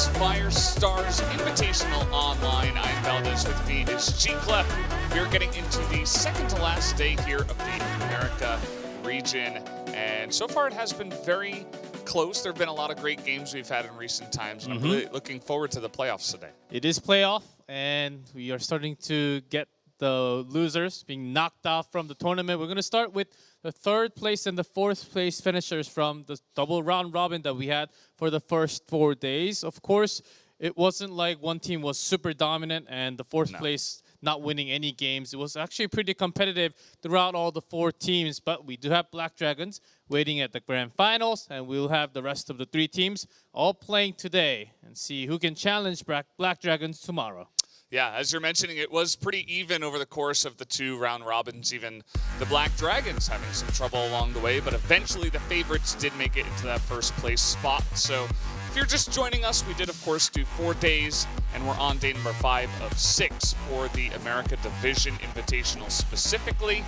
Fire Stars Invitational Online. I'm Valdez. With me is G. Clef. We're getting into the second to last day here of the America region. And so far it has been very close. There have been a lot of great games we've had in recent times. And I'm really looking forward to the playoffs today. It is playoff, and we are starting to get the losers being knocked off from the tournament. We're going to start with the third place and the fourth place finishers from the double round robin that we had for the first 4 days. Of course, it wasn't like one team was super dominant and the fourth place not winning any games. It was actually pretty competitive throughout all the 4 teams, but we do have Black Dragons waiting at the grand finals, and we'll have the rest of the 3 teams all playing today and see who can challenge Black Dragons tomorrow. Yeah, as you're mentioning, it was pretty even over the course of the 2 round robins. Even the Black Dragons having some trouble along the way, but eventually the favorites did make it into that first place spot. So if you're just joining us, we did, of course, do 4 days, and we're on day number 5 of 6 for the America Division Invitational specifically.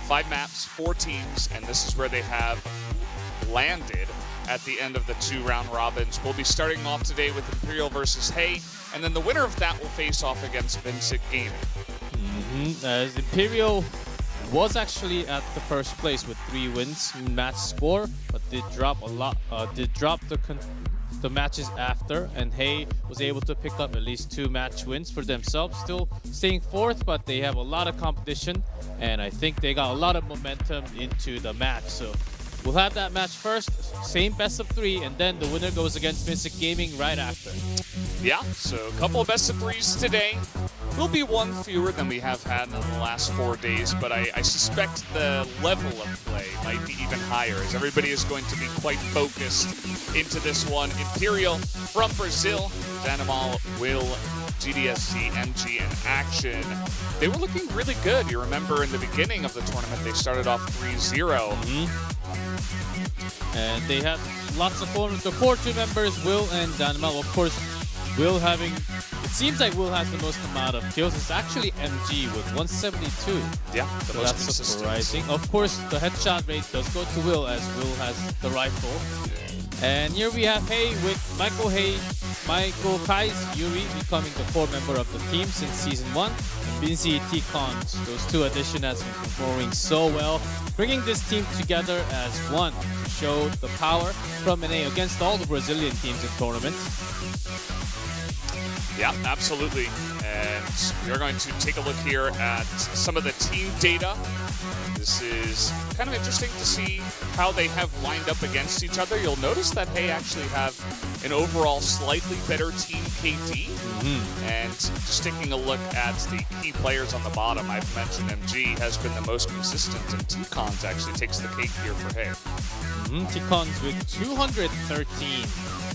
5 maps, 4 teams, and this is where they have landed at the end of the 2 round robins. We'll be starting off today with Imperial versus Hay, and then the winner of that will face off against Vincent Gaming. As Imperial was actually at the first place with 3 wins in match score, but did drop a lot. Did drop the matches after, and Hay was able to pick up at least 2 match wins for themselves. Still staying 4th, but they have a lot of competition, and I think they got a lot of momentum into the match. So we'll have that match first, same best of 3, and then the winner goes against Vincent Gaming right after. Yeah, so a couple of best of 3s today. Will be 1 fewer than we have had in the last 4 days, but I suspect the level of play might be even higher, as everybody is going to be quite focused into this one. Imperial from Brazil, Danimal, Will, GDSC, MG in action. They were looking really good. You remember in the beginning of the tournament, they started off 3-0. And they have lots of fun with the core 2 members, Will and Danimal. Of course, Will having, it seems like Will has the most amount of kills. It's actually MG with 172. Yeah, the most that's consistent. surprising. Of course, the headshot rate does go to Will, as Will has the rifle. And here we have Hay with Michael Kais, Yuri becoming the core member of the team since Season 1. And Binzi T-Cons, those 2 additions has been performing so well, bringing this team together as one to show the power from NA against all the Brazilian teams in tournaments. Yeah, absolutely. And we're going to take a look here at some of the team data. This is kind of interesting to see how they have lined up against each other. You'll notice that Hay actually have an overall slightly better team KD. And just taking a look at the key players on the bottom, I've mentioned MG has been the most consistent, and T-Cons actually takes the cake here for Hay. T-Cons with 213.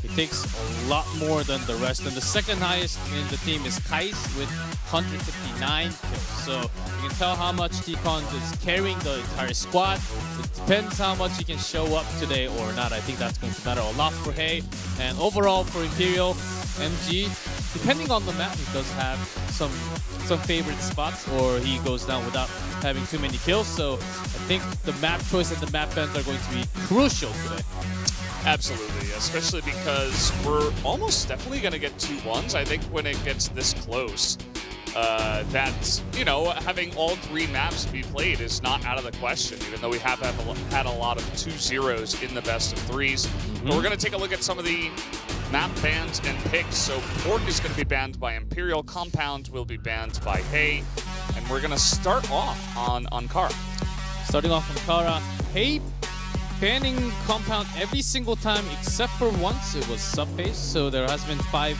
He takes a lot more than the rest. And the second highest in the team is Kais with 159 kills. So you can tell how much T-Cons is carrying the entire squad. It depends how much he can show up today or not. I think that's going to matter a lot for Hay. And overall for Imperial, MG, depending on the map, he does have some favorite spots, or he goes down without having too many kills. So I think the map choice and the map bans are going to be crucial today. Absolutely, especially because we're almost definitely going to get 2-1s. I think when it gets this close, that, you know, having all 3 maps be played is not out of the question, even though we have had a lot of 2-0s in the best of 3s. But we're going to take a look at some of the map bans and picks. So Port is going to be banned by Imperial, Compound will be banned by Hay, and we're going to start off on Ankara. Starting off on Ankara, Hay banning Compound every single time except for once. It was sub-base, so there has been 5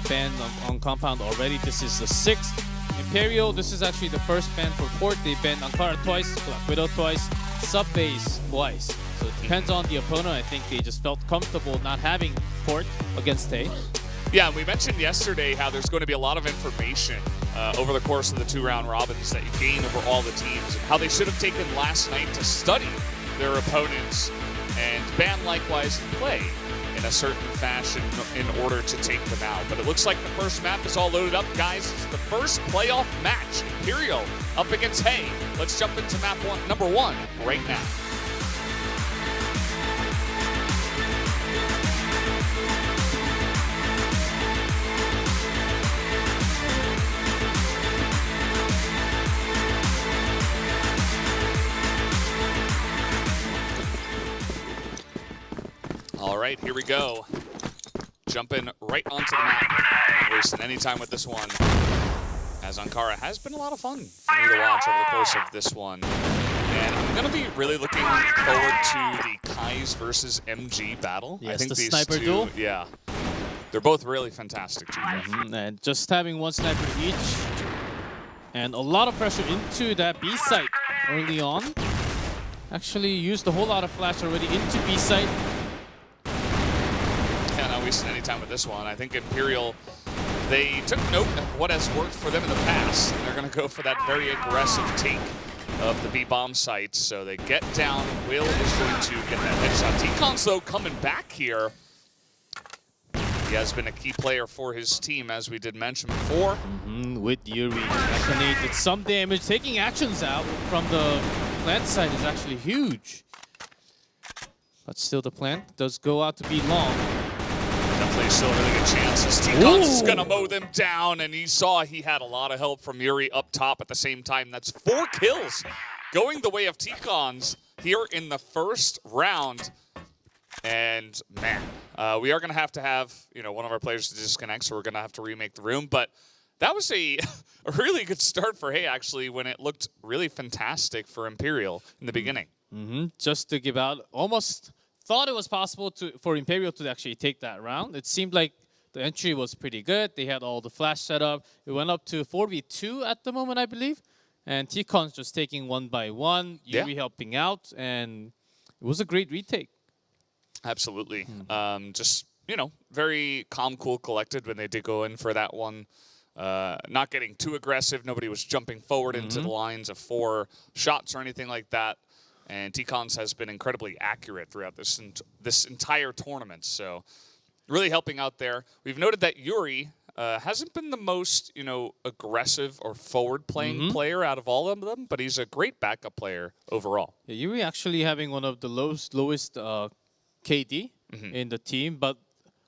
bans on Compound already. This is the 6th. Imperial, this is actually the first ban for Port. They banned Ankara twice, Black Widow twice, sub-base twice. So it depends on the opponent. I think they just felt comfortable not having Port against Hay. Yeah, we mentioned yesterday how there's going to be a lot of information over the course of the 2 round robins that you gain over all the teams, and how they should have taken last night to study their opponents and ban likewise play in a certain fashion in order to take them out. But it looks like the first map is all loaded up, guys. It's the first playoff match. Imperial up against Hay. Let's jump into map number 1 right now. All right, here we go. Jumping right onto the map. Not wasting any time with this one. As Ankara has been a lot of fun for me to watch over the course of this one. And I'm going to be really looking forward to the Kais versus MG battle. Yes, I think the these sniper two, duel. yeah, they're both really fantastic. And just having one sniper each. And a lot of pressure into that B site early on. Actually used a whole lot of flash already into B site. Yeah, not wasting any time with this one. I think Imperial, they took note of what has worked for them in the past. And they're going to go for that very aggressive take of the B-bomb site. So they get down. Will is going to get that headshot. T-Cons, though, coming back here. He has been a key player for his team, as we did mention before. With Yuri. That grenade did some damage. Taking actions out from the plant side is actually huge. But still, the plant does go out to be long. Definitely still a really good chances. T-Cons is going to mow them down, and he saw he had a lot of help from Yuri up top at the same time. That's 4 kills going the way of T-Cons here in the first round. And man, we are going to have, you know, one of our players to disconnect, so we're going to have to remake the room. But that was a really good start for Hay, actually, when it looked really fantastic for Imperial in the beginning. Just to give out, almost thought it was possible for Imperial to actually take that round. It seemed like the entry was pretty good. They had all the flash set up. It went up to 4v2 at the moment, I believe. And T-Con's just taking one by one, Yuri helping out, and it was a great retake. Absolutely. Just, you know, very calm, cool, collected when they did go in for that one. Not getting too aggressive. Nobody was jumping forward into the lines of 4 shots or anything like that. And T-Cons has been incredibly accurate throughout this entire tournament. So really helping out there. We've noted that Yuri hasn't been the most, you know, aggressive or forward-playing player out of all of them, but he's a great backup player overall. Yeah, Yuri actually having one of the lowest KD in the team, but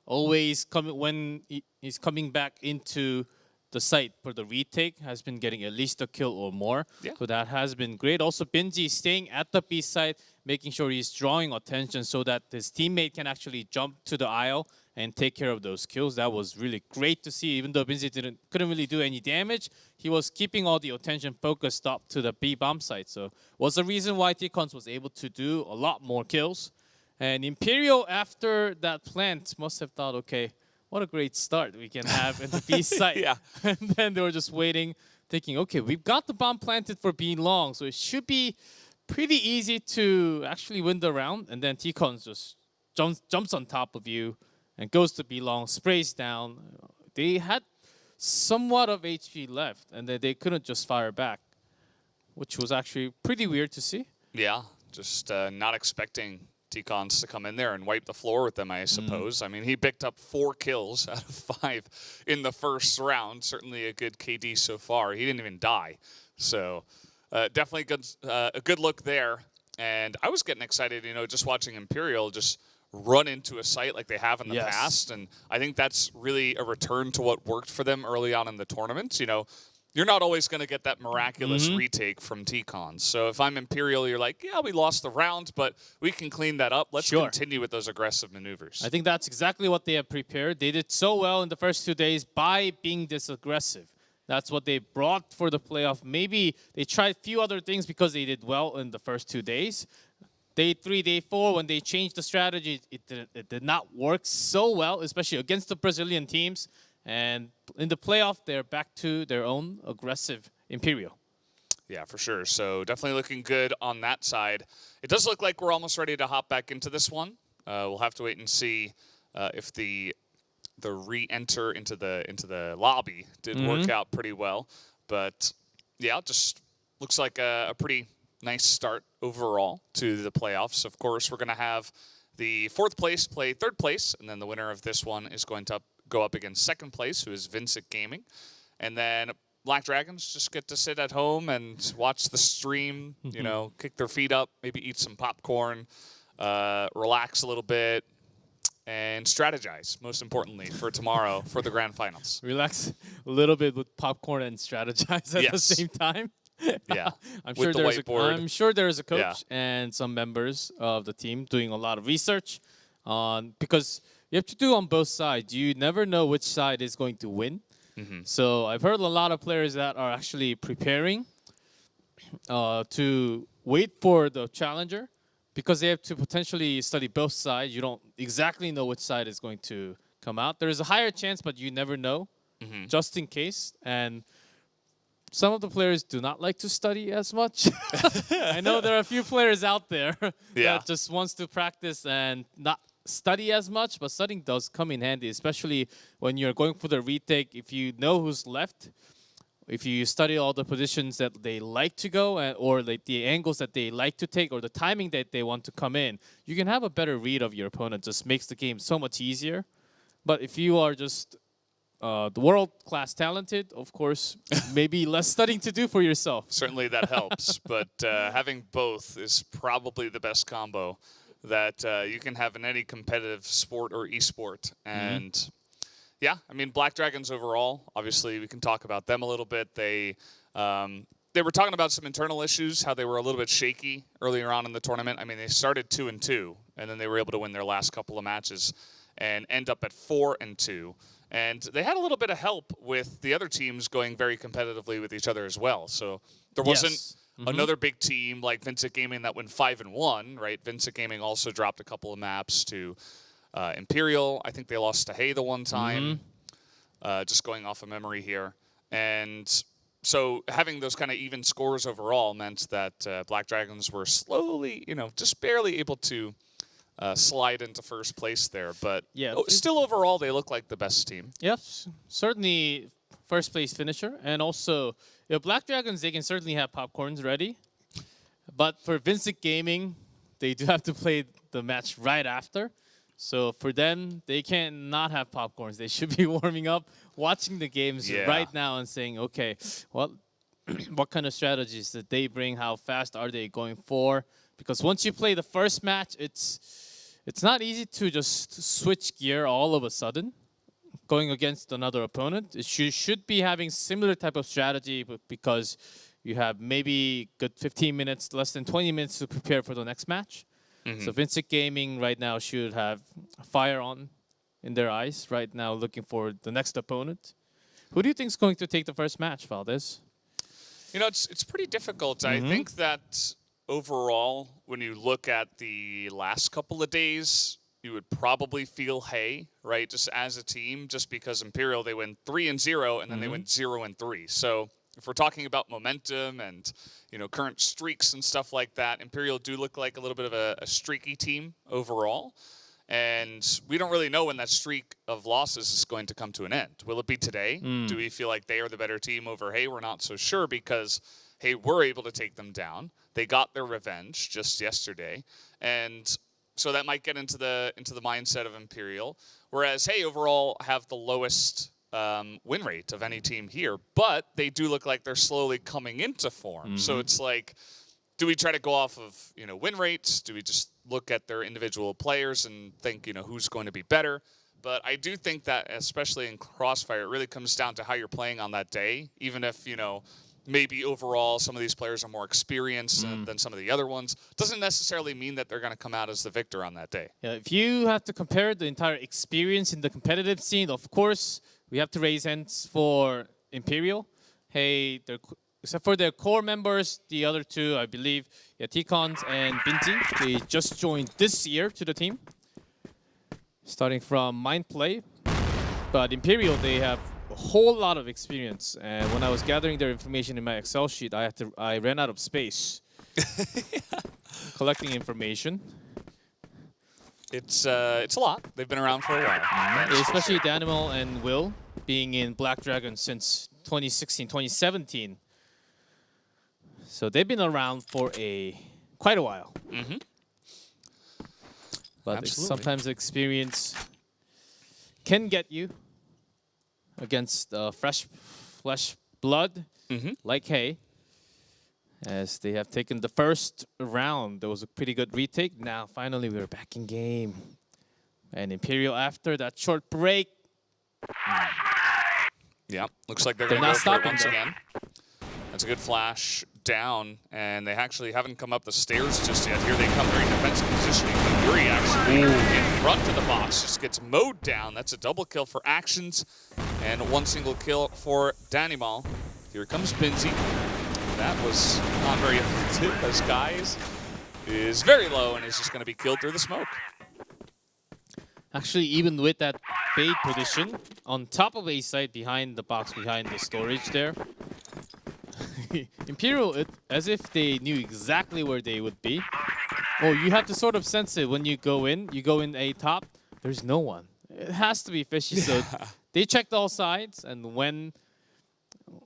always when he's coming back into the site for the retake, has been getting at least a kill or more. Yeah. So that has been great. Also, Benji staying at the B site, making sure he's drawing attention so that his teammate can actually jump to the aisle and take care of those kills. That was really great to see. Even though Benji couldn't really do any damage, he was keeping all the attention focused up to the B bomb site. So was the reason why T-Cons was able to do a lot more kills. And Imperial, after that plant, must have thought, okay, what a great start we can have in the B site. And then they were just waiting, thinking, okay, we've got the bomb planted for being long, so it should be pretty easy to actually win the round. And then T-Cons just jumps on top of you and goes to be long, sprays down. They had somewhat of HP left, and then they couldn't just fire back, which was actually pretty weird to see. Yeah, just not expecting T-Cons to come in there and wipe the floor with them, I suppose. I mean, he picked up 4 kills out of 5 in the first round. Certainly a good KD so far. He didn't even die. So definitely a good look there. And I was getting excited, you know, just watching Imperial just run into a site like they have in the past. And I think that's really a return to what worked for them early on in the tournament. You know, you're not always going to get that miraculous retake from T-Cons. So if I'm Imperial, you're like, yeah, we lost the round, but we can clean that up. Let's continue with those aggressive maneuvers. I think that's exactly what they have prepared. They did so well in the first 2 days by being this aggressive. That's what they brought for the playoff. Maybe they tried a few other things because they did well in the first 2 days. Day 3, day 4, when they changed the strategy, it did not work so well, especially against the Brazilian teams. And in the playoff, they're back to their own aggressive Imperial. Yeah, for sure. So definitely looking good on that side. It does look like we're almost ready to hop back into this one. We'll have to wait and see if the re-enter into the lobby did work out pretty well. But yeah, just looks like a pretty nice start overall to the playoffs. Of course, we're going to have the 4th place play 3rd place, and then the winner of this one is going to go up against 2nd place, who is Vincent Gaming. And then Black Dragons just get to sit at home and watch the stream, you know, kick their feet up, maybe eat some popcorn, relax a little bit, and strategize, most importantly, for tomorrow for the grand finals. Relax a little bit with popcorn and strategize at the same time. Yeah, I'm with sure the whiteboard. I'm sure there is a coach and some members of the team doing a lot of research. because you have to do on both sides. You never know which side is going to win. So I've heard a lot of players that are actually preparing to wait for the challenger because they have to potentially study both sides. You don't exactly know which side is going to come out. There is a higher chance, but you never know, just in case. And some of the players do not like to study as much. I know there are a few players out there that just wants to practice and not study as much, but studying does come in handy, especially when you're going for the retake. If you know who's left, if you study all the positions that they like to go or like the angles that they like to take or the timing that they want to come in, you can have a better read of your opponent. Just makes the game so much easier. But if you are just the world-class talented, of course, maybe less studying to do for yourself. Certainly that helps, but having both is probably the best combo that you can have in any competitive sport or esport. And yeah, I mean, Black Dragons overall, obviously we can talk about them a little bit. They were talking about some internal issues, how they were a little bit shaky earlier on in the tournament. I mean, they started 2-2, and then they were able to win their last couple of matches and end up at 4-2. And they had a little bit of help with the other teams going very competitively with each other as well. So there wasn't another big team like Vincent Gaming that went 5-1, right? Vincent Gaming also dropped a couple of maps to Imperial. I think they lost to Hay the one time, just going off of memory here. And so having those kind of even scores overall meant that Black Dragons were slowly, just barely able to slide into first place there. But still overall, they look like the best team. Yes, certainly first place finisher. And also, Black Dragons, they can certainly have popcorns ready. But for Vincent Gaming, they do have to play the match right after. So for them, they can't not have popcorns. They should be warming up, watching the games right now and saying, okay, what kind of strategies did they bring? How fast are they going for? Because once you play the first match, it's not easy to just switch gear all of a sudden going against another opponent. You should be having similar type of strategy, but because you have maybe good 15 minutes, less than 20 minutes to prepare for the next match. So Vincent Gaming right now should have fire on in their eyes right now, looking for the next opponent. Who do you think is going to take the first match, Valdez? It's pretty difficult. I think that overall, when you look at the last couple of days, you would probably feel Hay, right? Just as a team, just because Imperial, they went 3-0 and then they went 0-3. So if we're talking about momentum and current streaks and stuff like that, Imperial do look like a little bit of a streaky team overall. And we don't really know when that streak of losses is going to come to an end. Will it be today? Do we feel like they are the better team over Hay? We're not so sure because Hay were able to take them down. They got their revenge just yesterday. And so that might get into the mindset of Imperial. Whereas Hay overall have the lowest win rate of any team here, but they do look like they're slowly coming into form. So it's like, do we try to go off of win rates? Do we just look at their individual players and think who's going to be better? But I do think that especially in Crossfire, it really comes down to how you're playing on that day. Even if maybe overall some of these players are more experienced than some of the other ones, doesn't necessarily mean that they're going to come out as the victor on that day. Yeah, if you have to compare the entire experience in the competitive scene, of course, we have to raise hands for Imperial. Hey, except for their core members, the other two, I believe, T-Cons and Binti, they just joined this year to the team, starting from Mindplay. But Imperial, they have a whole lot of experience. And when I was gathering their information in my Excel sheet, I ran out of space collecting information. It's a lot. They've been around for a while. Especially Danimal and Will being in Black Dragon since 2016, 2017. So they've been around for quite a while. But sometimes experience can get you against fresh flesh blood like Hay. As they have taken the first round, there was a pretty good retake. Now, finally, we're back in game. And Imperial, after that short break. Yeah, looks like they're going to go for it once again. That's a good flash. down, and they actually haven't come up the stairs just yet. Here they come very defensive positioning. But Yuri actually in front of the box just gets mowed down. That's a double kill for Actions and one single kill for Danimal. Here comes Binzi. That was not very effective as Guys is very low and is just going to be killed through the smoke. Actually, even with that bait position on top of A site behind the box, behind the storage there, Imperial, as if they knew exactly where they would be. Oh, you have to sort of sense it when you go in A top, there's no one. It has to be fishy. So they checked all sides, and when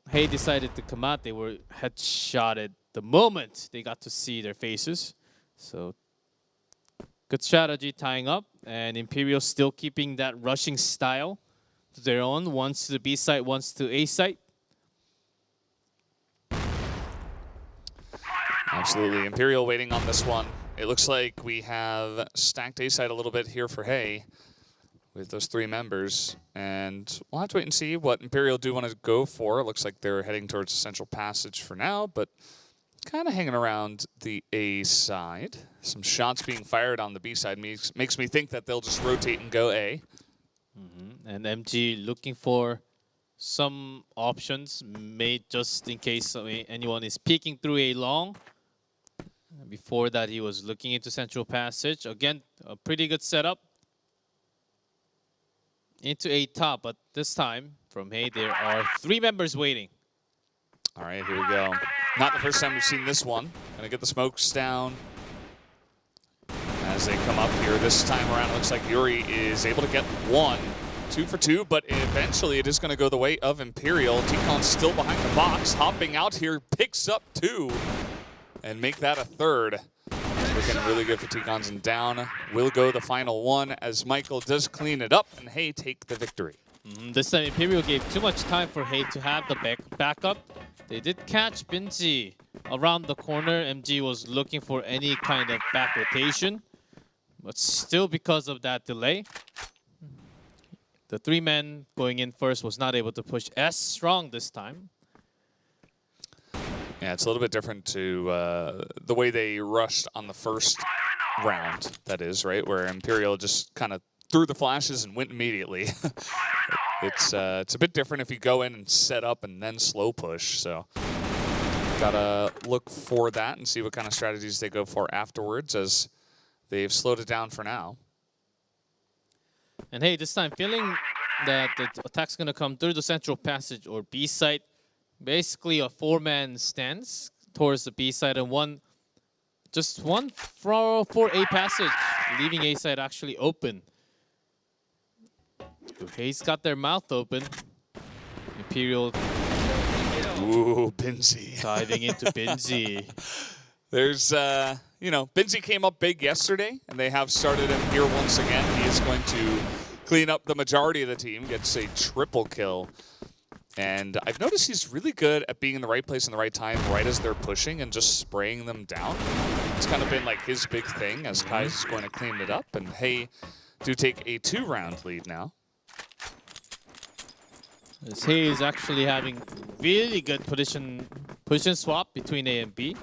Hey decided to come out, they were headshotted the moment they got to see their faces. So good strategy tying up, and Imperial still keeping that rushing style to their own. Once to the B site, once to A site. Absolutely. Imperial waiting on this one. It looks like we have stacked A side a little bit here for Hey with those 3 members. And we'll have to wait and see what Imperial do want to go for. It looks like they're heading towards the Central Passage for now, but kind of hanging around the A side. Some shots being fired on the B side makes me think that they'll just rotate and go A. And MG looking for some options made just in case anyone is peeking through A long. Before that, he was looking into Central Passage. Again, a pretty good setup into A top, but this time from Hey, there are 3 members waiting. All right, here we go. Not the first time we've seen this one. Gonna get the smokes down as they come up here. This time around, it looks like Yuri is able to get 1. 2 for 2, but eventually it is going to go the way of Imperial. T-Con's still behind the box, hopping out here, picks up 2, and make that a 3rd. Looking really good for T-Cons, and down will go the final 1 as Michael does clean it up, and Hey take the victory. This time Imperial gave too much time for Hey to have the backup. They did catch Binzi around the corner. MG was looking for any kind of back rotation, but still because of that delay, the 3 men going in first was not able to push as strong this time. Yeah, it's a little bit different to the way they rushed on the first round, that is, right? Where Imperial just kind of threw the flashes and went immediately. It's a bit different if you go in and set up and then slow push. So gotta look for that and see what kind of strategies they go for afterwards, as they've slowed it down for now. And Hey, this time feeling that the attack's gonna come through the Central Passage or B site. Basically a 4-man stance towards the B side, and just one for A passage, leaving A side actually open. Hay's got their mouth open. Imperial. Ooh, Binzi. Diving into Binzi. There's, Binzi came up big yesterday, and they have started him here once again. He is going to clean up the majority of the team, gets a triple kill. And I've noticed he's really good at being in the right place in the right time, right as they're pushing, and just spraying them down. It's kind of been like his big thing, as Kai's is going to clean it up. And Hey do take a 2-round lead now. As Hey is actually having really good position swap between A and B.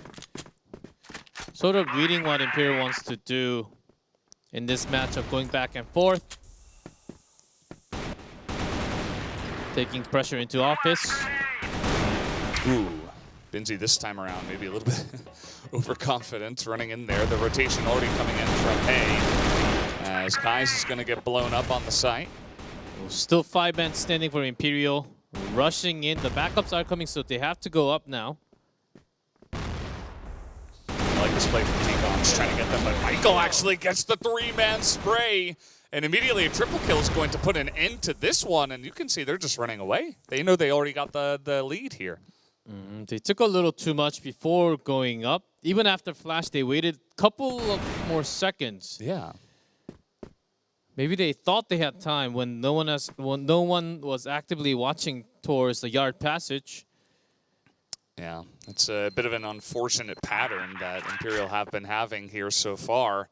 Sort of reading what Imperial wants to do in this matchup, going back and forth. Taking pressure into office. Ooh, Binzi this time around maybe a little bit overconfident, running in there. The rotation already coming in from Hey, as Kais is going to get blown up on the site. Still 5 men standing for Imperial, rushing in. The backups are coming, so they have to go up now. I like this play from T-Con's trying to get them, but Michael actually gets the 3-man spray. And immediately a triple kill is going to put an end to this one, and you can see they're just running away. They know they already got the lead here. They took a little too much before going up. Even after flash, they waited a couple of more seconds. Yeah. Maybe they thought they had time when no one was actively watching towards the yard passage. Yeah, it's a bit of an unfortunate pattern that Imperial have been having here so far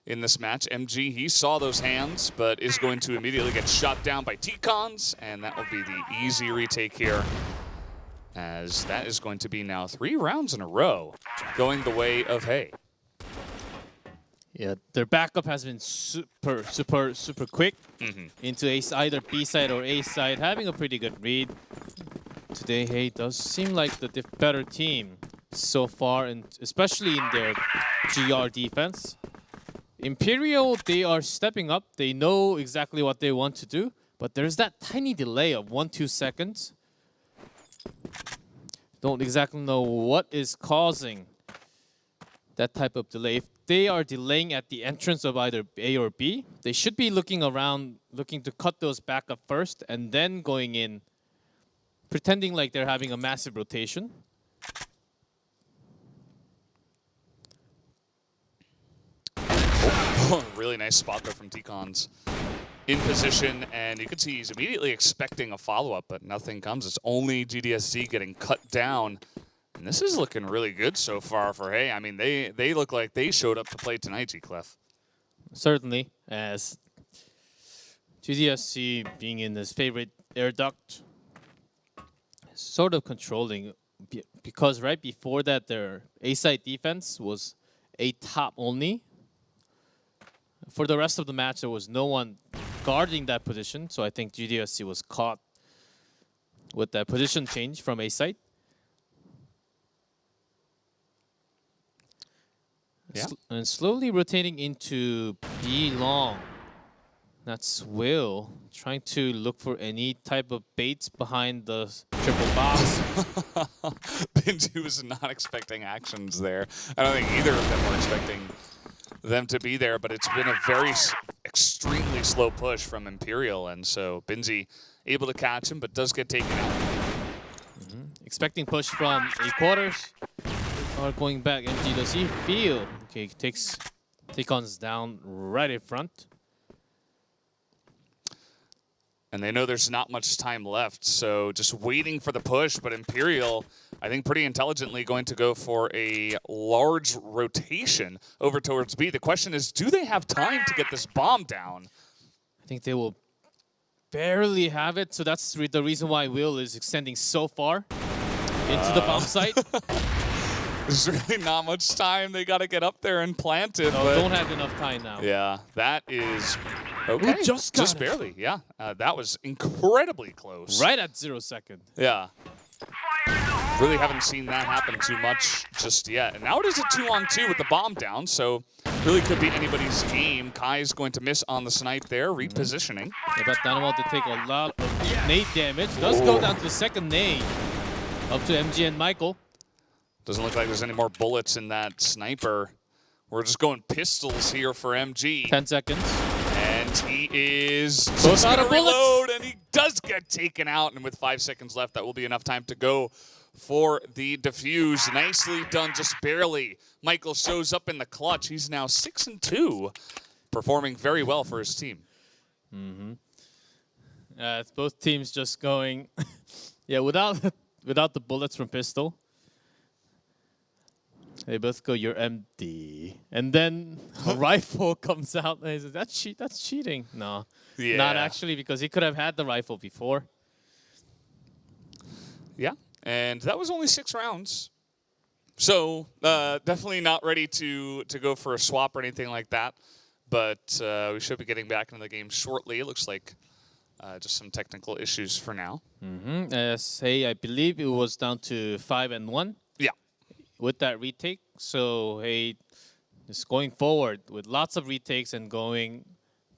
in this match. MG, he saw those hands, but is going to immediately get shot down by T-Cons, and that will be the easy retake here as that is going to be now 3 rounds in a row going the way of Hay. Yeah, their backup has been super quick into either B side or A side, having a pretty good read. Today, Hay does seem like the better team so far, and especially in their GR defense. Imperial, they are stepping up. They know exactly what they want to do, but there's that tiny delay of 1-2 seconds. Don't exactly know what is causing that type of delay. If they are delaying at the entrance of either A or B, they should be looking around, looking to cut those back up first, and then going in, pretending like they're having a massive rotation. Oh, really nice spot though from T-Cons. In position, and you can see he's immediately expecting a follow-up, but nothing comes. It's only GDSC getting cut down. And this is looking really good so far for Hay. I mean, they look like they showed up to play tonight, G-Clef. Certainly, as GDSC being in his favorite air duct, sort of controlling, because right before that their A-side defense was A top only. For the rest of the match, there was no one guarding that position, so I think GDSC was caught with that position change from A-side. Yeah. And slowly rotating into B long. That's Will trying to look for any type of baits behind the triple box. Benji was not expecting actions there. I don't think either of them were expecting them to be there, but it's been a very extremely slow push from Imperial, and so Benji able to catch him, but does get taken out. Expecting push from A quarters. Are going back. MG, does he feel? Okay, takes T-Cons down right in front. And they know there's not much time left, so just waiting for the push, but Imperial, I think pretty intelligently going to go for a large rotation over towards B. The question is, do they have time to get this bomb down? I think they will barely have it, so that's the reason why Will is extending so far into the bomb site. There's really not much time. They got to get up there and plant it. No, but don't have enough time now. Yeah, that is okay. Ooh, just barely. Yeah, that was incredibly close. Right at 0 second. Yeah. Really haven't seen that happen too much just yet. And now it is a 2-on-2 with the bomb down, so really could be anybody's game. Kai's going to miss on the snipe there, repositioning. Yeah, but Dynamo to take a lot of nade damage. Does go down to the second nade. Up to MG and Michael. Doesn't look like there's any more bullets in that sniper. We're just going pistols here for MG. 10 seconds. And he is Goes out of reload, and he does get taken out. And with 5 seconds left, that will be enough time to go for the defuse. Nicely done, just barely. Michael shows up in the clutch. He's now 6-2, performing very well for his team. It's both teams just going, yeah, without the bullets from pistol. They both go, you're empty. And then a rifle comes out and he says, that's cheating. No, Yeah. not actually, because he could have had the rifle before. Yeah, and that was only 6 rounds. So definitely not ready to go for a swap or anything like that. But we should be getting back into the game shortly. It looks like just some technical issues for now. Say, I believe it was down to 5-1. Yeah. With that retake. So, hey, just going forward with lots of retakes and going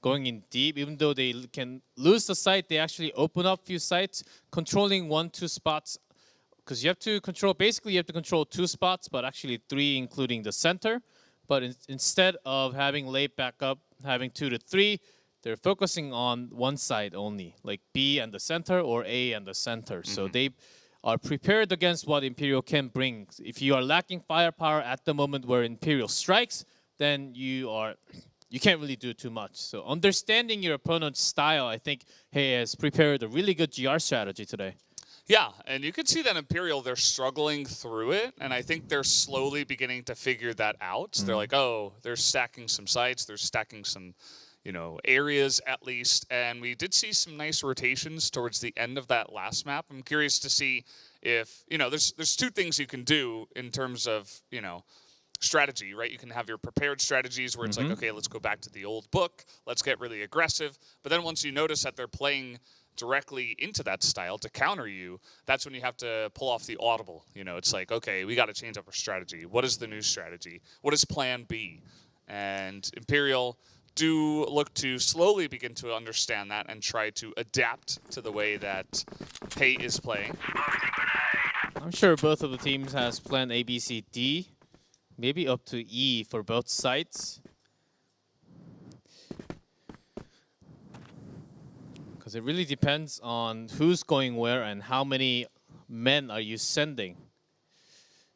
in deep. Even though they can lose the site, they actually open up a few sites, controlling 1-2 spots. Because you have to control, basically you have to control 2 spots, but actually 3 including the center. But instead of having late backup, having 2 to 3, they're focusing on one side only, like B and the center or A and the center. So they are prepared against what Imperial can bring. If you are lacking firepower at the moment where Imperial strikes, then you can't really do too much. So understanding your opponent's style, I think Hey has prepared a really good GR strategy today. Yeah, and you can see that Imperial, they're struggling through it, and I think they're slowly beginning to figure that out. They're like, oh, they're stacking some sites, they're stacking some, areas at least, and we did see some nice rotations towards the end of that last map. I'm curious to see if, you know, there's two things you can do in terms of, you know, strategy, right? You can have your prepared strategies where it's like, okay, let's go back to the old book, let's get really aggressive. But then once you notice that they're playing directly into that style to counter you, that's when you have to pull off the audible. You know, it's like, okay, we got to change up our strategy. What is the new strategy? What is plan B? And Imperial do look to slowly begin to understand that and try to adapt to the way that Hay is playing. I'm sure both of the teams has plan A, B, C, D, maybe up to E for both sides. Because it really depends on who's going where and how many men are you sending.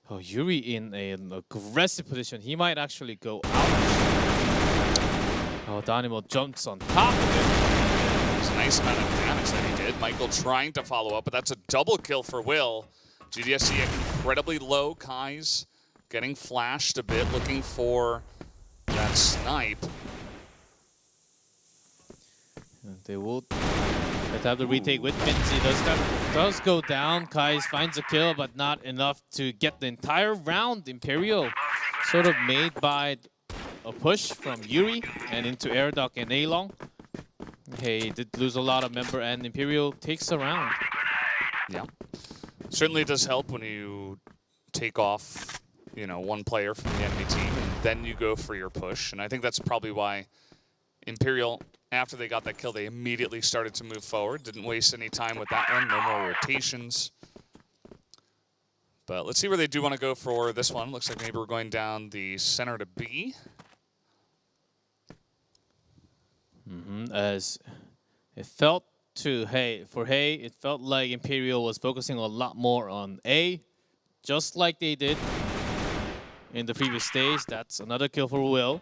Oh, Yuri in an aggressive position. He might actually go out. Oh, Dynamo jumps on top of it. It's a nice amount of damage that he did. Michael trying to follow up, but that's a double kill for Will. GDSC incredibly low. Kai's getting flashed a bit, looking for that snipe. And they will have the retake with Binzi. Does go down. Kais finds a kill, but not enough to get the entire round. Imperial sort of made by a push from Yuri and into Airdock and Along. Hey, did lose a lot of member, and Imperial takes a round. Yeah. Certainly does help when you take off, you know, one player from the enemy team and then you go for your push. And I think that's probably why Imperial, after they got that kill, they immediately started to move forward. Didn't waste any time with that one. No more rotations. But let's see where they do want to go for this one. Looks like maybe we're going down the center to B. As it felt to Hay, it felt like Imperial was focusing a lot more on A, just like they did in the previous stage. That's another kill for Will.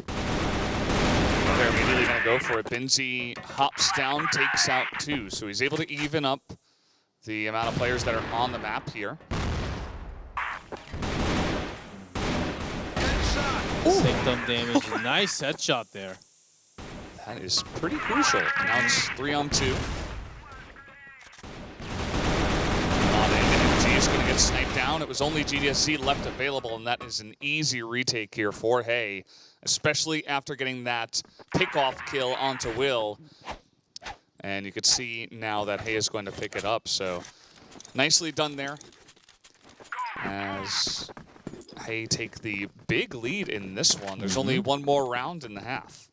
They're immediately going to go for it. Binzi hops down, takes out 2. So he's able to even up the amount of players that are on the map here. Sanctum damage, nice headshot there. That is pretty crucial. Now it's 3-on-2. MG is going to get sniped down. It was only GDSC left available, and that is an easy retake here for Hay, especially after getting that pick-off kill onto Will. And you could see now that Hay is going to pick it up, so nicely done there. As Hay take the big lead in this one. There's only one more round in the half.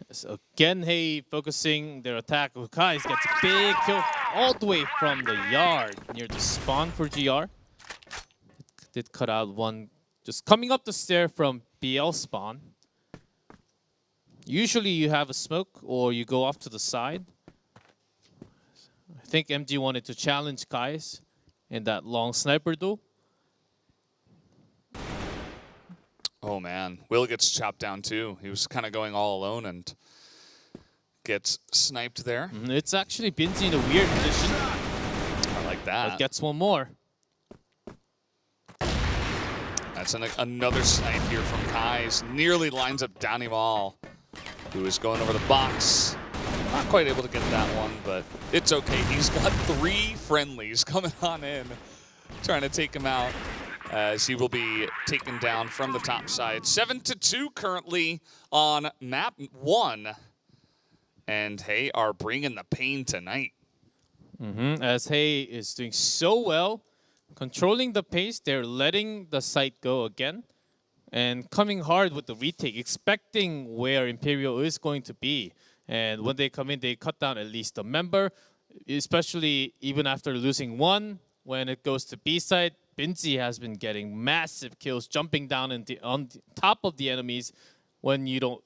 So again, Hay focusing their attack. Kais gets a big kill all the way from the yard near the spawn for GR. It did cut out one just coming up the stair from BL spawn. Usually you have a smoke or you go off to the side. I think MG wanted to challenge Kais in that long sniper duel. Oh man, Will gets chopped down too. He was kind of going all alone and gets sniped there. It's actually Binzi in a weird position. I like that. But gets one more. That's another snipe here from Kai's. Nearly lines up Danimal, who is going over the box. Not quite able to get that one, but it's okay. He's got 3 friendlies coming on in, trying to take him out, as he will be taken down from the top side. 7-2 currently on map 1. And Hay are bringing the pain tonight. As Hay is doing so well, controlling the pace, they're letting the site go again, and coming hard with the retake, expecting where Imperial is going to be. And when they come in, they cut down at least a member, especially even after losing 1. When it goes to B side, Binzi has been getting massive kills, jumping down on top of the enemies. When you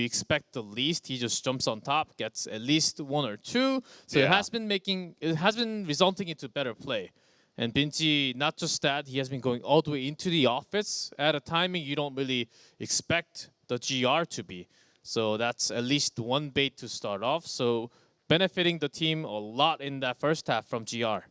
expect the least, he just jumps on top, gets at least 1 or 2. So yeah. it has been resulting into better play. And Binzi, not just that, he has been going all the way into the office at a timing you don't really expect the GR to be. So that's at least 1 bait to start off. So benefiting the team a lot in that first half from GR.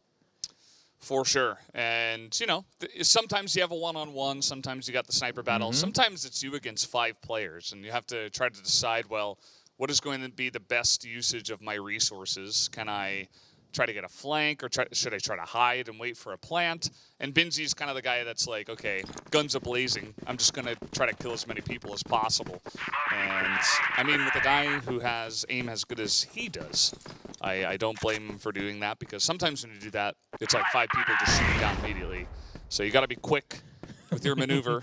For sure. And, you know, sometimes you have a one-on-one. Sometimes you got the sniper battle. Sometimes it's you against 5 players. And you have to try to decide, well, what is going to be the best usage of my resources? Can I try to get a flank, or should I try to hide and wait for a plant? And Binzi's kind of the guy that's like, okay, guns a-blazing. I'm just going to try to kill as many people as possible. And, I mean, with a guy who has aim as good as he does, I don't blame him for doing that, because sometimes when you do that, it's like 5 people just shooting down immediately. So you got to be quick with your maneuver.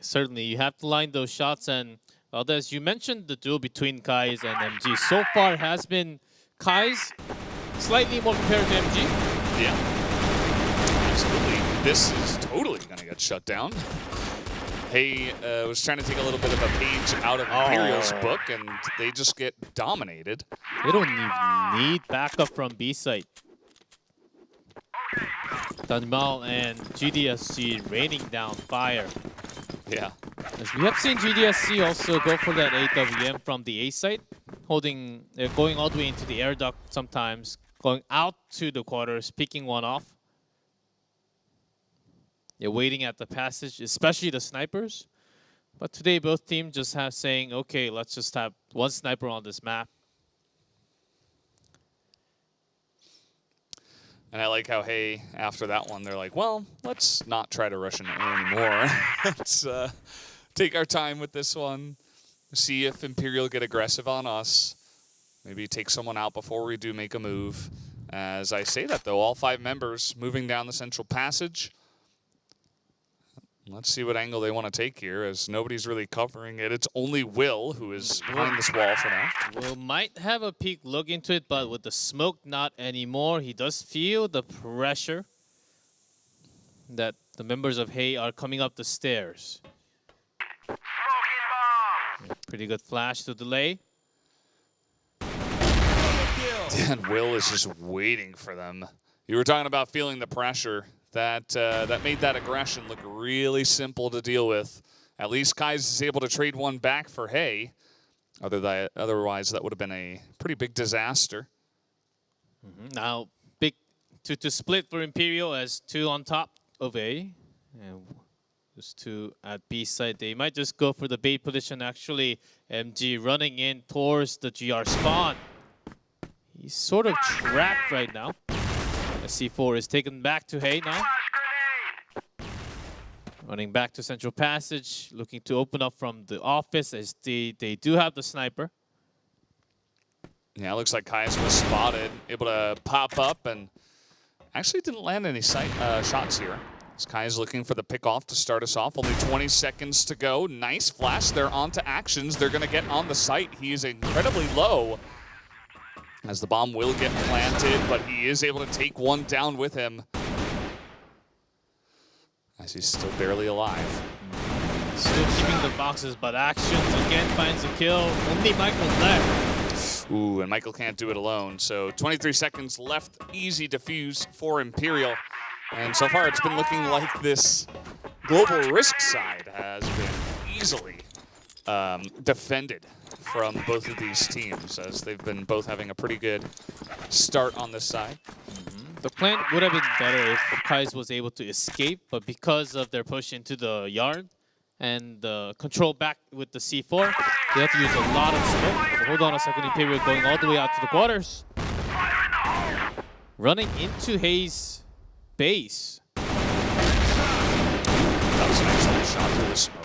Certainly, you have to line those shots. And Valdez, you mentioned the duel between Kais and MG. So far, it has been Kais slightly more compared to MG. Yeah, absolutely. This is totally going to get shut down. Hey was trying to take a little bit of a page out of Imperial's book, and they just get dominated. They don't even need backup from B site. Danimal and GDSC raining down fire. Yeah. As we have seen GDSC also go for that AWM from the A site, going all the way into the air duct sometimes, going out to the quarters, picking one off. They're waiting at the passage, especially the snipers. But today both teams just have saying, okay, let's just have one sniper on this map. And I like how, hey, after that one, they're like, well, let's not try to rush into A anymore. Let's take our time with this one, see if Imperial get aggressive on us, maybe take someone out before we do make a move. As I say that, though, all 5 members moving down the central passage. Let's see what angle they want to take here, as nobody's really covering it. It's only Will who is behind this wall for now. Will might have a peek look into it, but with the smoke, not anymore. He does feel the pressure that the members of Hay are coming up the stairs. Pretty good flash to delay. And Will is just waiting for them. You were talking about feeling the pressure. That made that aggression look really simple to deal with. At least Kais is able to trade one back for Hay. Otherwise, that would have been a pretty big disaster. Now, big to split for Imperial as 2 on top of A. And just 2 at B side. They might just go for the bait position. Actually, MG running in towards the GR spawn. He's sort of trapped right now. C4 is taken back to Hay now. Running back to Central Passage, looking to open up from the office as they do have the sniper. Yeah, it looks like Kais was spotted, able to pop up, and actually didn't land any shots here. As Kais looking for the pick off to start us off. Only 20 seconds to go. Nice flash. They're on to actions. They're going to get on the site. He is incredibly low, as the bomb will get planted, but he is able to take one down with him, as he's still barely alive. Still keeping the boxes, but Actions again finds a kill. Only Michael left. Ooh, and Michael can't do it alone. So 23 seconds left. Easy defuse for Imperial. And so far it's been looking like this global risk side has been easily defended from both of these teams, as they've been both having a pretty good start on this side. The plan would have been better if Kais was able to escape, but because of their push into the yard and the control back with the C4, they have to use a lot of smoke. But hold on a second, Imperial going all the way out to the quarters. Running into Hayes' base. That was an excellent shot through the smoke.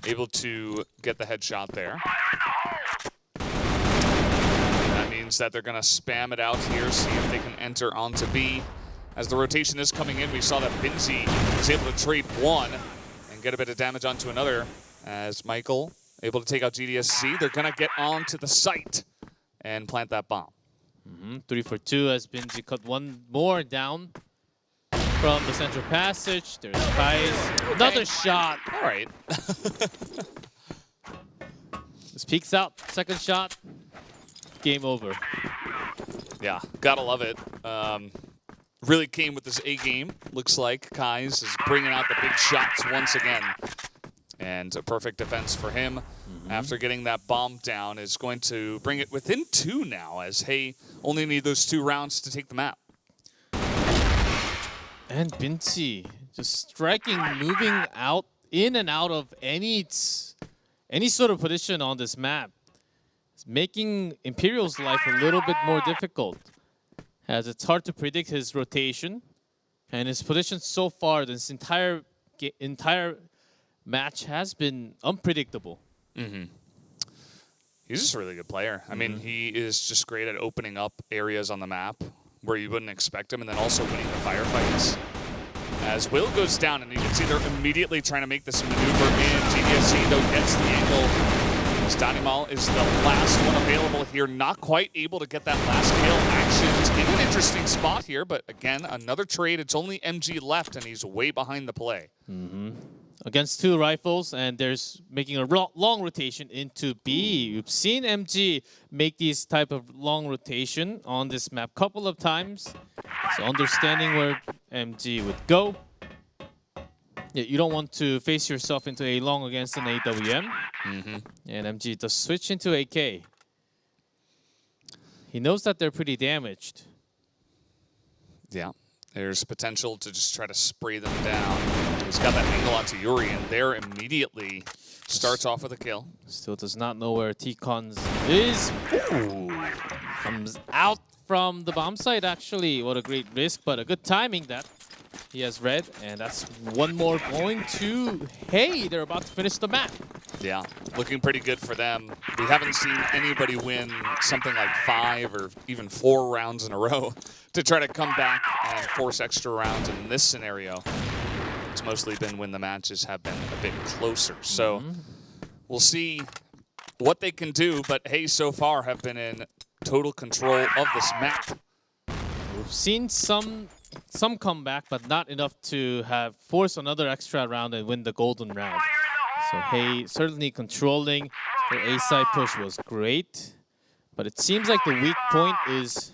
Able to get the headshot there. That means that they're going to spam it out here, see if they can enter onto B. As the rotation is coming in, we saw that Binzi was able to trade one and get a bit of damage onto another. As Michael able to take out GDSC, they're going to get onto the site and plant that bomb. 3 for 2 as Binzi cut one more down from the central passage. There's Kais. Another shot. All right. This peeks out. Second shot. Game over. Yeah, gotta love it. Really came with this A game. Looks like Kais is bringing out the big shots once again. And a perfect defense for him. After getting that bomb down, is going to bring it within 2 now, as Hay only need those 2 rounds to take the map. And Binzi just striking, moving out, in and out of any sort of position on this map. It's making Imperial's life a little bit more difficult. as it's hard to predict his rotation. And his position so far this entire match has been unpredictable. He's just a really good player. I mean, he is just great at opening up areas on the map where you wouldn't expect him, and then also winning the firefights. As Will goes down, and you can see they're immediately trying to make this maneuver in. GDSC, though, gets the angle. As Danimal is the last one available here, not quite able to get that last kill. Actions in an interesting spot here, but again, another trade. It's only MG left, and he's way behind the play. Against 2 rifles, and there's making a long rotation into B. You've seen MG make these type of long rotation on this map a couple of times. So understanding where MG would go. Yeah, you don't want to face yourself into a long against an AWM. And MG does switch into AK. He knows that they're pretty damaged. Yeah, there's potential to just try to spray them down. He's got that angle onto Yuri, and there immediately starts off with a kill. Still does not know where T-Cons is. Ooh. Comes out from the bomb site, actually. What a great risk, but a good timing that he has read. And that's one more going to... Hey, they're about to finish the map. Yeah, looking pretty good for them. We haven't seen anybody win something like 5 or even 4 rounds in a row to try to come back and force extra rounds in this scenario. It's mostly been when the matches have been a bit closer. So we'll see what they can do, but hey, so far have been in total control of this map. We've seen some comeback, but not enough to have force another extra round and win the golden round. So hey, certainly controlling their A side push was great, but it seems like the weak point is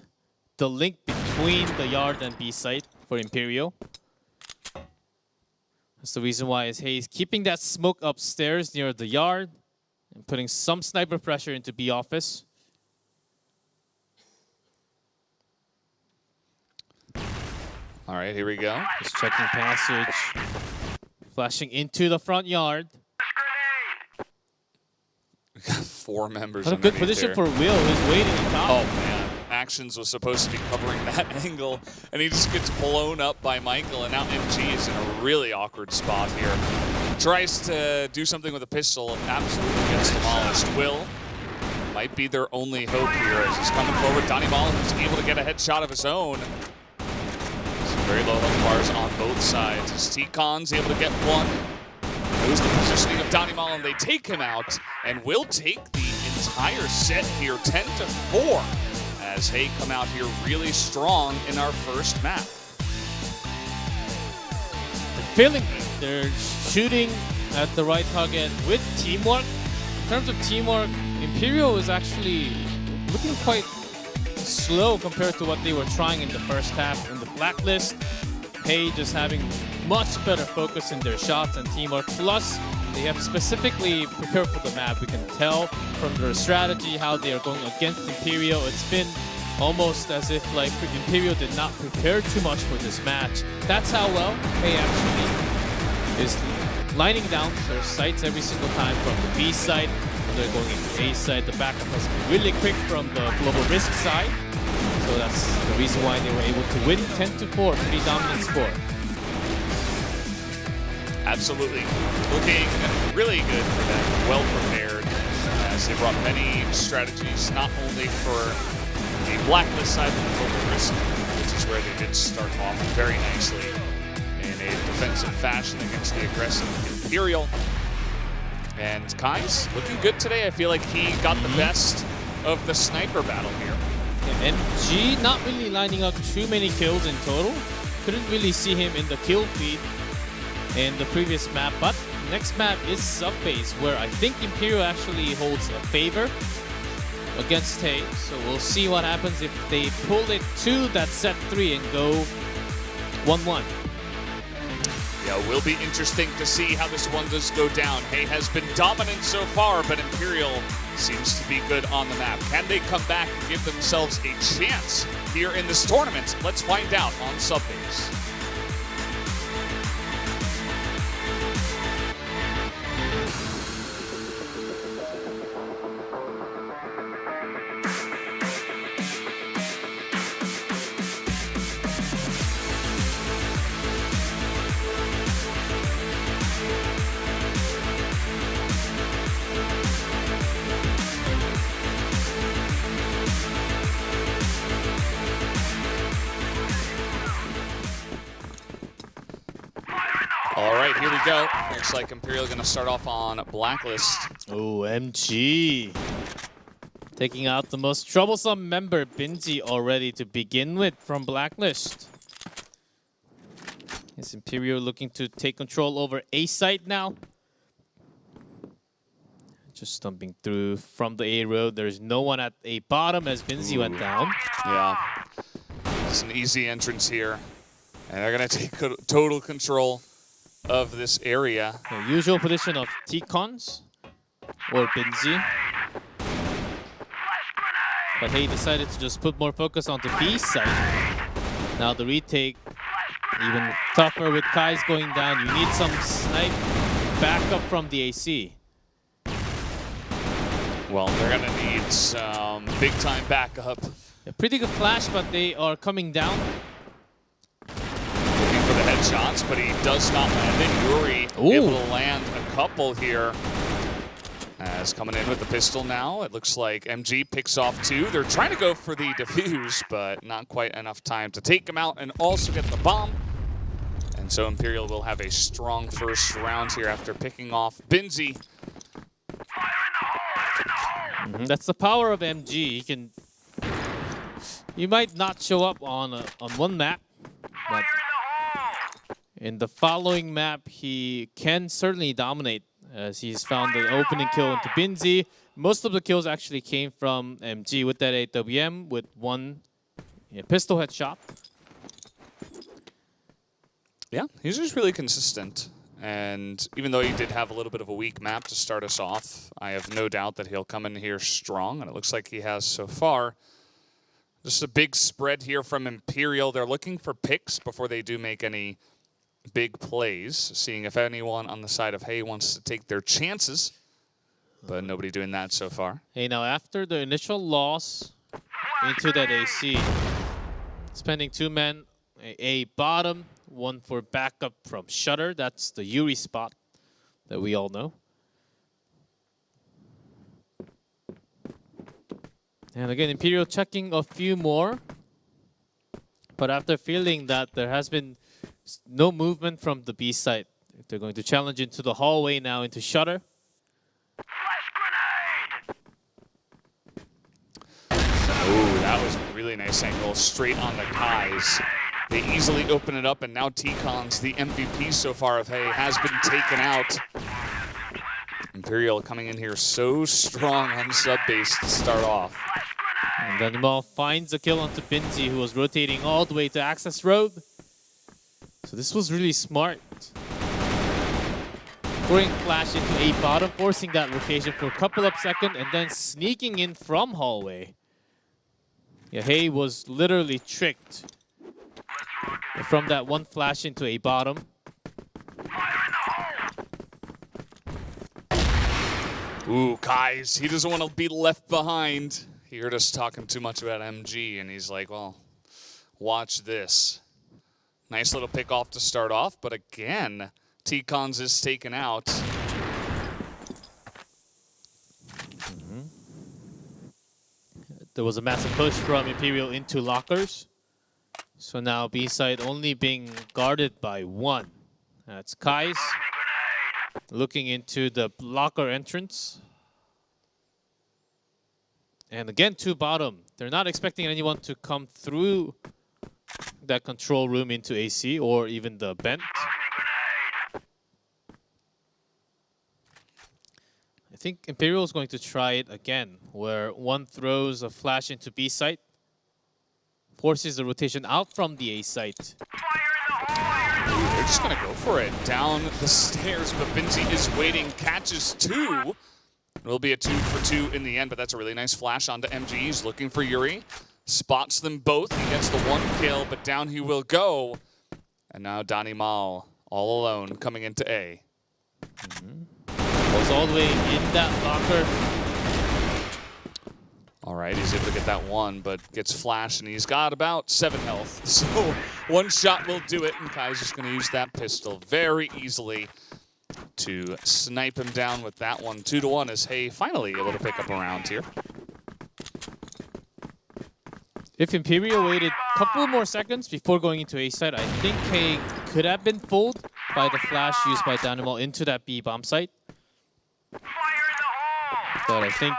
the link between the yard and B site for Imperial. That's the reason why is Hayes keeping that smoke upstairs near the yard and putting some sniper pressure into B office. All right, here we go. Just checking passage. Flashing into the front yard. We got 4 members. What a good position for Will, who's waiting on top. Oh, man. Actions was supposed to be covering that angle, and he just gets blown up by Michael, and now MG is in a really awkward spot here. Tries to do something with a pistol, and absolutely gets demolished. Will might be their only hope here as he's coming forward. Donnie Mullen is able to get a headshot of his own. Some very low health bars on both sides. As T-Con's able to get one. Knows the positioning of Donnie Mullen. They take him out, and will take the entire set here, 10-4. As Hay come out here really strong in our first map. They're feeling good. They're shooting at the right target with teamwork. In terms of teamwork, Imperial is actually looking quite slow compared to what they were trying in the first half in the Blacklist. Hay just having much better focus in their shots and teamwork. Plus, they have specifically prepared for the map. We can tell from their strategy how they are going against Imperial. It's been almost as if like Imperial did not prepare too much for this match. That's how well Hay actually is lining down their sights every single time from the B side. When they're going into A side, the backup has been really quick from the Global Risk side. So that's the reason why they were able to win 10-4, pretty dominant score. Absolutely. Looking really good for them. Well prepared as they brought many strategies, not only for the Blacklist side, but the Global Risk, which is where they did start off very nicely in a defensive fashion against the aggressive Imperial. And Kai's looking good today. I feel like he got the best of the sniper battle here. Yeah, MG not really lining up too many kills in total. Couldn't really see him in the kill feed in the previous map, but next map is Subbase, where I think Imperial actually holds a favor against Hay. So we'll see what happens if they pull it to that set 3 and go 1-1. Yeah, it will be interesting to see how this one does go down. Hay has been dominant so far, but Imperial seems to be good on the map. Can they come back and give themselves a chance here in this tournament? Let's find out on Subbase. go. Looks like Imperial going to start off on Blacklist. Oh, MG. Taking out the most troublesome member, Binzi, already to begin with from Blacklist. Is Imperial looking to take control over A site now? Just stumping through from the A road. There's no one at A bottom as Binzi went down. Yeah. It's an easy entrance here. And they're going to take total control of this area. The usual position of T-Cons or Binzi. But he decided to just put more focus onto B side. Now the retake, even tougher with Kai's going down. You need some snipe backup from the AC. Well, they're going to need some big-time backup. A pretty good flash, but they are coming down. Looking for the headshots, but he does not land it. Yuri able to land a couple here. As coming in with the pistol now, it looks like MG picks off 2. They're trying to go for the defuse, but not quite enough time to take him out and also get the bomb. And so Imperial will have a strong first round here after picking off Binzi. That's the power of MG. You might not show up on one map, but in the following map, he can certainly dominate, as he's found the opening kill into Binzi. Most of the kills actually came from MG with that AWM with one pistol headshot. Yeah, he's just really consistent. And even though he did have a little bit of a weak map to start us off, I have no doubt that he'll come in here strong, and it looks like he has so far. Just a big spread here from Imperial. They're looking for picks before they do make any big plays, seeing if anyone on the side of Hay wants to take their chances, but nobody doing that so far. Hey, now after the initial loss into that AC, spending 2 men, A bottom, 1 for backup from Shutter. That's the Yuri spot that we all know. And again, Imperial checking a few more, but after feeling that there has been no movement from the B side, they're going to challenge into the hallway now into Shutter. Oh, that was a really nice angle, straight on the Kai's. They easily open it up, and now T-Con's the MVP so far of Hay has been taken out. Imperial coming in here so strong on sub-base to start off. And then Mal finds a kill onto Binzi, who was rotating all the way to access road. So this was really smart. Throwing flash into A bottom, forcing that rotation for a couple of seconds, and then sneaking in from hallway. Yeah, Hay was literally tricked from that one flash into A bottom. Ooh, Kai's, he doesn't want to be left behind. He heard us talking too much about MG, and he's like, well, watch this. Nice little pick off to start off, but again, T-Cons is taken out. There was a massive push from Imperial into lockers. So now B side only being guarded by 1. That's Kai's looking into the locker entrance. And again, 2 bottom. They're not expecting anyone to come through that control room into AC or even the vent. I think Imperial is going to try it again, where 1 throws a flash into B site, forces the rotation out from the A site. They're just going to go for it. Down the stairs, but Binzi is waiting, catches 2. It will be a 2 for 2 in the end, but that's a really nice flash onto MG. He's looking for Yuri. Spots them both. He gets the 1 kill, but down he will go. And now Donnie Mal all alone coming into A. Goes all the way in that locker. All right, he's able to get that 1, but gets flashed, and he's got about 7 health. So 1 shot will do it, and Kai's just going to use that pistol very easily to snipe him down with that one. 2-1 is Hay finally able to pick up a round here. If Imperial waited a couple more seconds before going into A side, I think Hay could have been fooled by the flash used by Dynamo into that B bomb site. But I think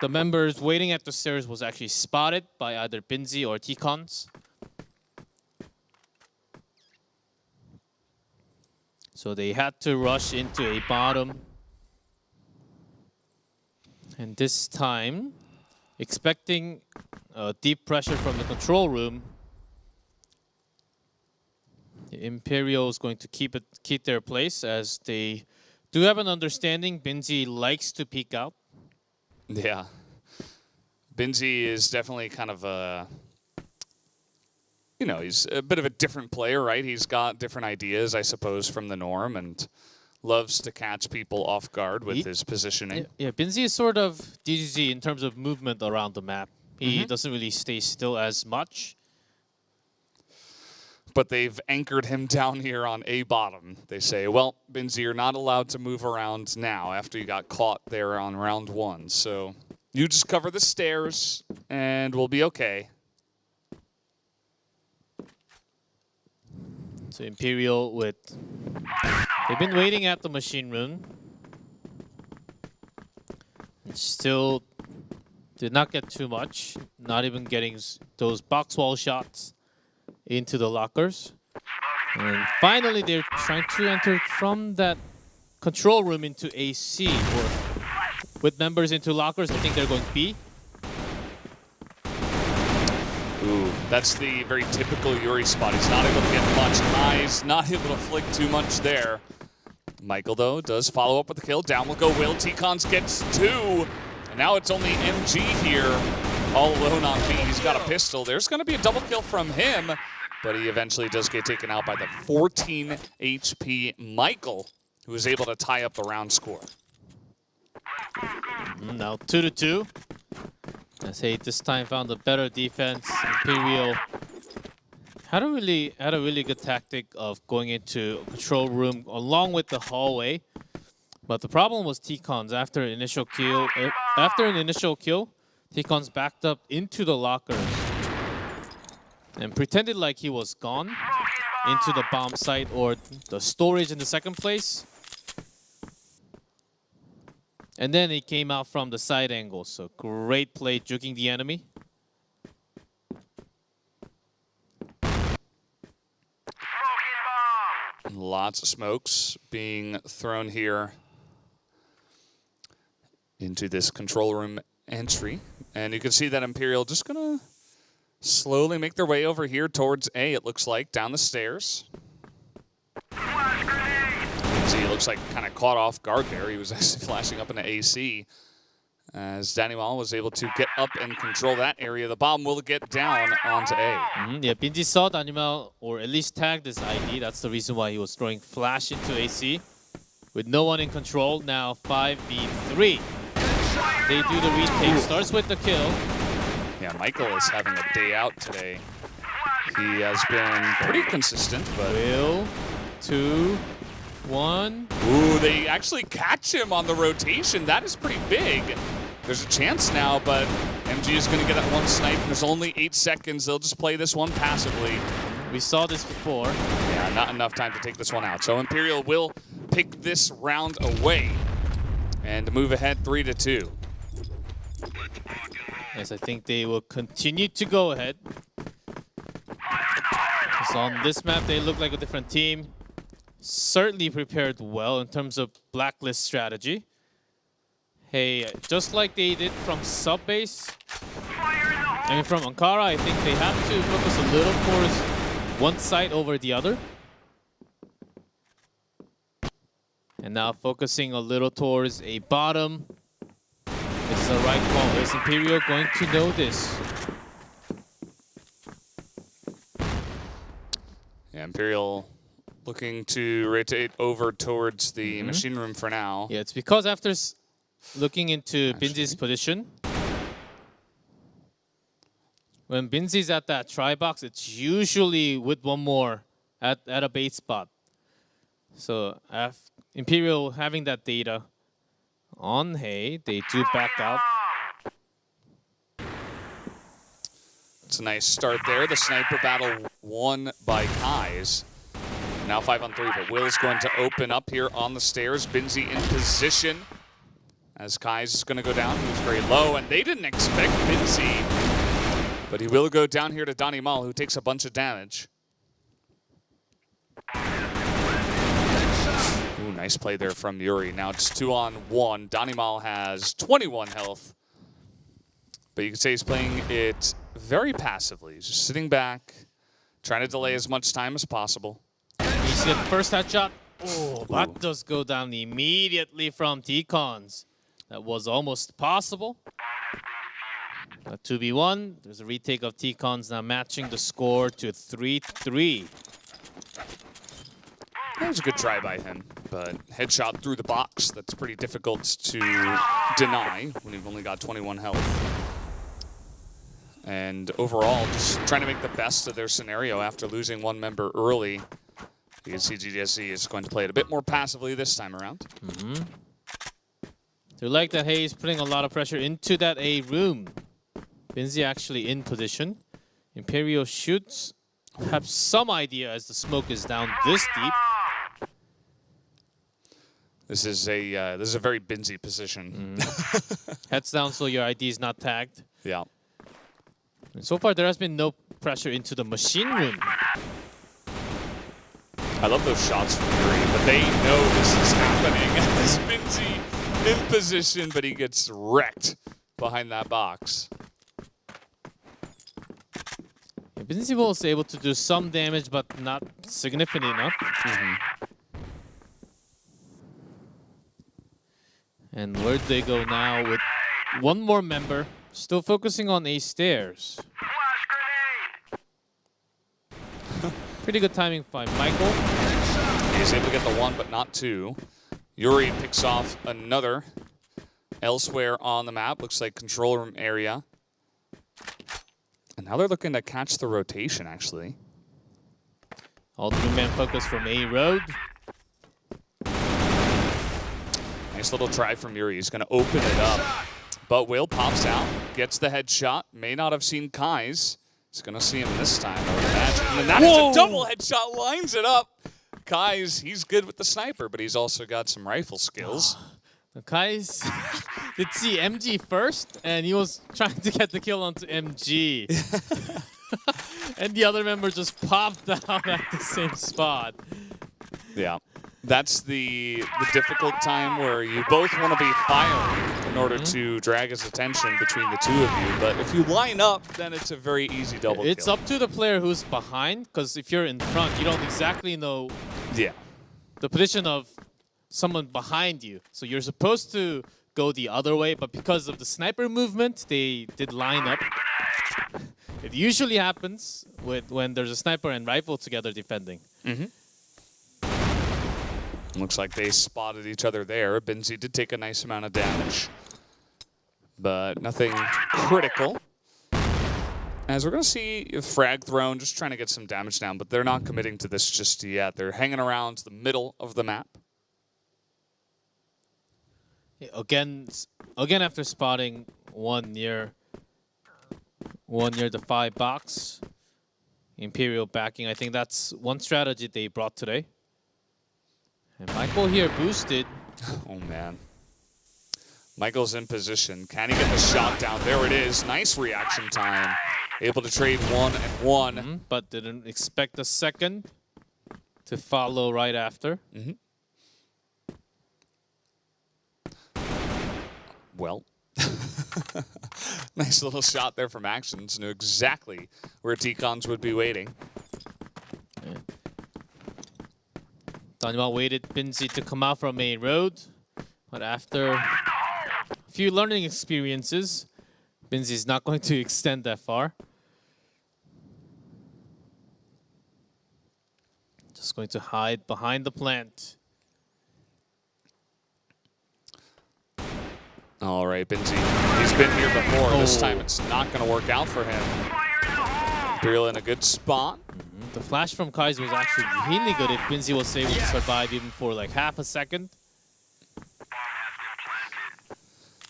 the members waiting at the stairs was actually spotted by either Binzi or T-Cons. So they had to rush into a bottom. And this time, expecting deep pressure from the control room, the Imperial is going to keep their place, as they do have an understanding. Binzi likes to peek out. Yeah. Binzi is definitely kind of a, you know, he's a bit of a different player, right? He's got different ideas, I suppose, from the norm, and loves to catch people off guard with his positioning. Yeah, Binzi is sort of DGZ in terms of movement around the map. He doesn't really stay still as much. But they've anchored him down here on A bottom. They say, well, Binzi, you're not allowed to move around now after you got caught there on round 1. So you just cover the stairs and we'll be okay. So Imperial they've been waiting at the machine room. And still did not get too much. Not even getting those box wall shots into the lockers. And finally they're trying to enter from that control room into AC, or with members into lockers. I think they're going B. Ooh, that's the very typical Yuri spot. He's not able to get much eyes, not able to flick too much there. Michael, though, does follow up with the kill. Down will go Will. T-Cons gets 2. And now it's only MG here, all alone on B. He's got a pistol. There's going to be a double kill from him, but he eventually does get taken out by the 14 HP Michael, who is able to tie up the round score. Now 2-2. As Hey this time found a better defense. Imperial had a really good tactic of going into a control room along with the hallway. But the problem was T-Cons. After an initial kill, T-Cons backed up into the lockers and pretended like he was gone into the bomb site or the storage in the second place. And then he came out from the side angle. So great play juking the enemy. Lots of smokes being thrown here into this control room entry. And you can see that Imperial just gonna slowly make their way over here towards A, it looks like, down the stairs. See, he looks like kind of caught off guard there. He was actually flashing up into AC as Danimal was able to get up and control that area. The bomb will get down onto A. Yeah, Binzi saw Danimal, or at least tagged his ID. That's the reason why he was throwing flash into AC. With no one in control, now 5v3. They do the retake, starts with the kill. Yeah, Michael is having a day out today. He has been pretty consistent, but... Will, 2, 1. Ooh, they actually catch him on the rotation. That is pretty big. There's a chance now, but MG is going to get that one snipe. There's only 8 seconds. They'll just play this one passively. We saw this before. Yeah, not enough time to take this one out. So Imperial will pick this round away and move ahead 3-2. Yes, I think they will continue to go ahead. Because on this map, they look like a different team. Certainly prepared well in terms of blacklist strategy. Hey, just like they did from sub-base, from Ankara, I think they have to focus a little towards one side over the other. And now focusing a little towards a bottom. It's the right call. Is Imperial going to know this? Yeah, Imperial looking to rotate over towards the machine room for now. Yeah, it's because after looking into Binzi's position, when Binzi's at that try box, it's usually with one more at a bait spot. So Imperial having that data on Hey, they do back out. It's a nice start there. The sniper battle won by Kais. Now 5-on-3, but Will's going to open up here on the stairs. Binzi in position as Kai's is going to go down. He was very low, and they didn't expect Binzi, but he will go down here to Donnie Mal, who takes a bunch of damage. Ooh, nice play there from Yuri. Now it's 2-on-1. Donnie Mal has 21 health, but you can say he's playing it very passively. He's just sitting back, trying to delay as much time as possible. He's get the first headshot. Oh, that does go down immediately from T-Cons. That was almost possible. 2v1. There's a retake of T-Cons now matching the score to 3-3. That was a good try by him, but headshot through the box, that's pretty difficult to deny when you've only got 21 health. And overall, just trying to make the best of their scenario after losing one member early. You can see GDSC is going to play it a bit more passively this time around. They like that Hayes putting a lot of pressure into that A room. Binzi actually in position. Imperial shoots. Have some idea as the smoke is down this deep. This is a very Binzi position. Heads down so your ID is not tagged. Yeah. And so far there has been no pressure into the machine room. I love those shots from Yuri, but they know this is happening. As Binzi in position, but he gets wrecked behind that box. Binzi was able to do some damage, but not significant enough. And where'd they go now with one more member, still focusing on A stairs. Pretty good timing by Michael. He's able to get the one, but not two. Yuri picks off another elsewhere on the map. Looks like control room area. And now they're looking to catch the rotation, actually. All three-man focus from A road. Nice little try from Yuri. He's going to open it up. But Will pops out, gets the headshot. May not have seen Kai's. He's going to see him this time, I would imagine. And that is a double headshot, lines it up. Kai's, he's good with the sniper, but he's also got some rifle skills. Kai's did see MG first, and he was trying to get the kill onto MG. And the other member just popped out at the same spot. Yeah. That's the difficult time where you both want to be firing in order to drag his attention between the two of you. But if you line up, then it's a very easy double kill. It's up to the player who's behind, because if you're in front, you don't exactly know the position of someone behind you. So you're supposed to go the other way, but because of the sniper movement, they did line up. It usually happens when there's a sniper and rifle together defending. Looks like they spotted each other there. Binzi did take a nice amount of damage, but nothing critical. As we're going to see a frag thrown, just trying to get some damage down, but they're not committing to this just yet. They're hanging around the middle of the map. Again after spotting one near the 5 box, Imperial backing. I think that's one strategy they brought today. And Michael here boosted. Oh, man. Michael's in position. Can he get the shot down? There it is. Nice reaction time. Able to trade 1 and 1. But didn't expect a second to follow right after. Well, nice little shot there from Actions. Knew exactly where T-Cons would be waiting. Danimal waited Binzi to come out from A road, but after a few learning experiences, Binzi's not going to extend that far. Just going to hide behind the plant. All right, Binzi. He's been here before. This time it's not going to work out for him. Imperial in a good spot. The flash from Kai's was actually really good if Binzi was able to survive even for like half a second.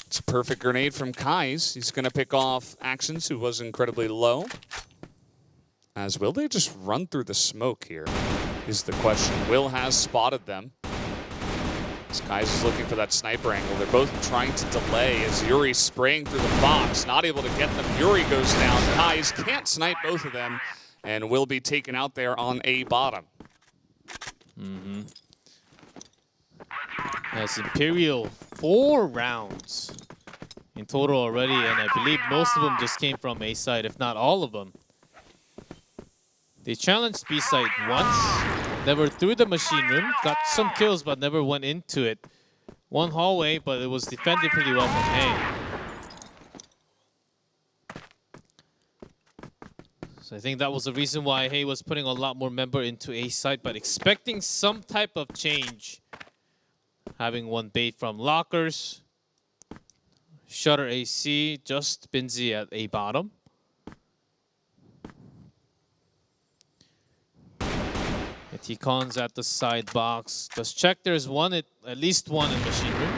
It's a perfect grenade from Kai's. He's going to pick off Actions, who was incredibly low. As will they just run through the smoke here? is the question. Will has spotted them. Skies is looking for that sniper angle. They're both trying to delay as Yuri's spraying through the box. Not able to get them. Yuri goes down. Kais can't snipe both of them and will be taken out there on A bottom. As Imperial, 4 rounds in total already, and I believe most of them just came from A side, if not all of them. They challenged B side once, never through the machine room, got some kills but never went into it. One hallway, but it was defended pretty well from A. So I think that was the reason why Hay was putting a lot more member into A side, but expecting some type of change. Having one bait from lockers. Shutter AC, just Binzi at A bottom. T-Con's at the side box. Just check there's one, at least one in machine room.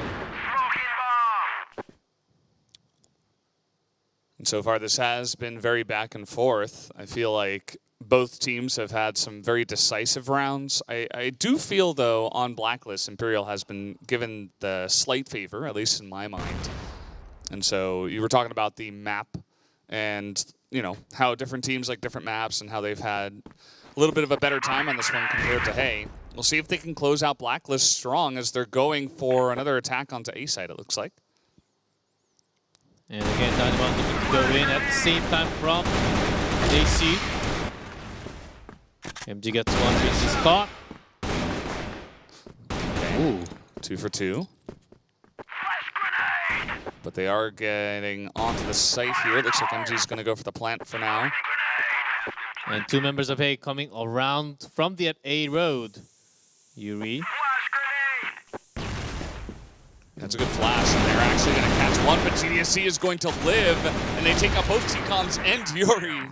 And so far this has been very back and forth. I feel like both teams have had some very decisive rounds. I do feel, though, on Blacklist, Imperial has been given the slight favor, at least in my mind. And so you were talking about the map and, you know, how different teams like different maps and how they've had a little bit of a better time on this one compared to Hay. We'll see if they can close out Blacklist strong as they're going for another attack onto A side, it looks like. And again, Dynamite looking to go in at the same time from AC. MG gets one, Binzi's caught. Okay. Ooh. 2 for 2. But they are getting onto the site here. Looks like MG's going to go for the plant for now. And 2 members of A coming around from the A road. Yuri. That's a good flash, and they're actually going to catch one, but GDSC is going to live, and they take out both T-Cons and Yuri.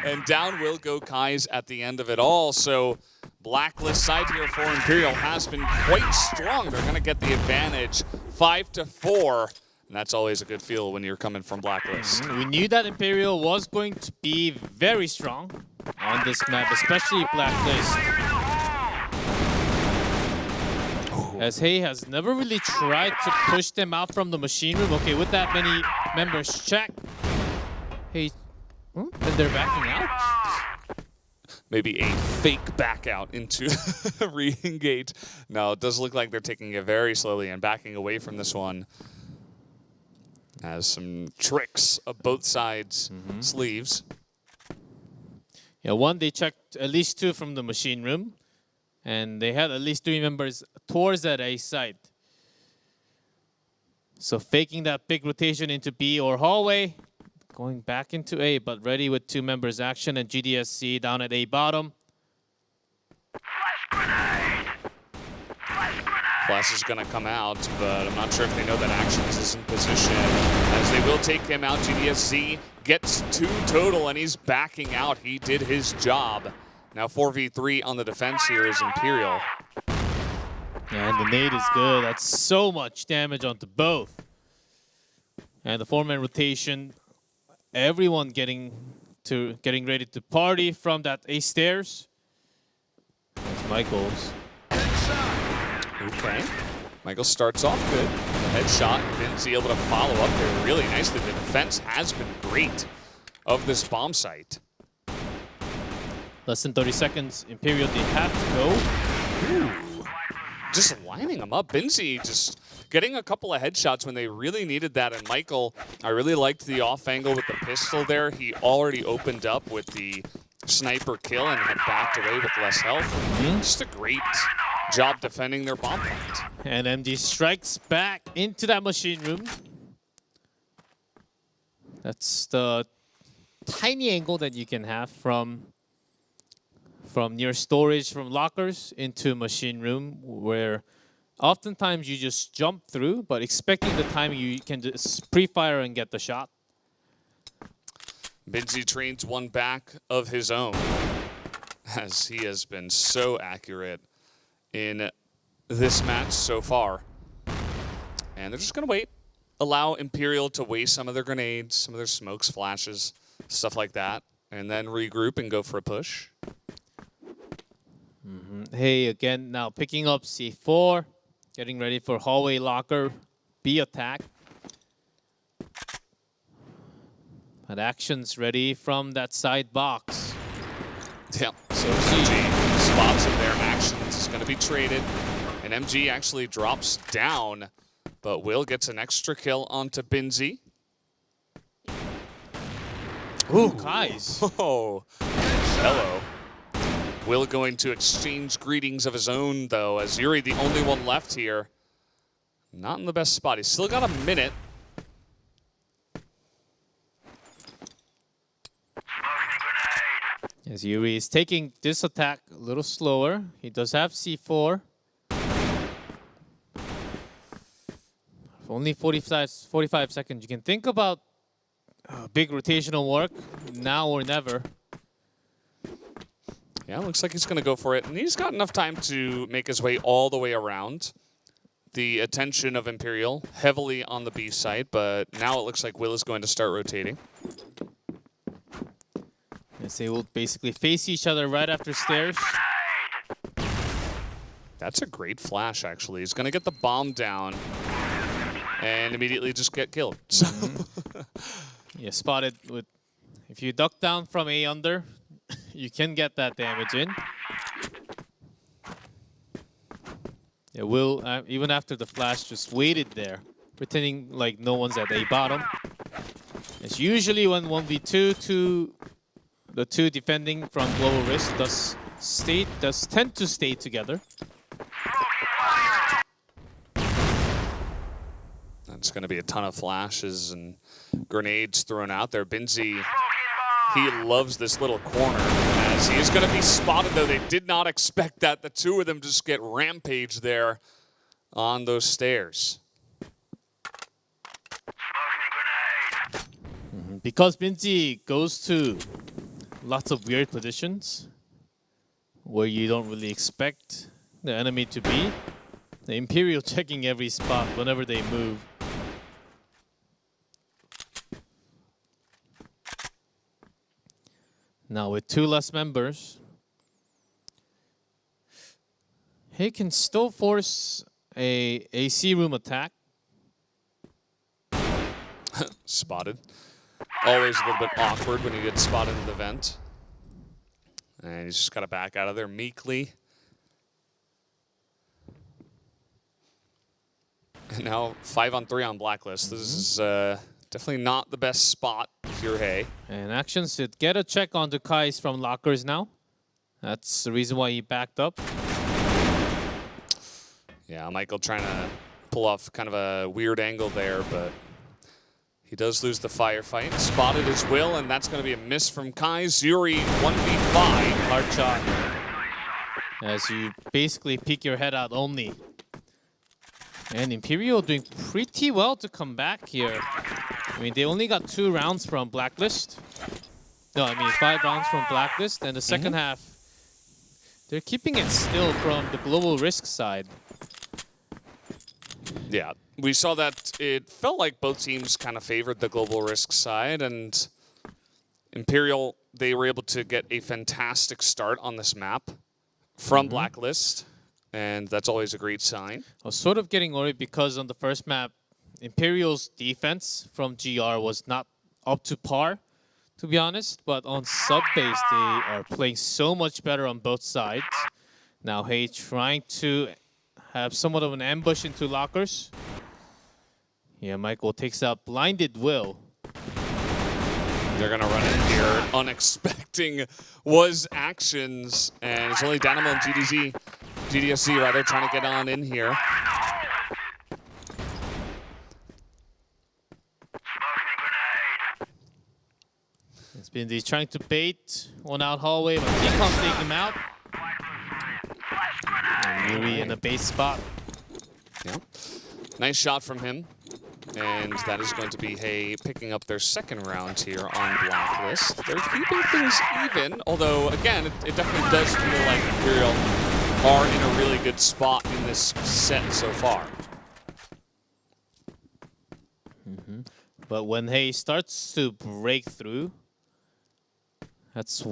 And down will go Kais at the end of it all. So Blacklist side here for Imperial has been quite strong. They're going to get the advantage 5-4. And that's always a good feel when you're coming from Blacklist. We knew that Imperial was going to be very strong on this map, especially Blacklist. As Hay has never really tried to push them out from the machine room. Okay, with that many members check. Hey, and they're backing out? Maybe a fake back out into re-engage. No, it does look like they're taking it very slowly and backing away from this one. Has some tricks of both sides' sleeves. Yeah, one, they checked at least 2 from the machine room. And they had at least 3 members towards that A side. So faking that big rotation into B or hallway. Going back into A, but ready with 2 members action. And GDSC down at A bottom. Flash is going to come out, but I'm not sure if they know that Actions is in position, as they will take him out. GDSC gets 2 total, and he's backing out. He did his job. Now 4v3 on the defense here is Imperial. Yeah, and the nade is good. That's so much damage onto both. And the 4-man rotation, everyone getting ready to party from that A stairs. That's Michaels. Okay. Michael starts off good. The headshot, Binzi able to follow up there really nicely. The defense has been great of this bomb site. Less than 30 seconds. Imperial, they have to go. Ooh. Just lining them up. Binzi just getting a couple of headshots when they really needed that. And Michael, I really liked the off angle with the pistol there. He already opened up with the sniper kill and had backed away with less health. Just a great job defending their bomb plant. And MD strikes back into that machine room. That's the tiny angle that you can have from near storage, from lockers into machine room, where oftentimes you just jump through, but expecting the timing, you can just pre-fire and get the shot. Binzi trains one back of his own, as he has been so accurate in this match so far. And they're just going to wait. Allow Imperial to waste some of their grenades, some of their smokes, flashes, stuff like that, and then regroup and go for a push. Hey, again, now picking up C4, getting ready for hallway locker, B attack. But actions ready from that side box. Yeah, so MG spots in their actions is going to be traded. And MG actually drops down, but Will gets an extra kill onto Binzi. Ooh, Kais. Oh, hello. Will going to exchange greetings of his own, though, as Yuri, the only one left here. Not in the best spot. He's still got a minute. As Yuri is taking this attack a little slower. He does have C4. Only 45 seconds. You can think about big rotational work now or never. Yeah, looks like he's going to go for it. And he's got enough time to make his way all the way around. The attention of Imperial heavily on the B side, but now it looks like Will is going to start rotating. Yes, they will basically face each other right after stairs. That's a great flash, actually. He's going to get the bomb down and immediately just get killed. So Yeah, spotted with... If you duck down from A under, you can get that damage in. Yeah, Will, even after the flash, just waited there, pretending like no one's at A bottom. It's usually when 1v2, the two defending from Global Risk does tend to stay together. That's going to be a ton of flashes and grenades thrown out there. Binzi, he loves this little corner as he is going to be spotted, though. They did not expect that. The two of them just get rampaged there on those stairs. Because Binzi goes to lots of weird positions where you don't really expect the enemy to be. The Imperial checking every spot whenever they move. Now with two less members, he can still force a AC room attack. Spotted. Always a little bit awkward when you get spotted in the vent. And he's just got to back out of there meekly. And now 5-on-3 on Blacklist. This is definitely not the best spot if you're Hay. And actions to get a check onto Kais from lockers now. That's the reason why he backed up. Yeah, Michael trying to pull off kind of a weird angle there, but he does lose the firefight. Spotted as Will, and that's going to be a miss from Kai. Zuri 1v5. Hard shot. As you basically peek your head out only. And Imperial doing pretty well to come back here. I mean, they only got 2 rounds from Blacklist. No, I mean 5 rounds from Blacklist. And the second half, they're keeping it still from the Global Risk side. Yeah, we saw that it felt like both teams kind of favored the Global Risk side, and Imperial, they were able to get a fantastic start on this map from Blacklist, and that's always a great sign. I was sort of getting worried because on the first map, Imperial's defense from GR was not up to par, to be honest, but on sub-base, they are playing so much better on both sides. Now, Hay trying to have somewhat of an ambush into lockers. Yeah, Michael takes out blinded Will. They're going to run in here. Unexpecting was actions, and it's only Dynamo and GDSC rather trying to get on in here. It's been he's trying to bait one out hallway, but he can't take him out. And Yuri in a base spot. Yeah. Nice shot from him. And that is going to be Hay picking up their second round here on Blacklist. They're keeping things even, although, again, it definitely does feel like Imperial are in a really good spot in this set so far. But when Hay starts to break through, That's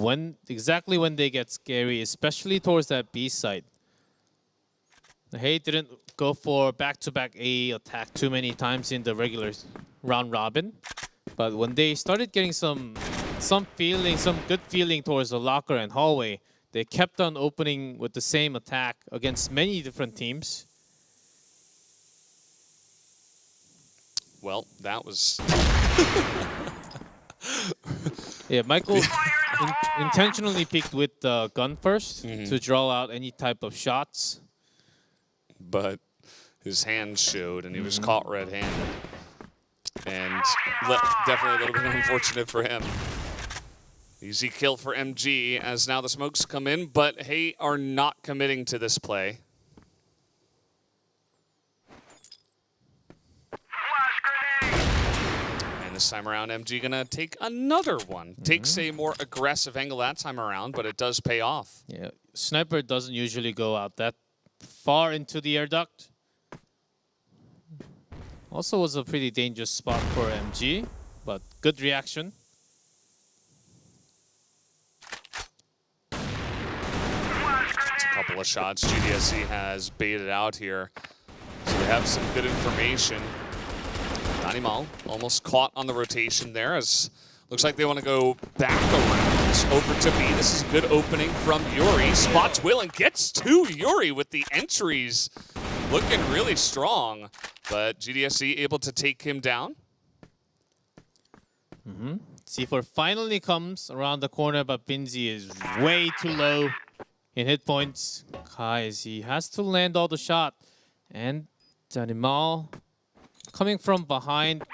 exactly when they get scary, especially towards that B side. Hey didn't go for back-to-back A attack too many times in the regular round robin, but when they started getting some good feeling towards the locker and hallway, they kept on opening with the same attack against many different teams. Well, that was... Yeah, Michael intentionally picked with the gun first to draw out any type of shots. But his hands showed, and he was caught red-handed. And definitely a little bit unfortunate for him. Easy kill for MG as now the smokes come in, but Hey are not committing to this play. And this time around, MG gonna take another one. Takes a more aggressive angle that time around, but it does pay off. Yeah, sniper doesn't usually go out that far into the air duct. Also was a pretty dangerous spot for MG, but good reaction. It's a couple of shots GDSC has baited out here. So they have some good information. Danimal almost caught on the rotation there as looks like they want to go back around over to B. This is a good opening from Yuri. Spots Will and gets to Yuri with the entries. Looking really strong, but GDSC able to take him down. C4 finally comes around the corner, but Binzi is way too low in hit points. Kais, he has to land all the shot. And Danimal coming from behind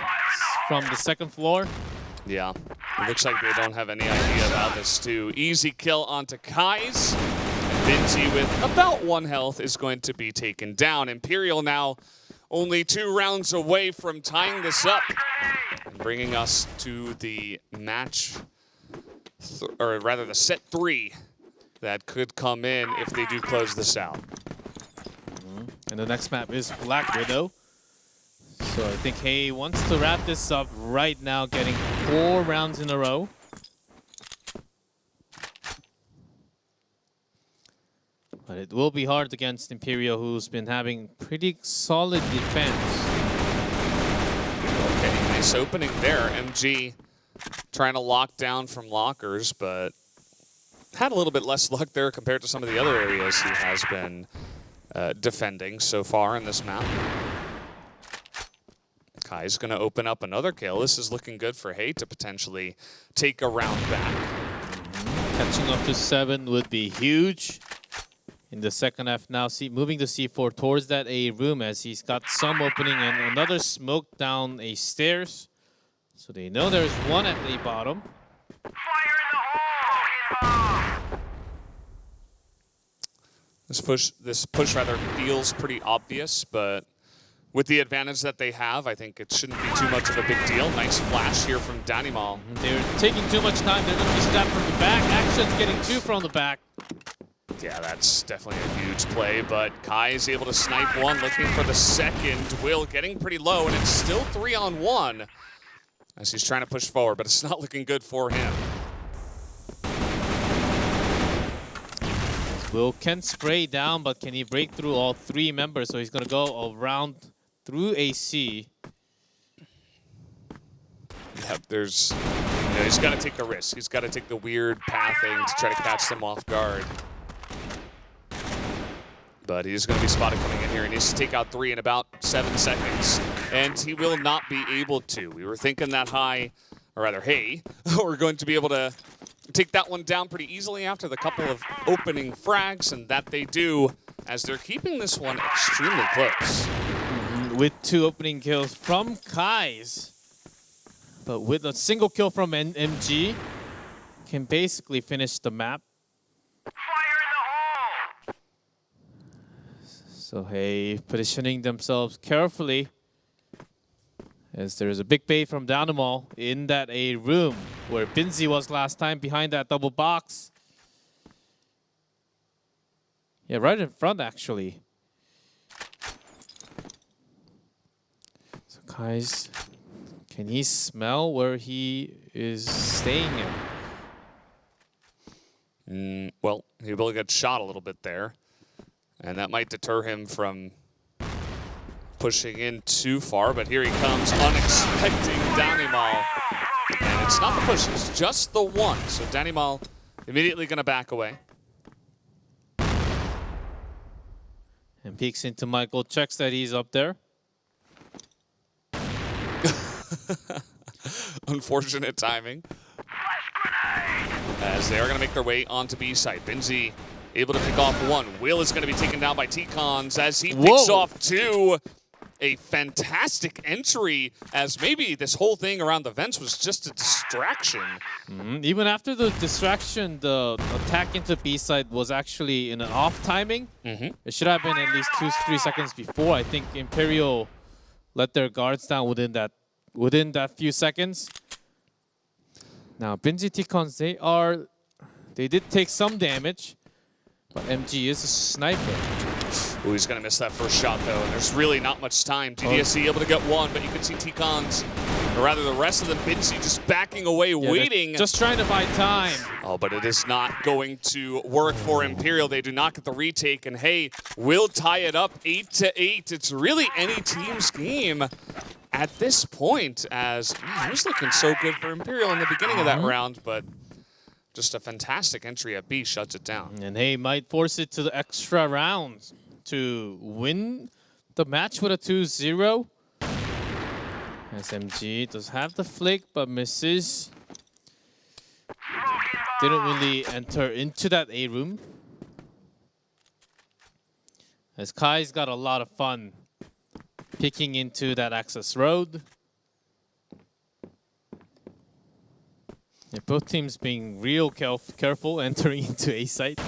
from the second floor. Yeah, it looks like they don't have any idea about this too. Easy kill onto Kais. Binzi with about 1 health is going to be taken down. Imperial now only 2 rounds away from tying this up and bringing us to the match, or rather the set 3 that could come in if they do close this out. And the next map is Black Widow. So I think Hey wants to wrap this up right now, getting 4 rounds in a row. But it will be hard against Imperial, who's been having pretty solid defense. Okay, nice opening there. MG trying to lock down from lockers, but had a little bit less luck there compared to some of the other areas he has been defending so far in this map. Kai's going to open up another kill. This is looking good for Hey to potentially take a round back. Catching up to 7 would be huge. In the second half now, moving the C4 towards that A room as he's got some opening and another smoke down a stairs. So they know there's one at the bottom. This push rather feels pretty obvious, but with the advantage that they have, I think it shouldn't be too much of a big deal. Nice flash here from Danimal. They're taking too much time. They're going to be stabbed from the back. Action's getting 2 from the back. Yeah, that's definitely a huge play, but Kai is able to snipe 1, looking for the second. Will getting pretty low, and it's still 3-on-1 as he's trying to push forward, but it's not looking good for him. Will can spray down, but can he break through all 3 members? So he's going to go around through AC. Yeah, he's got to take the risk. He's got to take the weird pathing to try to catch them off guard. But he's going to be spotted coming in here. He needs to take out 3 in about 7 seconds. And he will not be able to. We were thinking that Hey, we're going to be able to take that one down pretty easily after the couple of opening frags, and that they do, as they're keeping this one extremely close. With 2 opening kills from Kais. But with a single kill from MG, can basically finish the map. So Hey positioning themselves carefully as there's a big bait from Danimal in that A room where Binzi was last time behind that double box. Yeah, right in front actually. So Kais, can he smell where he is staying at? Well, he will get shot a little bit there, and that might deter him from pushing in too far, but here he comes, unexpecting Danimal. And it's not the push, it's just the one. So Danimal immediately going to back away. And peeks into Michael, checks that he's up there. Unfortunate timing. As they are going to make their way onto B site. Benzi able to pick off one. Will is going to be taken down by T-Cons as he picks off two. A fantastic entry, as maybe this whole thing around the vents was just a distraction. Even after the distraction, the attack into B side was actually in an off timing. It should have been at least 2-3 seconds before. I think Imperial let their guards down within that few seconds. Now, Benji T-Cons, they did take some damage, but MG is a sniper. Ooh, he's going to miss that first shot, though. And there's really not much time. GDSC able to get one, but you can see T-Cons, or rather the rest of them, Benji just backing away, waiting. Just trying to buy time. Oh, but it is not going to work for Imperial. They do not get the retake, and hey, will tie it up 8-8. It's really any team's game at this point, as it was looking so good for Imperial in the beginning of that round, but just a fantastic entry at B shuts it down. And hey, might force it to the extra rounds to win the match with a 2-0. SMG does have the flick, but misses. Didn't really enter into that A room. As Kai's got a lot of fun picking into that access road. Yeah, both teams being real careful entering into A site.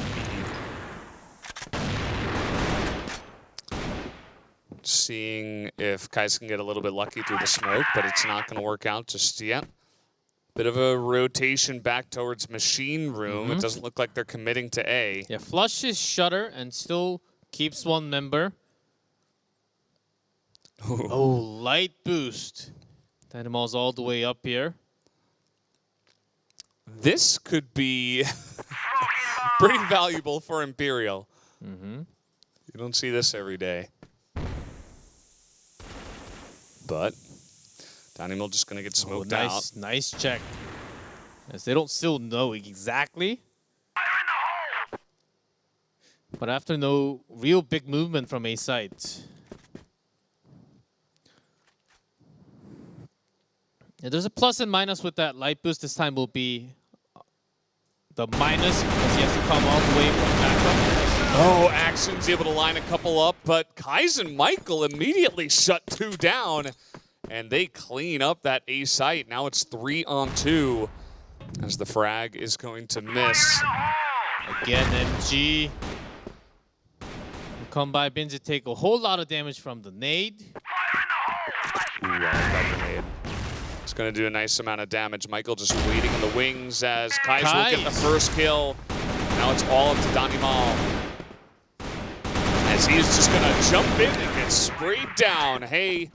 Seeing if Kais can get a little bit lucky through the smoke, but it's not going to work out just yet. Bit of a rotation back towards machine room. It doesn't look like they're committing to A. Yeah, flushes Shutter and still keeps one member. Oh, light boost. Dynamol's all the way up here. This could be pretty valuable for Imperial. You don't see this every day. But Danimal just going to get smoked out. Nice check. As they don't still know exactly. But after no real big movement from A site. Yeah, there's a plus and minus with that light boost. This time will be the minus because he has to come all the way from backup. Oh, Action's able to line a couple up, but Kais and Michael immediately shut two down, and they clean up that A site. Now it's 3-on-2 as the frag is going to miss. Again, MG. Come by Benji, take a whole lot of damage from the nade. Ooh, I like that grenade. It's going to do a nice amount of damage. Michael just waiting in the wings as Kais will get the first kill. Now it's all up to Danimal, as he is just going to jump in and get sprayed down. Hey,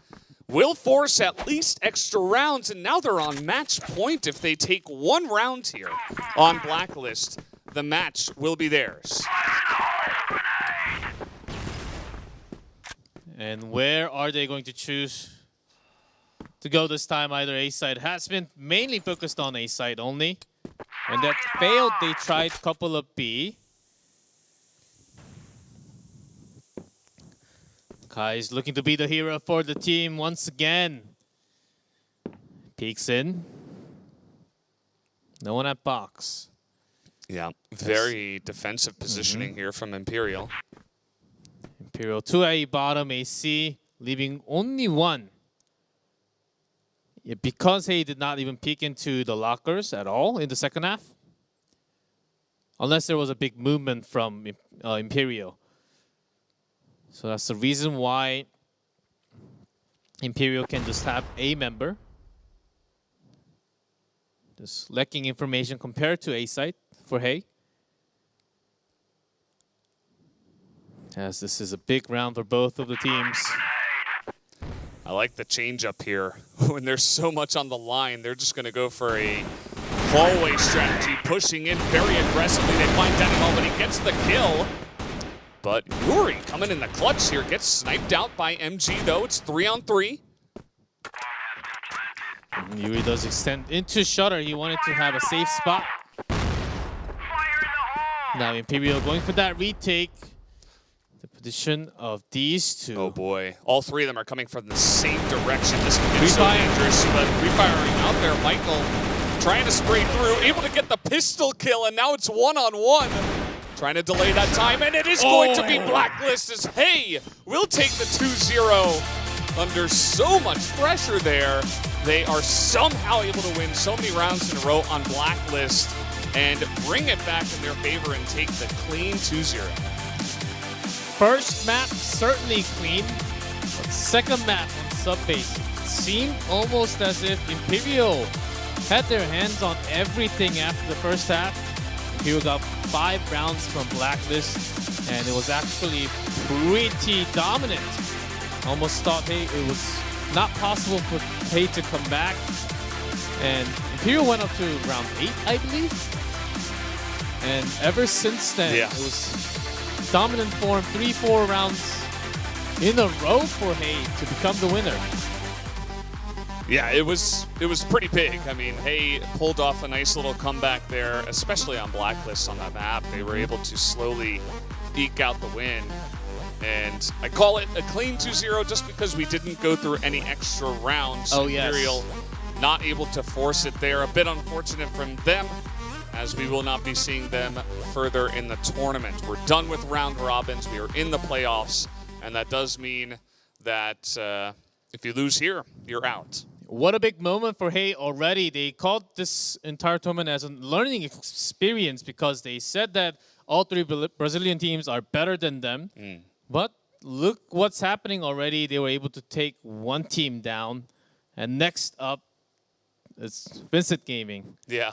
will force at least extra rounds, and now they're on match point. If they take one round here on Blacklist, the match will be theirs. And where are they going to choose to go this time? Either A side has been mainly focused on A side only. When that failed, they tried a couple of B. Kai's looking to be the hero for the team once again. Peeks in. No one at box. Yeah, very defensive positioning here from Imperial. Imperial 2A bottom AC, leaving only one. Yeah, because he did not even peek into the lockers at all in the second half. Unless there was a big movement from Imperial. So that's the reason why Imperial can just have a member. Just lacking information compared to A site for Hay. As this is a big round for both of the teams. I like the change up here. When there's so much on the line, they're just going to go for a hallway strategy, pushing in very aggressively. They find Dynamo, but he gets the kill. But Yuri coming in the clutch here, gets sniped out by MG though. It's 3-on-3. Yuri does extend into Shutter. He wanted to have a safe spot. Now Imperial going for that retake. The position of these two. Oh boy, all three of them are coming from the same direction. This can get so dangerous, but refiring out there. Michael trying to spray through, able to get the pistol kill, and now it's one-on-one. Trying to delay that time, and it is going to be Blacklist as Hey will take the 2-0 under so much pressure there. They are somehow able to win so many rounds in a row on Blacklist and bring it back in their favor and take the clean 2-0. First map, certainly clean, but second map on sub-base, it seemed almost as if Imperial had their hands on everything after the first half. Imperial got 5 rounds from Blacklist, and it was actually pretty dominant. Almost thought, hey, it was not possible for Hey to come back. And Imperial went up to round 8, I believe. And ever since then, it was dominant form, 3-4 rounds in a row for Hey to become the winner. Yeah, it was pretty big. I mean, Hey pulled off a nice little comeback there, especially on Blacklist on that map. They were able to slowly eke out the win. And I call it a clean 2-0 just because we didn't go through any extra rounds. Oh, Imperial not able to force it there. A bit unfortunate from them, as we will not be seeing them further in the tournament. We're done with round robins. We are in the playoffs, and that does mean that if you lose here, you're out. What a big moment for Hey already. They called this entire tournament as a learning experience because they said that all 3 Brazilian teams are better than them. But look what's happening already. They were able to take 1 team down. And next up, it's Vincent Gaming. Yeah.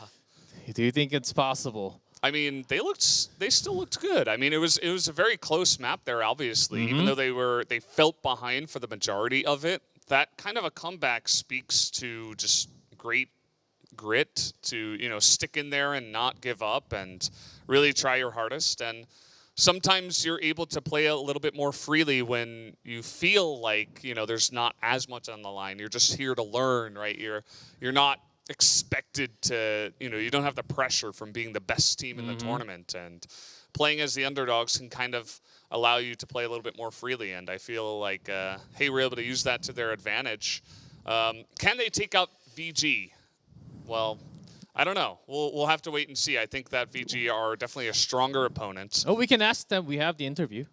Do you think it's possible? I mean, they still looked good. I mean, it was a very close map there, obviously, even though they felt behind for the majority of it. That kind of a comeback speaks to just great grit to, you know, stick in there and not give up and really try your hardest. And sometimes you're able to play a little bit more freely when you feel like, you know, there's not as much on the line. You're just here to learn, right? You're not expected to, you know, you don't have the pressure from being the best team in the tournament, and playing as the underdogs can kind of allow you to play a little bit more freely, and I feel like Hey were able to use that to their advantage. Can they take out VG? Well, I don't know. We'll have to wait and see. I think that VG are definitely a stronger opponent. Oh, we can ask them. We have the interview.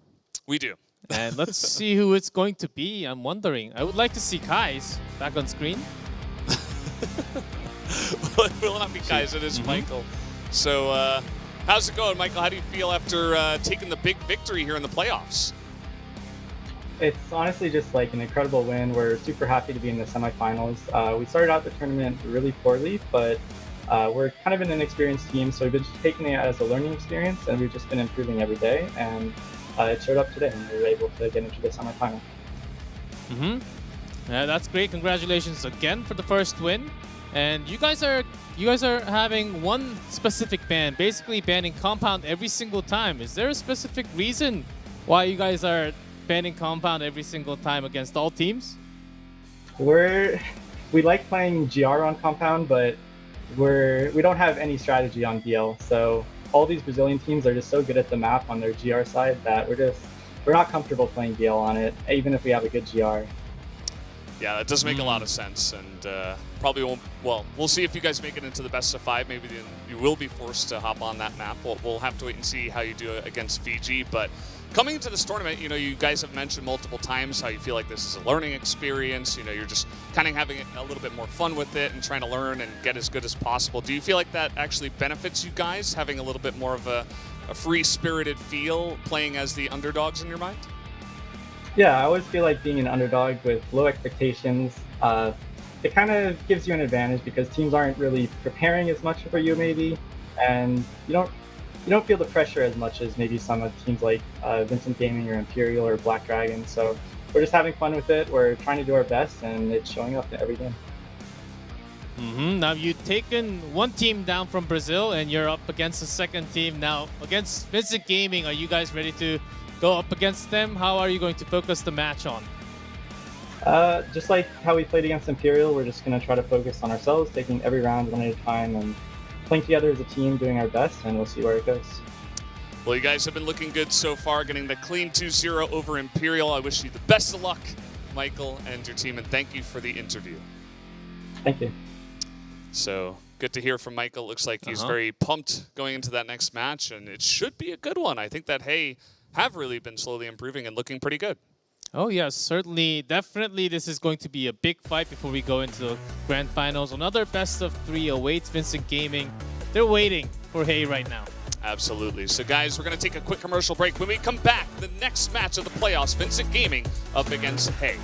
We do. And let's see who it's going to be. I'm wondering. I would like to see Kai's back on screen. Well, it will not be Kai's, it is Michael. So how's it going, Michael? How do you feel after taking the big victory here in the playoffs? It's honestly just like an incredible win. We're super happy to be in the semifinals. We started out the tournament really poorly, but we're kind of an inexperienced team, so we've been taking it as a learning experience, and we've just been improving every day, and it showed up today, and we were able to get into the semifinal. Yeah, that's great. Congratulations again for the first win. And you guys are having one specific ban, basically banning Compound every single time. Is there a specific reason why you guys are banning Compound every single time against all teams? We like playing GR on Compound, but we don't have any strategy on BL. So all these Brazilian teams are just so good at the map on their GR side that we're not comfortable playing BL on it, even if we have a good GR. Yeah, that does make a lot of sense, and probably won't. Well, we'll see if you guys make it into the best of 5. Maybe then you will be forced to hop on that map. We'll have to wait and see how you do it against VG. But coming into this tournament, you know, you guys have mentioned multiple times how you feel like this is a learning experience. You know, you're just kind of having a little bit more fun with it and trying to learn and get as good as possible. Do you feel like that actually benefits you guys, having a little bit more of a free-spirited feel, playing as the underdogs in your mind? Yeah, I always feel like being an underdog with low expectations, it kind of gives you an advantage because teams aren't really preparing as much for you maybe, and you don't feel the pressure as much as maybe some of the teams like Vincent Gaming or Imperial or Black Dragon. So we're just having fun with it. We're trying to do our best, and it's showing up every game. Now you've taken one team down from Brazil and you're up against the second team now. Against Vincent Gaming, are you guys ready to go up against them? How are you going to focus the match on? Just like how we played against Imperial, we're just going to try to focus on ourselves, taking every round one at a time and playing together as a team, doing our best, and we'll see where it goes. Well, you guys have been looking good so far, getting the clean 2-0 over Imperial. I wish you the best of luck, Michael, and your team, and thank you for the interview. Thank you. So good to hear from Michael. Looks like he's very pumped going into that next match, and it should be a good one. I think that Hay have really been slowly improving and looking pretty good. Oh yes, certainly, definitely this is going to be a big fight before we go into the grand finals. Another best of 3 awaits Vincent Gaming. They're waiting for Hay right now. Absolutely. So guys, we're going to take a quick commercial break. When we come back, the next match of the playoffs, Vincent Gaming up against Hay.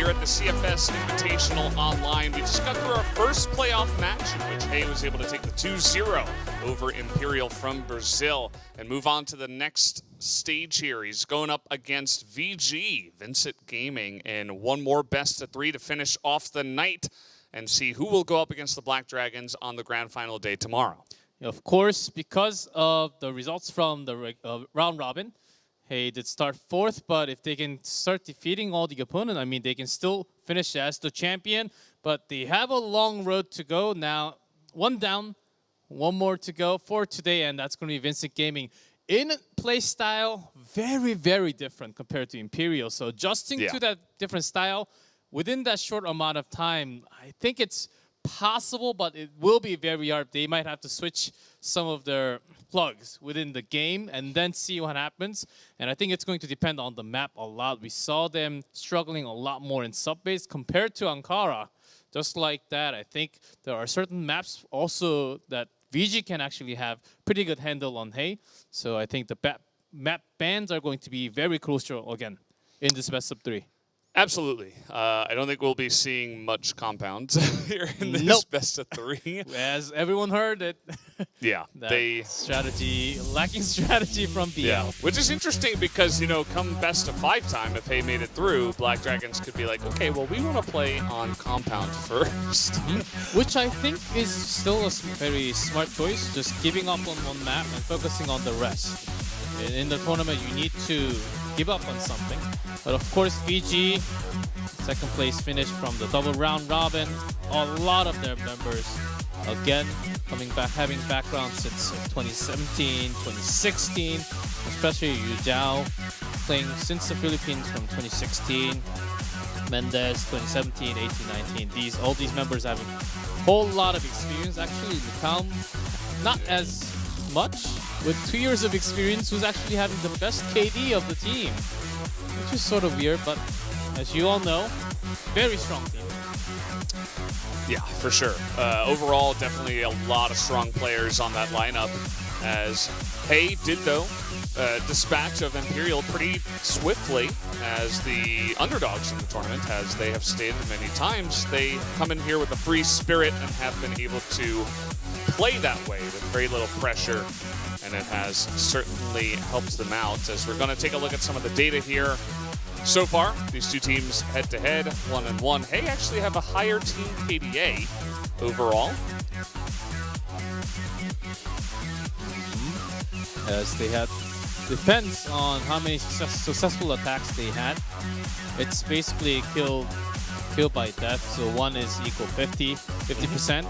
at the CFS Invitational Online. We just got through our first playoff match in which Hay was able to take the 2-0 over Imperial from Brazil and move on to the next stage here. He's going up against VG, Vincent Gaming, in one more best of 3 to finish off the night and see who will go up against the Black Dragons on the grand final day tomorrow. Of course, because of the results from the round robin, Hey did start 4th, but if they can start defeating all the opponent, I mean, they can still finish as the champion, but they have a long road to go. Now, 1 down, 1 more to go for today, and that's going to be Vincent Gaming. In play style, very, very different compared to Imperial. So adjusting to that different style within that short amount of time, I think it's possible, but it will be very hard. They might have to switch some of their plugs within the game and then see what happens. And I think it's going to depend on the map a lot. We saw them struggling a lot more in sub-base compared to Ankara. Just like that, I think there are certain maps also that VG can actually have pretty good handle on Hey. So I think the map bans are going to be very crucial again in this best of 3. Absolutely. I don't think we'll be seeing much compound here in this best of 3. As everyone heard it. Yeah. Lacking strategy from BL. Yeah. Which is interesting because, you know, come best of 5 time, if Hey made it through, Black Dragons could be like, okay, well, we want to play on compound first. Which I think is still a very smart choice, just giving up on one map and focusing on the rest. In the tournament, you need to give up on something. But of course, VG, 2nd place finish from the double round robin. A lot of their members, again, coming back, having background since 2017, 2016, especially Yu Zhao, playing since the Philippines from 2016. Mendez, 2017, 18, 19. All these members have a whole lot of experience. Actually, Lucam, not as much, with 2 years of experience, who's actually having the best KD of the team. Which is sort of weird, but as you all know, very strong team. Yeah, for sure. Overall, definitely a lot of strong players on that lineup. As Hey did, though, dispatch of Imperial pretty swiftly as the underdogs in the tournament, as they have stated many times. They come in here with a free spirit and have been able to play that way with very little pressure, and it has certainly helped them out. As we're going to take a look at some of the data here. So far, these two teams head-to-head, 1-1. Hey actually have a higher team KDA overall. As they had, depends on how many successful attacks they had. It's basically kill by death, so 1 is equal 50%.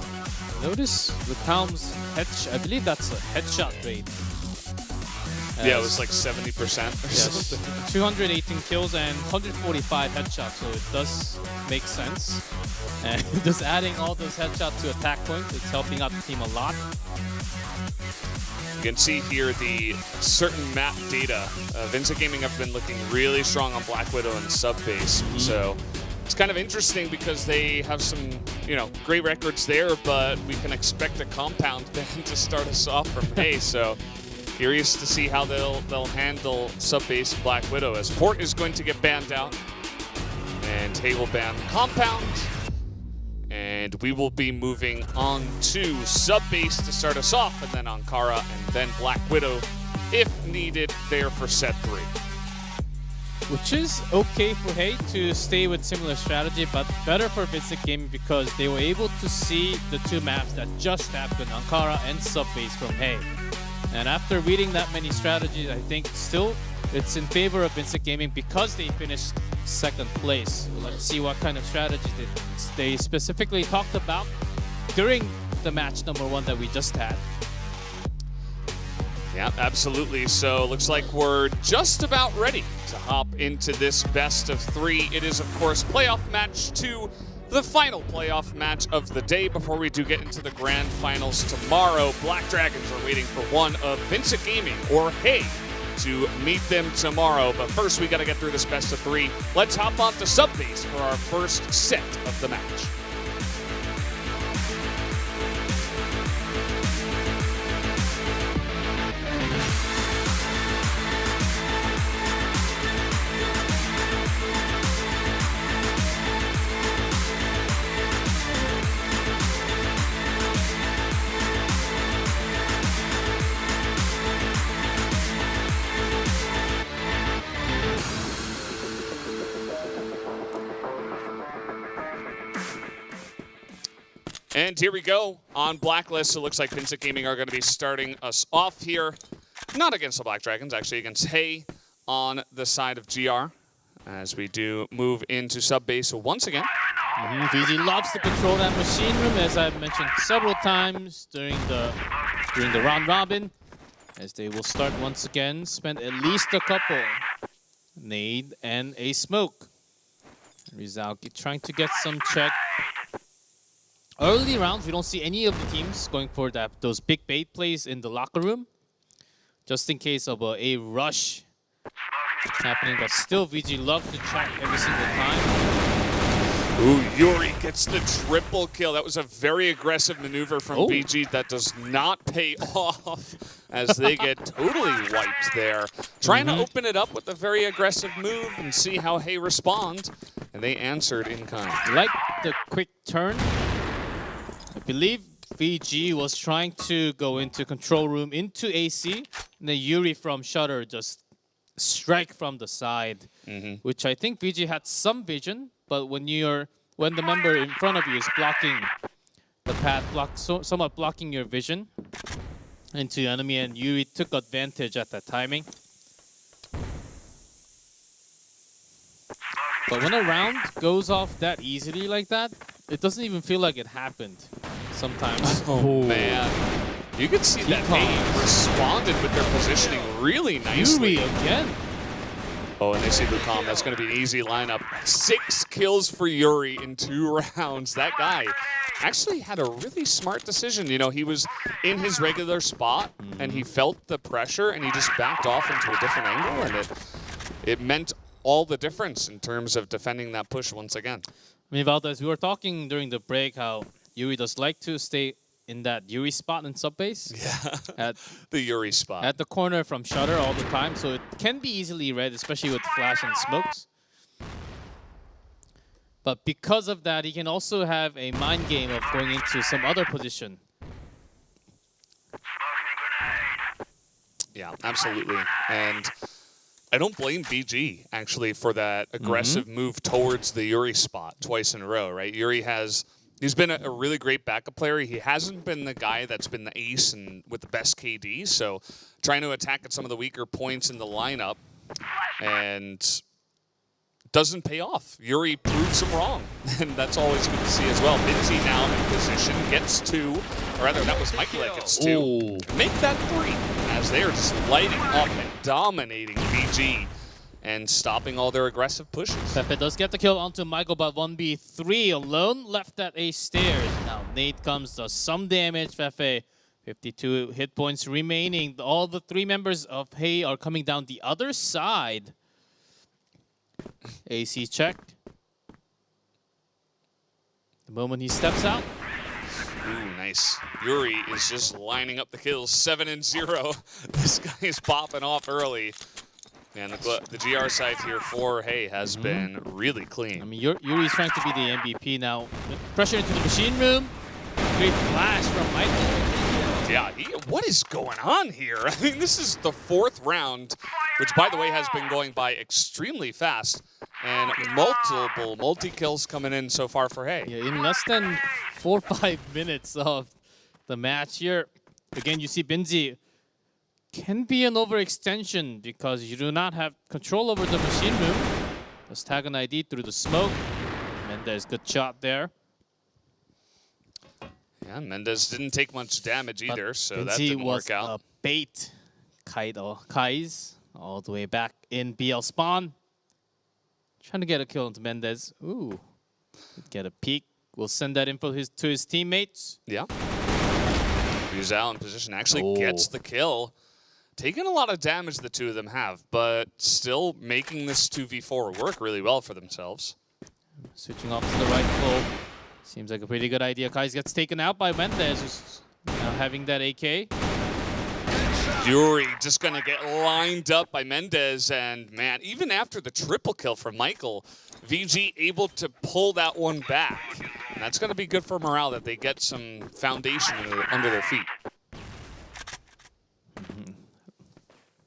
Notice Lucam's headshot, I believe that's a headshot rate. Yeah, it was like 70% or something. 218 kills and 145 headshots, so it does make sense. And just adding all those headshots to attack points, it's helping out the team a lot. You can see here the certain map data. Vincent Gaming have been looking really strong on Black Widow and sub-base. So it's kind of interesting because they have some, you know, great records there, but we can expect a compound ban to start us off from Hey. So curious to see how they'll handle sub-base Black Widow, as Port is going to get banned out, and Hey will ban compound. And we will be moving on to sub-base to start us off, and then Ankara, and then Black Widow, if needed, there for set 3. Which is okay for Hey to stay with similar strategy, but better for Vincent Gaming because they were able to see the 2 maps that just happened, Ankara and sub-base from Hey. And after reading that many strategies, I think still it's in favor of Vincent Gaming because they finished 2nd place. Let's see what kind of strategies they specifically talked about during the match number 1 that we just had. Yeah, absolutely. So looks like we're just about ready to hop into this best of 3. It is, of course, playoff match 2. The final playoff match of the day before we do get into the grand finals tomorrow. Black Dragons are waiting for one of Vincent Gaming or Hey to meet them tomorrow. But first, we got to get through this best of 3. Let's hop on to sub-base for our first set of the match. And here we go on Blacklist. It looks like Vincent Gaming are going to be starting us off here. Not against the Black Dragons, actually against Hey on the side of GR. As we do move into sub base once again. VG loves to control that machine room, as I've mentioned several times during the round robin. As they will start once again, spend at least a couple. Nade and a smoke. Rizal trying to get some check. Early rounds, we don't see any of the teams going for those big bait plays in the locker room. Just in case of a rush happening, but still VG loves to check every single time. Ooh, Yuri gets the triple kill. That was a very aggressive maneuver from VG that does not pay off as they get totally wiped there. Trying to open it up with a very aggressive move and see how Hey respond. And they answered in kind. Like the quick turn. I believe VG was trying to go into control room into AC. And then Yuri from Shutter just strike from the side. Which I think VG had some vision. But when the member in front of you is blocking the path, somewhat blocking your vision into enemy, and Yuri took advantage at that timing. But when a round goes off that easily like that, it doesn't even feel like it happened sometimes. Oh man. You can see that Hey responded with their positioning really nicely. Yuri again. Oh, and they see Lucom. That's going to be an easy lineup. 6 kills for Yuri in 2 rounds. That guy actually had a really smart decision. You know, he was in his regular spot, and he felt the pressure, and he just backed off into a different angle, and it meant all the difference in terms of defending that push once again. I mean, Valdez, we were talking during the break how Yuri does like to stay in that Yuri spot in sub base. Yeah, at the Yuri spot. At the corner from Shutter all the time, so it can be easily read, especially with flash and smokes. But because of that, he can also have a mind game of going into some other position. Yeah, absolutely. And I don't blame VG, actually, for that aggressive move towards the Yuri spot twice in a row, right? Yuri he's been a really great backup player. He hasn't been the guy that's been the ace and with the best KD, so trying to attack at some of the weaker points in the lineup and doesn't pay off. Yuri proves him wrong, and that's always good to see as well. Minzy now in position, gets 2, or rather that was Michael that gets 2. Ooh. Make that 3, as they are just lighting up and dominating VG and stopping all their aggressive pushes. Pepe does get the kill onto Michael, but 1v3 alone left at A stairs. Now Nate comes, does some damage. Pepe, 52 hit points remaining. All the 3 members of Hey are coming down the other side. AC checked. The moment he steps out. Ooh, nice. Yuri is just lining up the kills, 7-0. This guy is popping off early. And the GR side here for Hey has been really clean. I mean, Yuri's trying to be the MVP now. Pressure into the machine room. Great flash from Michael. Yeah, what is going on here? I mean, this is the 4th round, which, by the way, has been going by extremely fast. And multiple multi-kills coming in so far for Hey. Yeah, in less than 4 or 5 minutes of the match here. Again, you see Binzi can be an overextension because you do not have control over the machine room. Let's tag an ID through the smoke. Mendez, good shot there. Yeah, Mendez didn't take much damage either, so that didn't work out. Was a bait. Kai's all the way back in BL spawn. Trying to get a kill into Mendez. Ooh. Get a peek. We'll send that info to his teammates. Yeah. Rizal in position actually gets the kill. Taking a lot of damage the 2 of them have, but still making this 2v4 work really well for themselves. Switching off to the right full. Seems like a pretty good idea. Kais gets taken out by Mendez, who's now having that AK. Yuri just going to get lined up by Mendez, and man, even after the triple kill from Michael, VG able to pull that one back. And that's going to be good for morale that they get some foundation under their feet.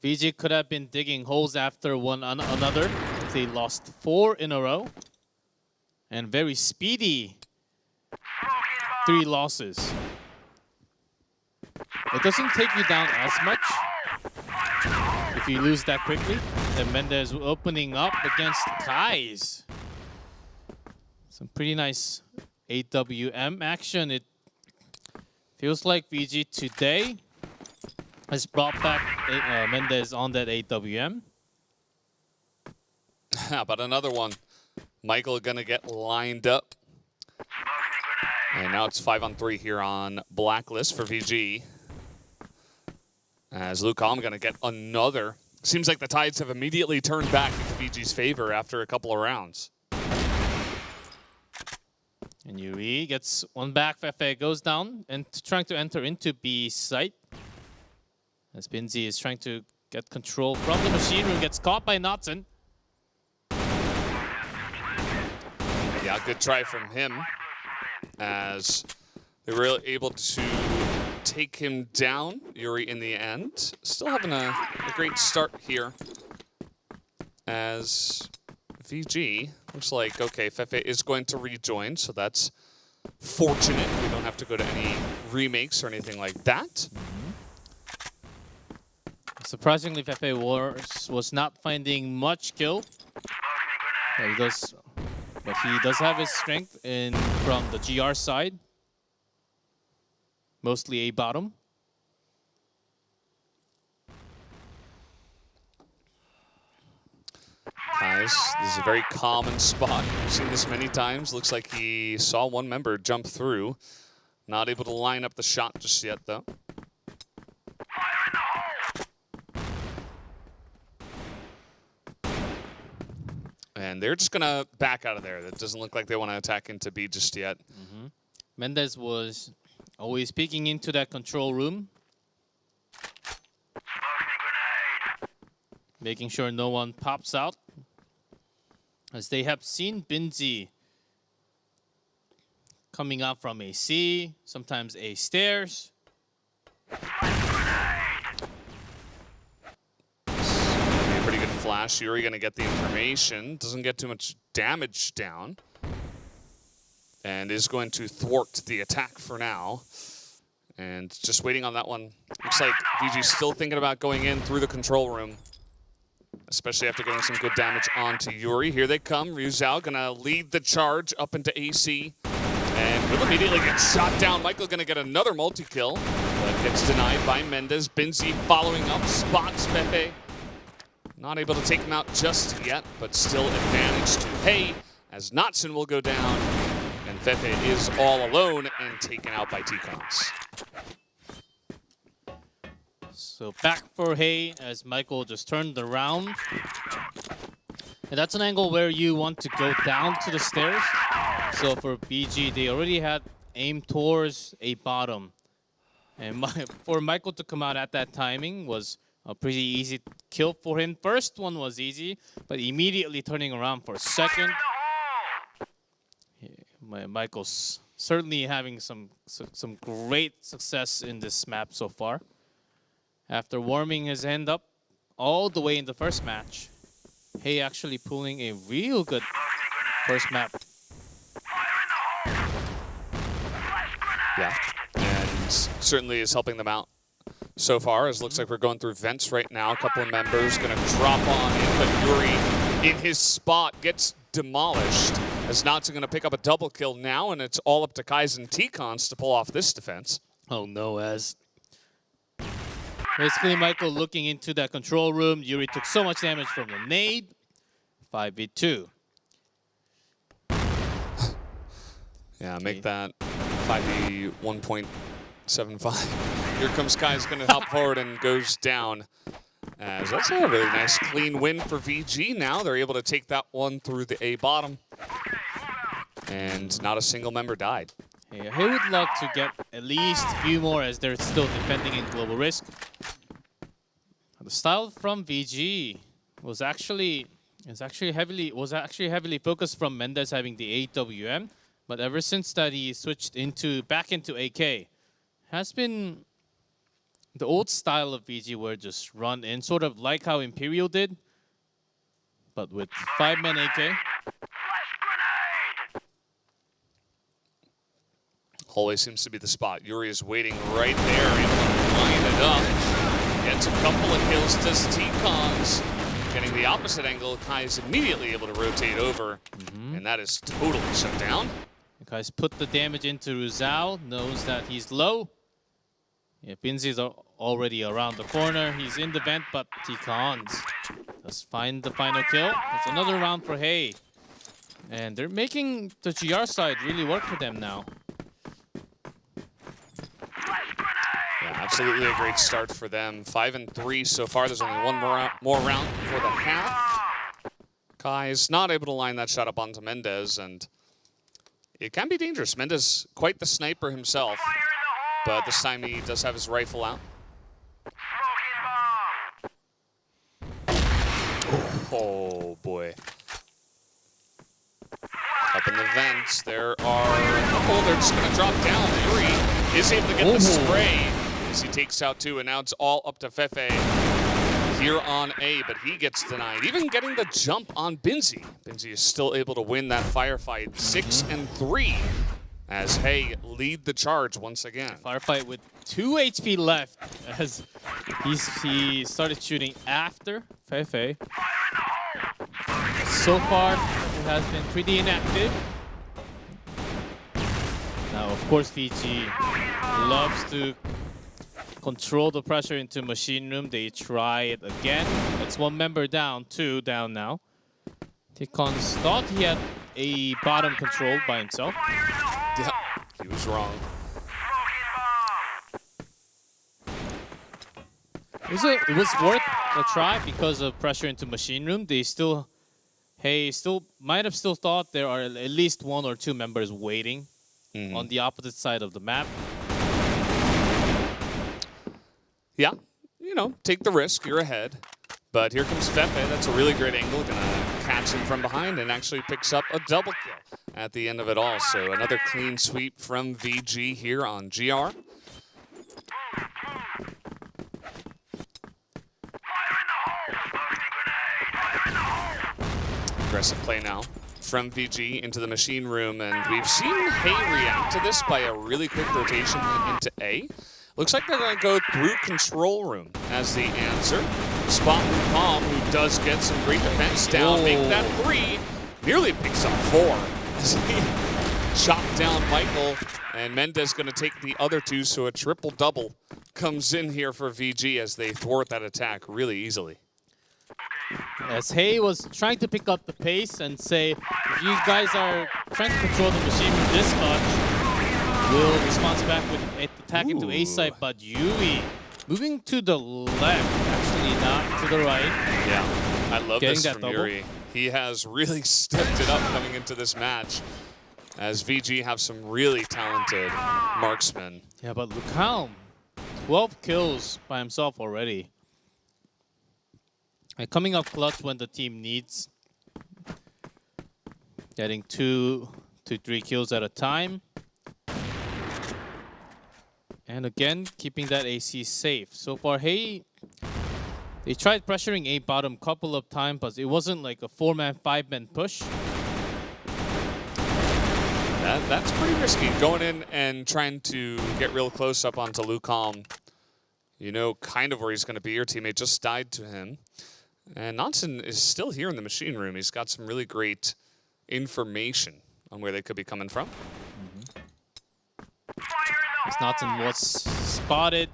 VG could have been digging holes after one another if they lost 4 in a row. And very speedy 3 losses. It doesn't take you down as much if you lose that quickly. And Mendez opening up against Kais. Some pretty nice AWM action. It feels like VG today has brought back Mendez on that AWM. How about another one? Michael gonna get lined up. And now it's 5-on-3 here on Blacklist for VG. As Luke Holm gonna get another. Seems like the tides have immediately turned back into VG's favor after a couple of rounds. And Yuri gets one back. Fefe goes down and trying to enter into B site. As Binzi is trying to get control from the machine room, gets caught by Knotson. Yeah, good try from him. As they were able to take him down, Yuri in the end. Still having a great start here. As VG looks like, okay, Fefe is going to rejoin, so that's fortunate. We don't have to go to any remakes or anything like that. Surprisingly, Fefe was not finding much kill. He does have his strength from the GR side. Mostly A bottom. Guys, this is a very common spot. We've seen this many times. Looks like he saw one member jump through. Not able to line up the shot just yet, though. And they're just going to back out of there. That doesn't look like they want to attack into B just yet. Mendez was always peeking into that control room. Making sure no one pops out. As they have seen Binzi coming out from a C, sometimes A stairs. Pretty good flash. Yuri going to get the information. Doesn't get too much damage down. And is going to thwart the attack for now. And just waiting on that one. Looks like VG's still thinking about going in through the control room. Especially after getting some good damage onto Yuri. Here they come. Ryuzao gonna lead the charge up into AC. And will immediately get shot down. Michael gonna get another multi-kill. But gets denied by Mendez. Binzi following up, spots Fefe. Not able to take him out just yet, but still advantage to Hey, as Knotson will go down. And Fefe is all alone and taken out by T-Cons. So back for Hey as Michael just turned around. And that's an angle where you want to go down to the stairs. So for BG, they already had aim towards a bottom. And for Michael to come out at that timing was a pretty easy kill for him. First one was easy, but immediately turning around for second. Michael's certainly having some great success in this map so far. After warming his hand up all the way in the first match, Hey actually pulling a real good first map. Yeah, and certainly is helping them out so far, as looks like we're going through vents right now. A couple of members gonna drop on in, but Yuri in his spot gets demolished. As Knotson gonna pick up a double kill now, and it's all up to Kais and T-Cons to pull off this defense. Oh no, as basically Michael looking into that control room. Yuri took so much damage from the nade. 5v2. Yeah, make that 5v 1.75. Here comes Kai's gonna hop forward and goes down. As that's a really nice clean win for VG now. They're able to take that one through the A bottom. And not a single member died. Yeah, he would love to get at least a few more as they're still defending in global risk. The style from VG was actually heavily focused from Mendez having the AWM, but ever since that he switched back into AK, has been the old style of VG where just run in, sort of like how Imperial did, but with 5-man AK. Hallway seems to be the spot. Yuri is waiting right there, able to line it up. Gets a couple of kills, does T-Cons. Getting the opposite angle, Kai is immediately able to rotate over. And that is totally shut down. Kai's put the damage into Rizal, knows that he's low. Yeah, Binzi's already around the corner. He's in the vent, but T-Cons does find the final kill. It's another round for Hey. And they're making the GR side really work for them now. Yeah, absolutely a great start for them. 5-3 so far. There's only one more round before the half. Kai is not able to line that shot up onto Mendez, and it can be dangerous. Mendez, quite the sniper himself, but this time he does have his rifle out. Oh boy. Up in the vents, there are a couple. They're just going to drop down. Yuri is able to get the spray as he takes out two, and now it's all up to Fefe here on A, but he gets denied. Even getting the jump on Binzi. Binzi is still able to win that firefight 6-3 as Hey lead the charge once again. Firefight with 2 HP left as he started shooting after Fefe. So far, it has been pretty inactive. Now, of course, VG loves to control the pressure into machine room. They try it again. That's one member down, 2 down now. T-Cons thought he had a bottom controlled by himself. Yeah, he was wrong. It was worth a try because of pressure into machine room. Hey might have still thought there are at least 1 or 2 members waiting on the opposite side of the map. Yeah, you know, take the risk, you're ahead. But here comes Fefe, that's a really great angle. Gonna catch him from behind and actually picks up a double kill at the end of it all. So another clean sweep from VG here on GR. Aggressive play now from VG into the machine room, and we've seen Hey react to this by a really quick rotation into A. Looks like they're going to go through control room as the answer. Spot Palm, who does get some great defense down, make that 3, nearly picks up 4 as he chopped down Michael, and Mendez going to take the other 2, so a triple-double comes in here for VG as they thwart that attack really easily. As Hey was trying to pick up the pace and say, if you guys are trying to control the machine room this much, we'll respond back with attack into A side, but Yui moving to the left, actually not to the right. Yeah, I love this from double. Yuri. He has really stepped it up coming into this match as VG have some really talented marksmen. Yeah, but look how 12 kills by himself already. And coming up clutch when the team needs. Getting 2 to 3 kills at a time. And again, keeping that AC safe. So far, Hey, they tried pressuring A bottom a couple of times, but it wasn't like a 4-man, 5-man push. That's pretty risky, going in and trying to get real close up onto Lucom. You know kind of where he's going to be. Your teammate just died to him. And Nansen is still here in the machine room. He's got some really great information on where they could be coming from. As Nansen was spotted,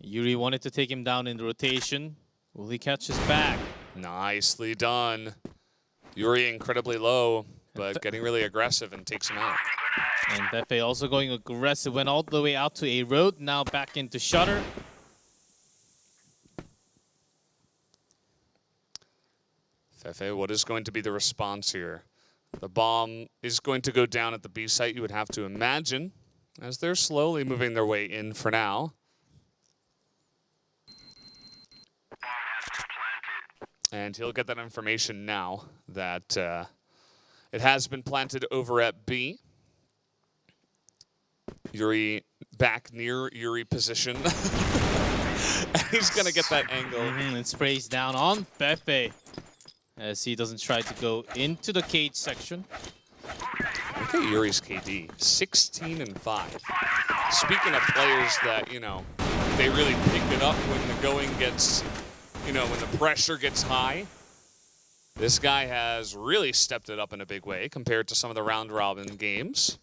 Yuri wanted to take him down in the rotation. Will he catch his back? Nicely done. Yuri incredibly low, but getting really aggressive and takes him out. And Fefe also going aggressive, went all the way out to A road, now back into Shutter. Fefe, what is going to be the response here? The bomb is going to go down at the B site, you would have to imagine, as they're slowly moving their way in for now. And he'll get that information now that it has been planted over at B. Yuri back near Yuri position. He's going to get that angle. And sprays down on Fefe as he doesn't try to go into the cage section. Look at Yuri's KD, 16 and 5. Speaking of players that, you know, they really pick it up when the going gets, you know, when the pressure gets high. This guy has really stepped it up in a big way compared to some of the round robin games.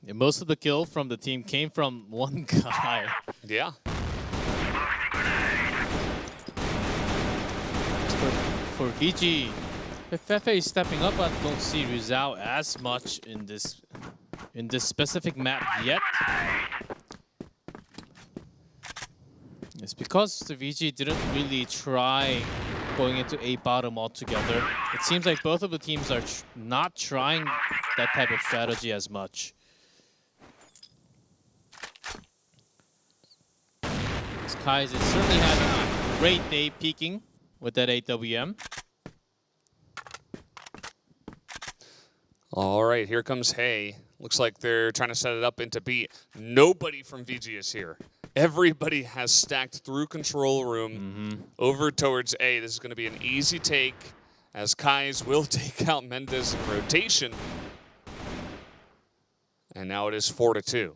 Yeah, most of the kill from the team came from one guy. Yeah. For VG, if FFA is stepping up, I don't see Rizal as much in this specific map yet. It's because the VG didn't really try going into A bottom altogether. It seems like both of the teams are not trying that type of strategy as much. Kais is certainly having a great day peaking with that AWM. All right, here comes Hay. Looks like they're trying to set it up into B. Nobody from VG is here. Everybody has stacked through control room over towards A. This is going to be an easy take as Kais will take out Mendez in rotation. And now it is 4-2.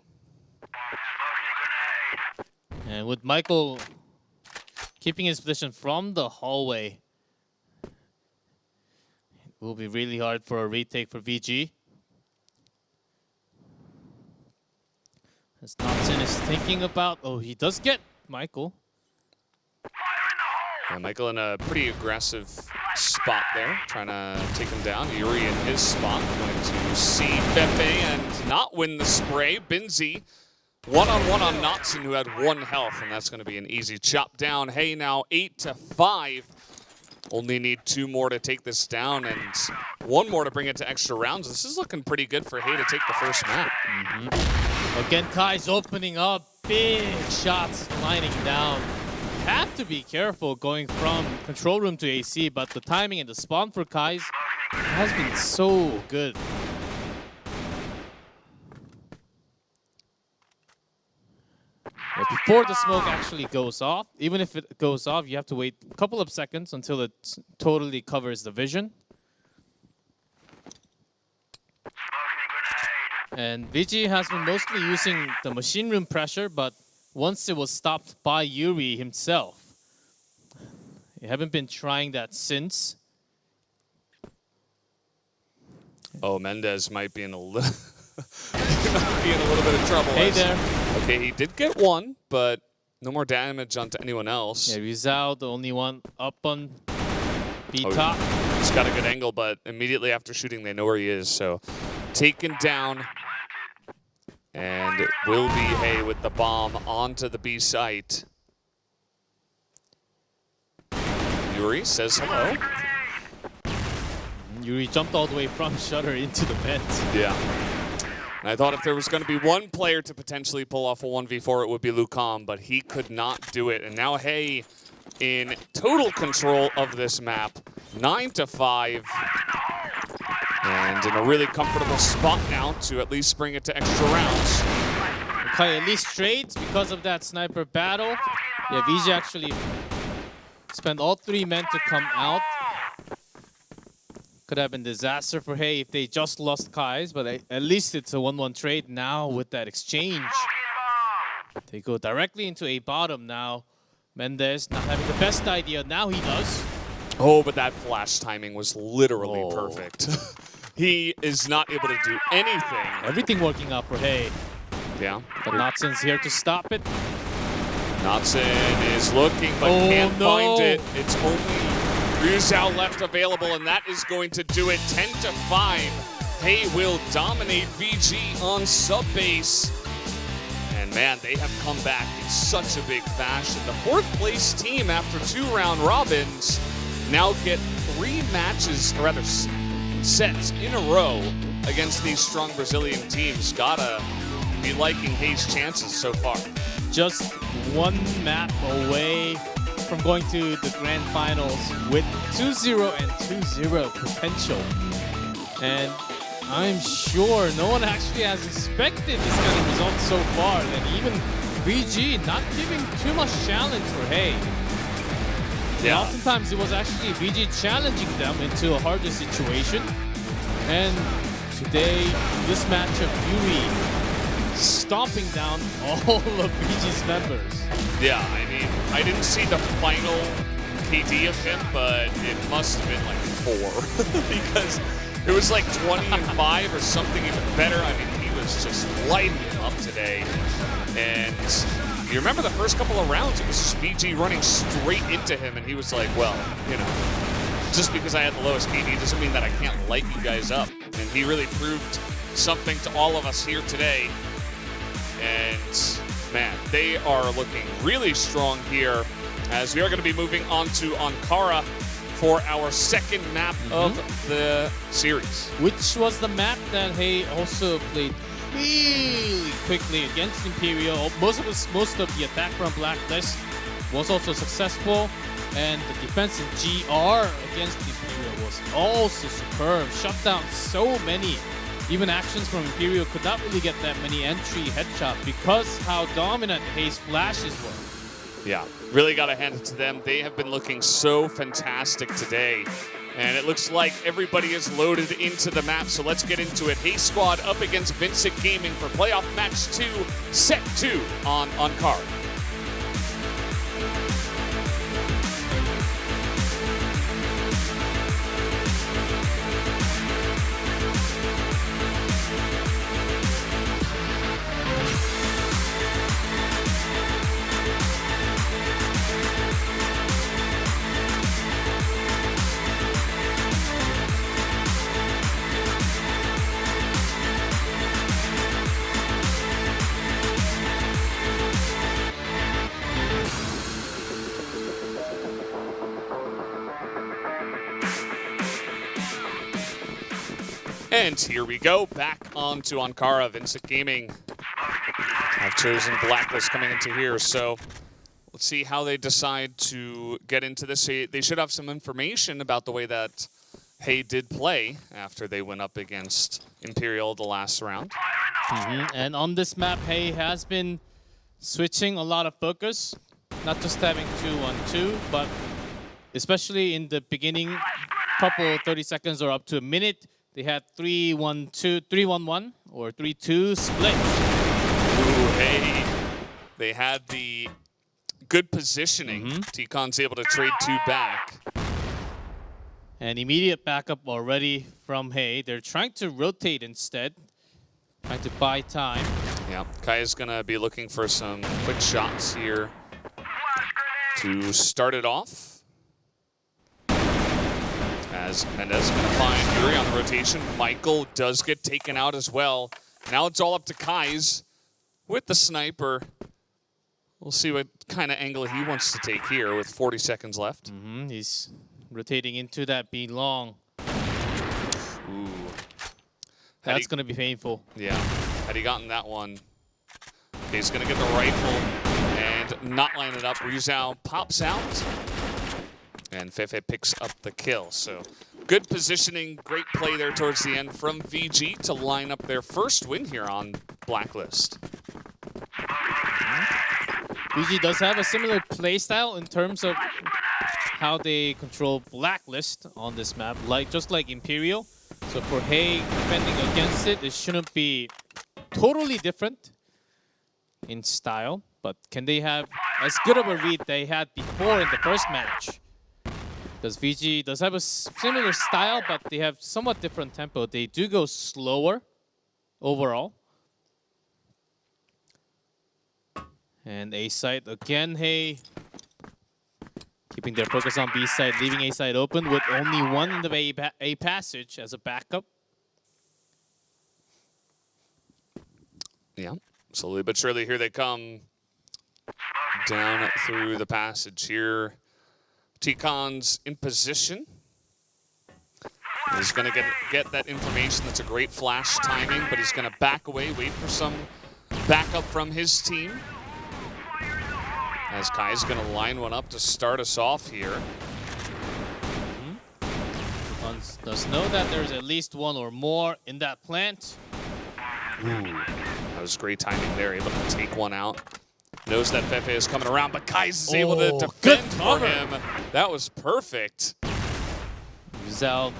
And with Michael keeping his position from the hallway, it will be really hard for a retake for VG. As Notson is thinking about, oh, he does get Michael. Yeah, Michael in a pretty aggressive spot there, trying to take him down. Yuri in his spot, going to see Fefe and not win the spray. Binzi one-on-one on Notson, who had 1 health, and that's going to be an easy chop down. Hey, now 8-5. Only need 2 more to take this down, and 1 more to bring it to extra rounds. This is looking pretty good for Hay to take the first map. Again, Kai's opening up, big shots lining down. You have to be careful going from control room to AC, but the timing and the spawn for Kai's has been so good. But before the smoke actually goes off, even if it goes off, you have to wait a couple of seconds until it totally covers the vision. And VG has been mostly using the machine room pressure, but once it was stopped by Yuri himself, they haven't been trying that since. Oh, Mendez might be in a little bit of trouble. Hey there. Okay, he did get 1, but no more damage onto anyone else. Yeah, Rizal, the only one up on B top. He's got a good angle, but immediately after shooting, they know where he is. So taken down. And it will be Hay with the bomb onto the B site. Yuri says hello. Yuri jumped all the way from shutter into the vent. Yeah. And I thought if there was going to be one player to potentially pull off a 1v4, it would be Lucam, but he could not do it. And now Hay in total control of this map, 9-5. And in a really comfortable spot now to at least bring it to extra rounds. Okay, at least trades because of that sniper battle. Yeah, VG actually spent all 3 men to come out. Could have been disaster for Hay if they just lost Kais, but at least it's a 1-1 trade now with that exchange. They go directly into a bottom now. Mendez not having the best idea. Now he does. Oh, but that flash timing was literally perfect. He is not able to do anything. Everything working out for Hay. Yeah. But Notson's here to stop it. Notson is looking, but can't find it. It's only Rizal left available, and that is going to do it. 10-5. Hay will dominate VG on sub-base. And man, they have come back in such a big fashion. The 4th place team after 2 round robins now get 3 matches, or rather sets in a row against these strong Brazilian teams. Gotta be liking Hay's chances so far. Just 1 map away from going to the grand finals with 2-0 and 2-0 potential. And I'm sure no one actually has expected this kind of result so far. And even VG not giving too much challenge for Hay. And oftentimes it was actually VG challenging them into a harder situation. And today, this matchup, Yuri stomping down all of VG's members. Yeah, I mean, I didn't see the final KD of him, but it must have been like 4 because it was like 20 and 5 or something even better. I mean, he was just lighting him up today. And you remember the first couple of rounds, it was just VG running straight into him, and he was like, well, you know, just because I had the lowest KD doesn't mean that I can't light you guys up. And he really proved something to all of us here today. And man, they are looking really strong here as we are going to be moving on to Ankara for our second map of the series. Which was the map that Hey also played really quickly against Imperial. Most of the attack from Blacklist was also successful, and the defense in GR against Imperial was also superb. Shut down so many. Even actions from Imperial could not really get that many entry headshot because how dominant Hay's flashes were. Yeah, really got to hand it to them. They have been looking so fantastic today. And it looks like everybody is loaded into the map, so let's get into it. Hey Squad up against Vincent Gaming for playoff match 2, set 2 on Ankara. And here we go, back onto Ankara. Vincent Gaming have chosen Blacklist coming into here, so let's see how they decide to get into this. They should have some information about the way that Hey did play after they went up against Imperial the last round. And on this map, Hey has been switching a lot of focus, not just having 2-1-2, but especially in the beginning, couple 30 seconds or up to a minute, they had 3-1-2, 3-1-1 or 3-2 split. Ooh, Hey, they had the good positioning. T-Con's able to trade 2 back. And immediate backup already from Hey. They're trying to rotate instead, trying to buy time. Yeah, Kai is going to be looking for some quick shots here to start it off. As Mendez is going to find Yuri on the rotation. Michael does get taken out as well. Now it's all up to Kai's with the sniper. We'll see what kind of angle he wants to take here with 40 seconds left. He's rotating into that B long. Ooh. That's going to be painful. Yeah. Had he gotten that one, he's going to get the rifle and not line it up. Ryuzao pops out. And Fefe picks up the kill. So good positioning, great play there towards the end from VG to line up their first win here on Blacklist. VG does have a similar playstyle in terms of how they control Blacklist on this map, just like Imperial. So for Hey defending against it, it shouldn't be totally different in style. But can they have as good of a read they had before in the first match? Because VG does have a similar style, but they have somewhat different tempo. They do go slower overall. And A side again, Hey keeping their focus on B side, leaving A side open with only one in the A passage as a backup. Yeah, slowly but surely here they come down through the passage here. T-Con's in position. He's going to get that information. That's a great flash timing, but he's going to back away, wait for some backup from his team. As Kai's going to line one up to start us off here. Does know that there's at least one or more in that plant. Ooh, that was great timing there, able to take one out. Knows that Fefe is coming around, but Kais is able to Oh, defend good for cover. him. That was perfect. Zhao,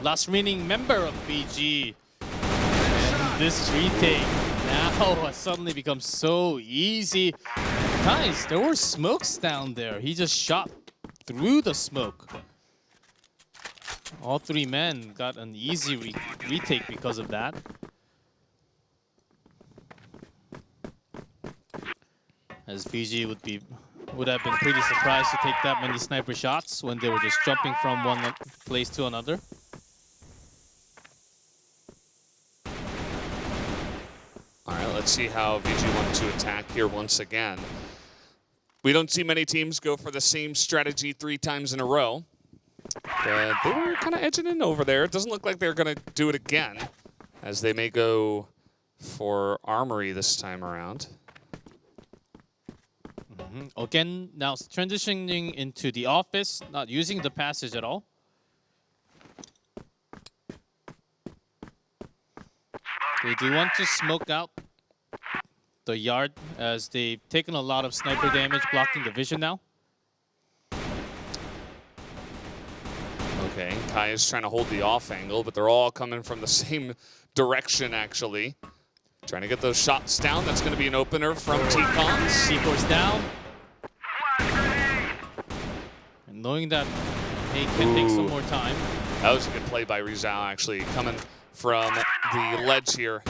last remaining member of BG. And this retake now suddenly becomes so easy. Guys, there were smokes down there. He just shot through the smoke. All three men got an easy retake because of that. As VG would have been pretty surprised to take that many sniper shots when they were just jumping from one place to another. All right, let's see how VG want to attack here once again. We don't see many teams go for the same strategy 3 times in a row. But they were kind of edging in over there. It doesn't look like they're going to do it again, as they may go for Armory this time around. Again, now transitioning into the office, not using the passage at all. They do want to smoke out the yard as they've taken a lot of sniper damage, blocking the vision now. Okay, Kai is trying to hold the off angle, but they're all coming from the same direction, actually. Trying to get those shots down. That's going to be an opener from T-Cons. C4's down. And knowing that he can take some more time. That was a good play by Rizal, actually, coming from the ledge here.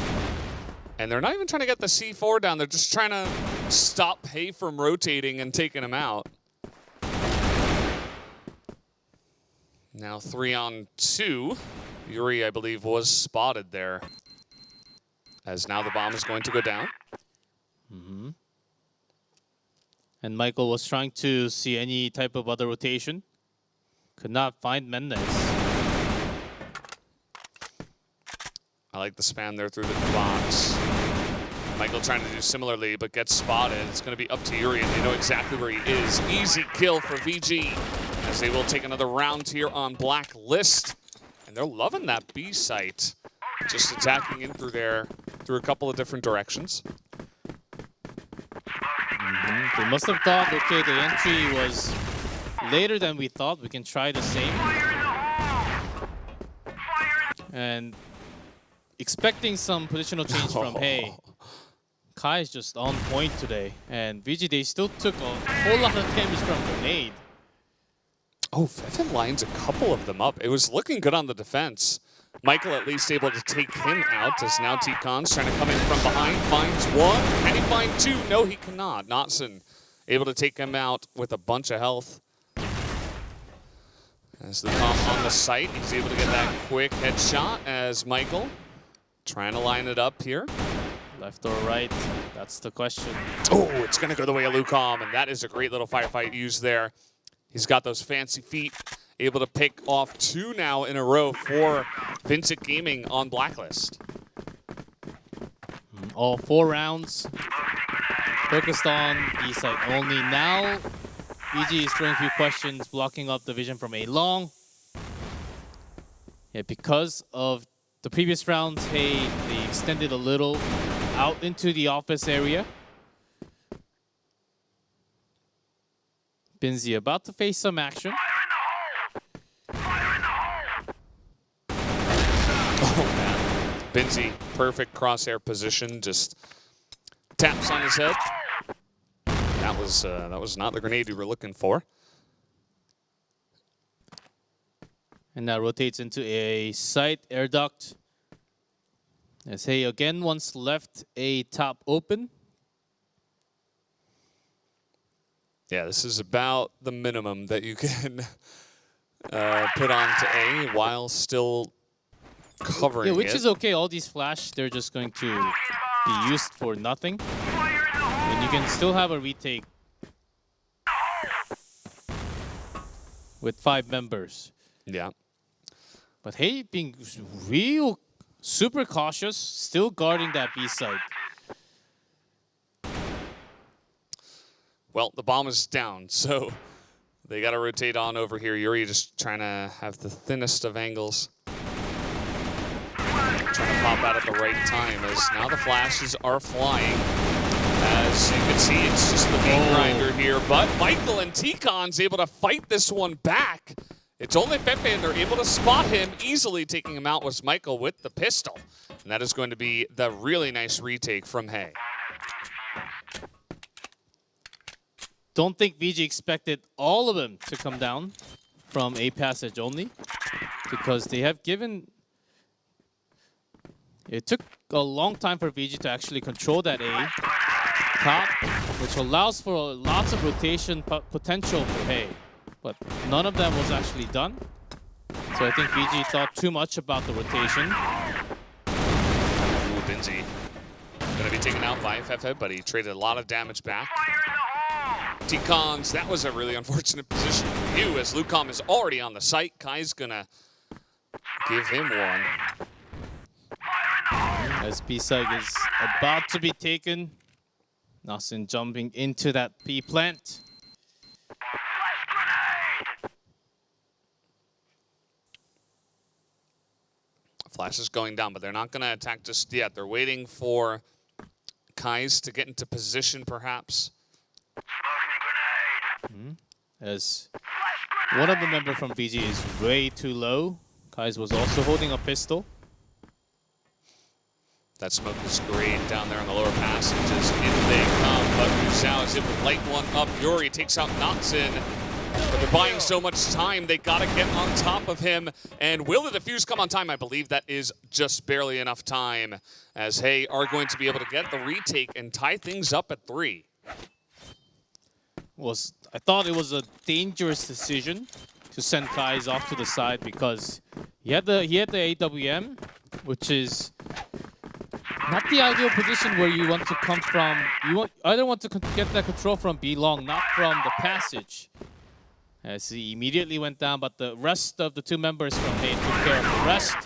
And they're not even trying to get the C4 down. They're just trying to stop Hay from rotating and taking him out. Now 3-on-2. Yuri, I believe, was spotted there. As now the bomb is going to go down. And Michael was trying to see any type of other rotation. Could not find Mendez. I like the spam there through the box. Michael trying to do similarly, but gets spotted. It's going to be up to Yuri, and they know exactly where he is. Easy kill for VG, as they will take another round here on Blacklist. And they're loving that B site. Just attacking in through there, through a couple of different directions. They must have thought, okay, the entry was later than we thought. We can try the same. And expecting some positional change from Hay. Kai is just on point today. And VG, they still took a whole lot of damage from grenade. Oh, Fevin lines a couple of them up. It was looking good on the defense. Michael at least able to take him out, as now T-Con's trying to come in from behind, finds one. Can he find two? No, he cannot. Notson able to take him out with a bunch of health. As the comp on the site, he's able to get that quick headshot as Michael trying to line it up here. Left or right, that's the question. Oh, it's going to go the way of Lucom, and that is a great little firefight used there. He's got those fancy feet, able to pick off 2 now in a row for Vincent Gaming on Blacklist. All 4 rounds focused on B side only. Now, VG is throwing a few questions, blocking up the vision from A long. Yeah, because of the previous rounds, they extended a little out into the office area. Binzi about to face some action. Oh man, Binzi, perfect crosshair position, just taps on his head. That was not the grenade we were looking for. And now rotates into a site air duct. As Hay again once left a top open. Yeah, this is about the minimum that you can put onto A while still covering Which it. is okay. All these flash, they're just going to be used for nothing. And you can still have a retake with 5 members. Yeah. But Hay being real super cautious, still guarding that B side. Well, the bomb is down, so they got to rotate on over here. Yuri just trying to have the thinnest of angles. Trying to pop out at the right time, as now the flashes are flying. As you can see, it's just the meat grinder here, but Michael and T-Con's able to fight this one back. It's only Fefe, and they're able to spot him easily. Taking him out was Michael with the pistol. And that is going to be the really nice retake from Hay. Don't think VG expected all of them to come down from A passage only, because they have given... It took a long time for VG to actually control that A top, which allows for lots of rotation potential for Hay. But none of them was actually done. So I think VG thought too much about the rotation. Ooh, Binzi gonna be taken out by Fefe, but he traded a lot of damage back. T-Cons, that was a really unfortunate position for you, as Lucom is already on the site. Kai's gonna give him one. As B-side is about to be taken. Nasin jumping into that B plant. Flash is going down, but they're not going to attack just yet. They're waiting for Kais to get into position, perhaps. As one of the members from VG is way too low. Kais was also holding a pistol. That smoke is great down there on the lower passages. In they come, but Ruzao is able to light one up. Yuri takes out Notson. But they're buying so much time, they gotta get on top of him. And will the defuse come on time? I believe that is just barely enough time, as Hay are going to be able to get the retake and tie things up at 3. I thought it was a dangerous decision to send Kais off to the side, because he had the AWM, which is not the ideal position where you want to come from. You either want to get that control from B long, not from the passage. As he immediately went down, but the rest of the 2 members from Hay took care of the rest.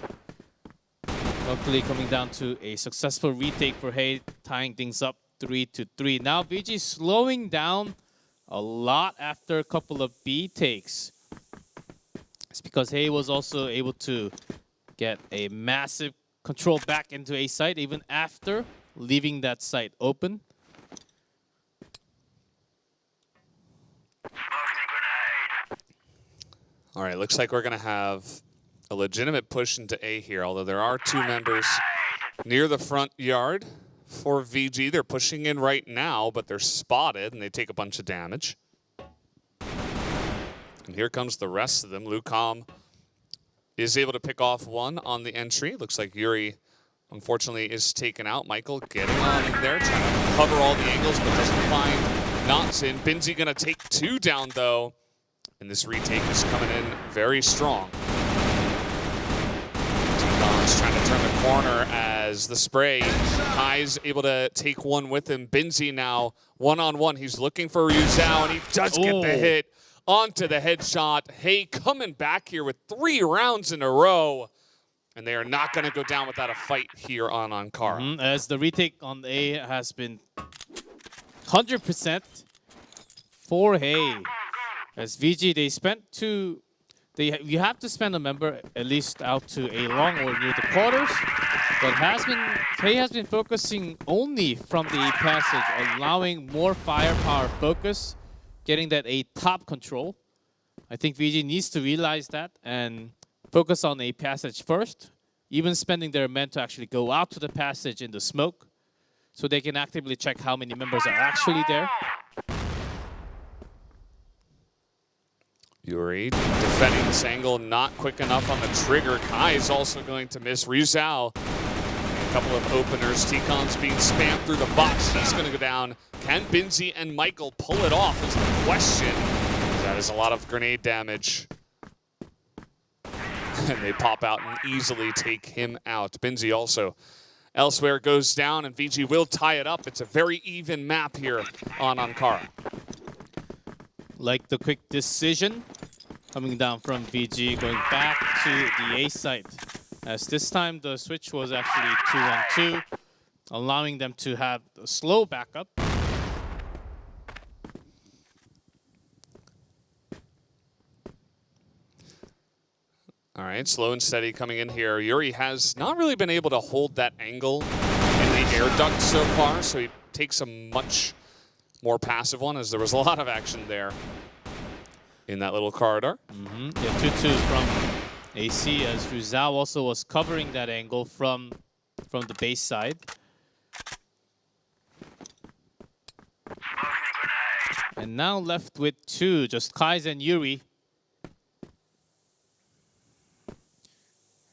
Luckily coming down to a successful retake for Hay, tying things up 3-3. Now VG slowing down a lot after a couple of B takes. It's because Hay was also able to get a massive control back into A site even after leaving that site open. All right, looks like we're going to have a legitimate push into A here, although there are 2 members near the front yard for VG. They're pushing in right now, but they're spotted, and they take a bunch of damage. And here comes the rest of them. Lucom is able to pick off one on the entry. Looks like Yuri, unfortunately, is taken out. Michael getting on in there, trying to cover all the angles, but doesn't find Notson. Binzi going to take 2 down, though. And this retake is coming in very strong. T-Con's trying to turn the corner as the spray. Kai's able to take one with him. Binzi now one-on-one. He's looking for Ruzao, and he does get the hit onto the headshot. Hay coming back here with 3 rounds in a row. And they are not going to go down without a fight here on Ankara. As the retake on A has been 100% for Hay. As VG, they spent 2. You have to spend a member at least out to A long or near the quarters. But Hay has been focusing only from the A passage, allowing more firepower focus, getting that A top control. I think VG needs to realize that and focus on A passage first, even spending their men to actually go out to the passage in the smoke, so they can actively check how many members are actually there. Yuri defending this angle, not quick enough on the trigger. Kai is also going to miss. Ruzao, a couple of openers. T-Con's being spammed through the box. He's going to go down. Can Binzi and Michael pull it off is the question. That is a lot of grenade damage. And they pop out and easily take him out. Binzi also elsewhere goes down, and VG will tie it up. It's a very even map here on Ankara. Like the quick decision coming down from VG, going back to the A site. As this time the switch was actually 2-on-2, allowing them to have a slow backup. All right, slow and steady coming in here. Yuri has not really been able to hold that angle in only air duct so far, so he takes a much more passive one, as there was a lot of action there in that little corridor. Yeah, 2-2 from AC, as Rizal also was covering that angle from the base side. And now left with 2, just Kais and Yuri.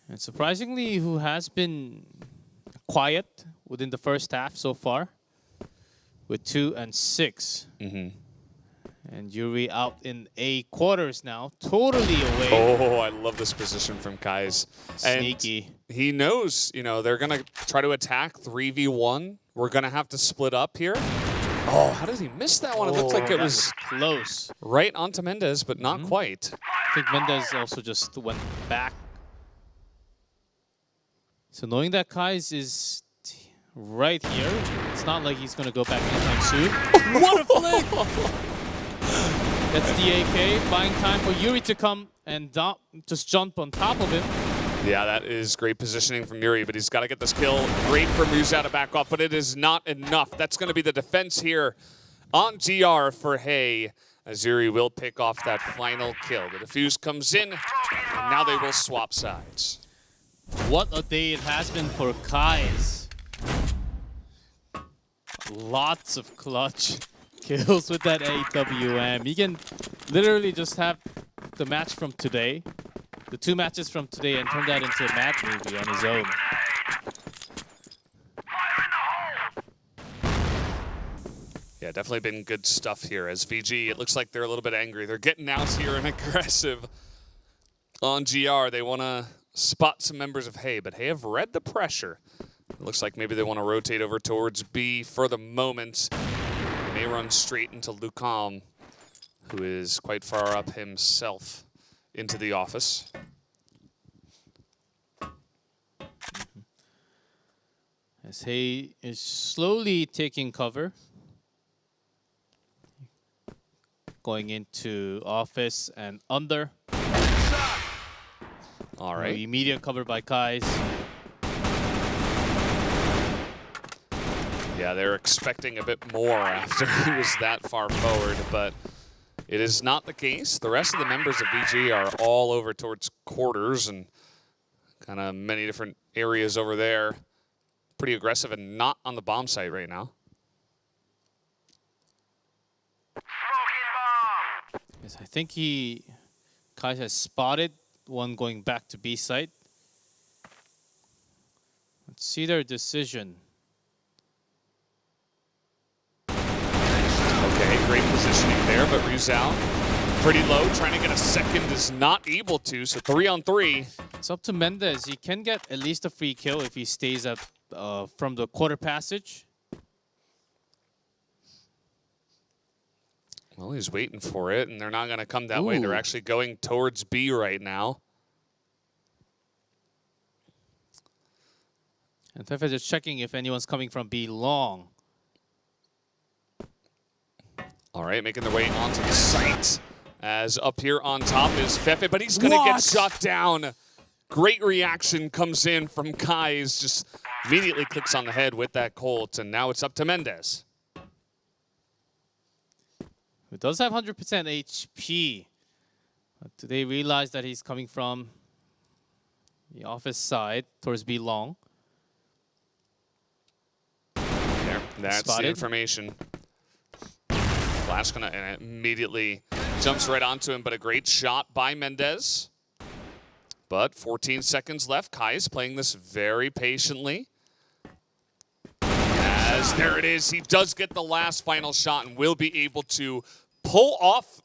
And surprisingly, who has been quiet within the first half so far, with 2 and 6. And Yuri out in A quarters now, totally away. Oh, I love this position from Kais. Sneaky. And he knows, you know, they're going to try to attack 3v1. We're going to have to split up here. Oh, how did he miss that one? It looked like it was close. Right onto Mendez, but not quite. I think Mendez also just went back. So knowing that Kais is right here, it's not like he's going to go back anytime soon. What a flick! That's the AK, buying time for Yuri to come and just jump on top of him. Yeah, that is great positioning from Yuri, but he's got to get this kill. Great for Musa to back off, but it is not enough. That's going to be the defense here on GR for Hay, as Yuri will pick off that final kill. The defuse comes in, and now they will swap sides. What a day it has been for Kais. Lots of clutch kills with that AWM. He can literally just have the match from today, the 2 matches from today, and turn that into a mad movie on his own. Yeah, definitely been good stuff here. As VG, it looks like they're a little bit angry. They're getting out here and aggressive on GR. They want to spot some members of Hay, but Hay have read the pressure. It looks like maybe they want to rotate over towards B for the moment. They may run straight into Lucam, who is quite far up himself into the office. As Hay is slowly taking cover. Going into office and under. All right. Immediate cover by Kais. Yeah, they're expecting a bit more after he was that far forward, but it is not the case. The rest of the members of VG are all over towards quarters and kind of many different areas over there. Pretty aggressive and not on the bomb site right now. Yes, I think Kais has spotted one going back to B site. Let's see their decision. Okay, great positioning there, but Rizal pretty low, trying to get a second, is not able to, so 3-on-3. It's up to Mendez. He can get at least a free kill if he stays at from the quarter passage. Well, he's waiting for it, and they're not going to come that way. They're actually going towards B right now. And Fefe just checking if anyone's coming from B long. All right, making their way onto the site. As up here on top is Fefe, but he's going to get shot down. Great reaction comes in from Kais. Just immediately clicks on the head with that Colt, and now it's up to Mendez. Who does have 100% HP. But do they realize that he's coming from the office side towards B long? There, that's Spotted. the information. Flash gonna and immediately jumps right onto him, but a great shot by Mendez. But 14 seconds left. Kais playing this very patiently. As there it is, he does get the last final shot and will be able to pull off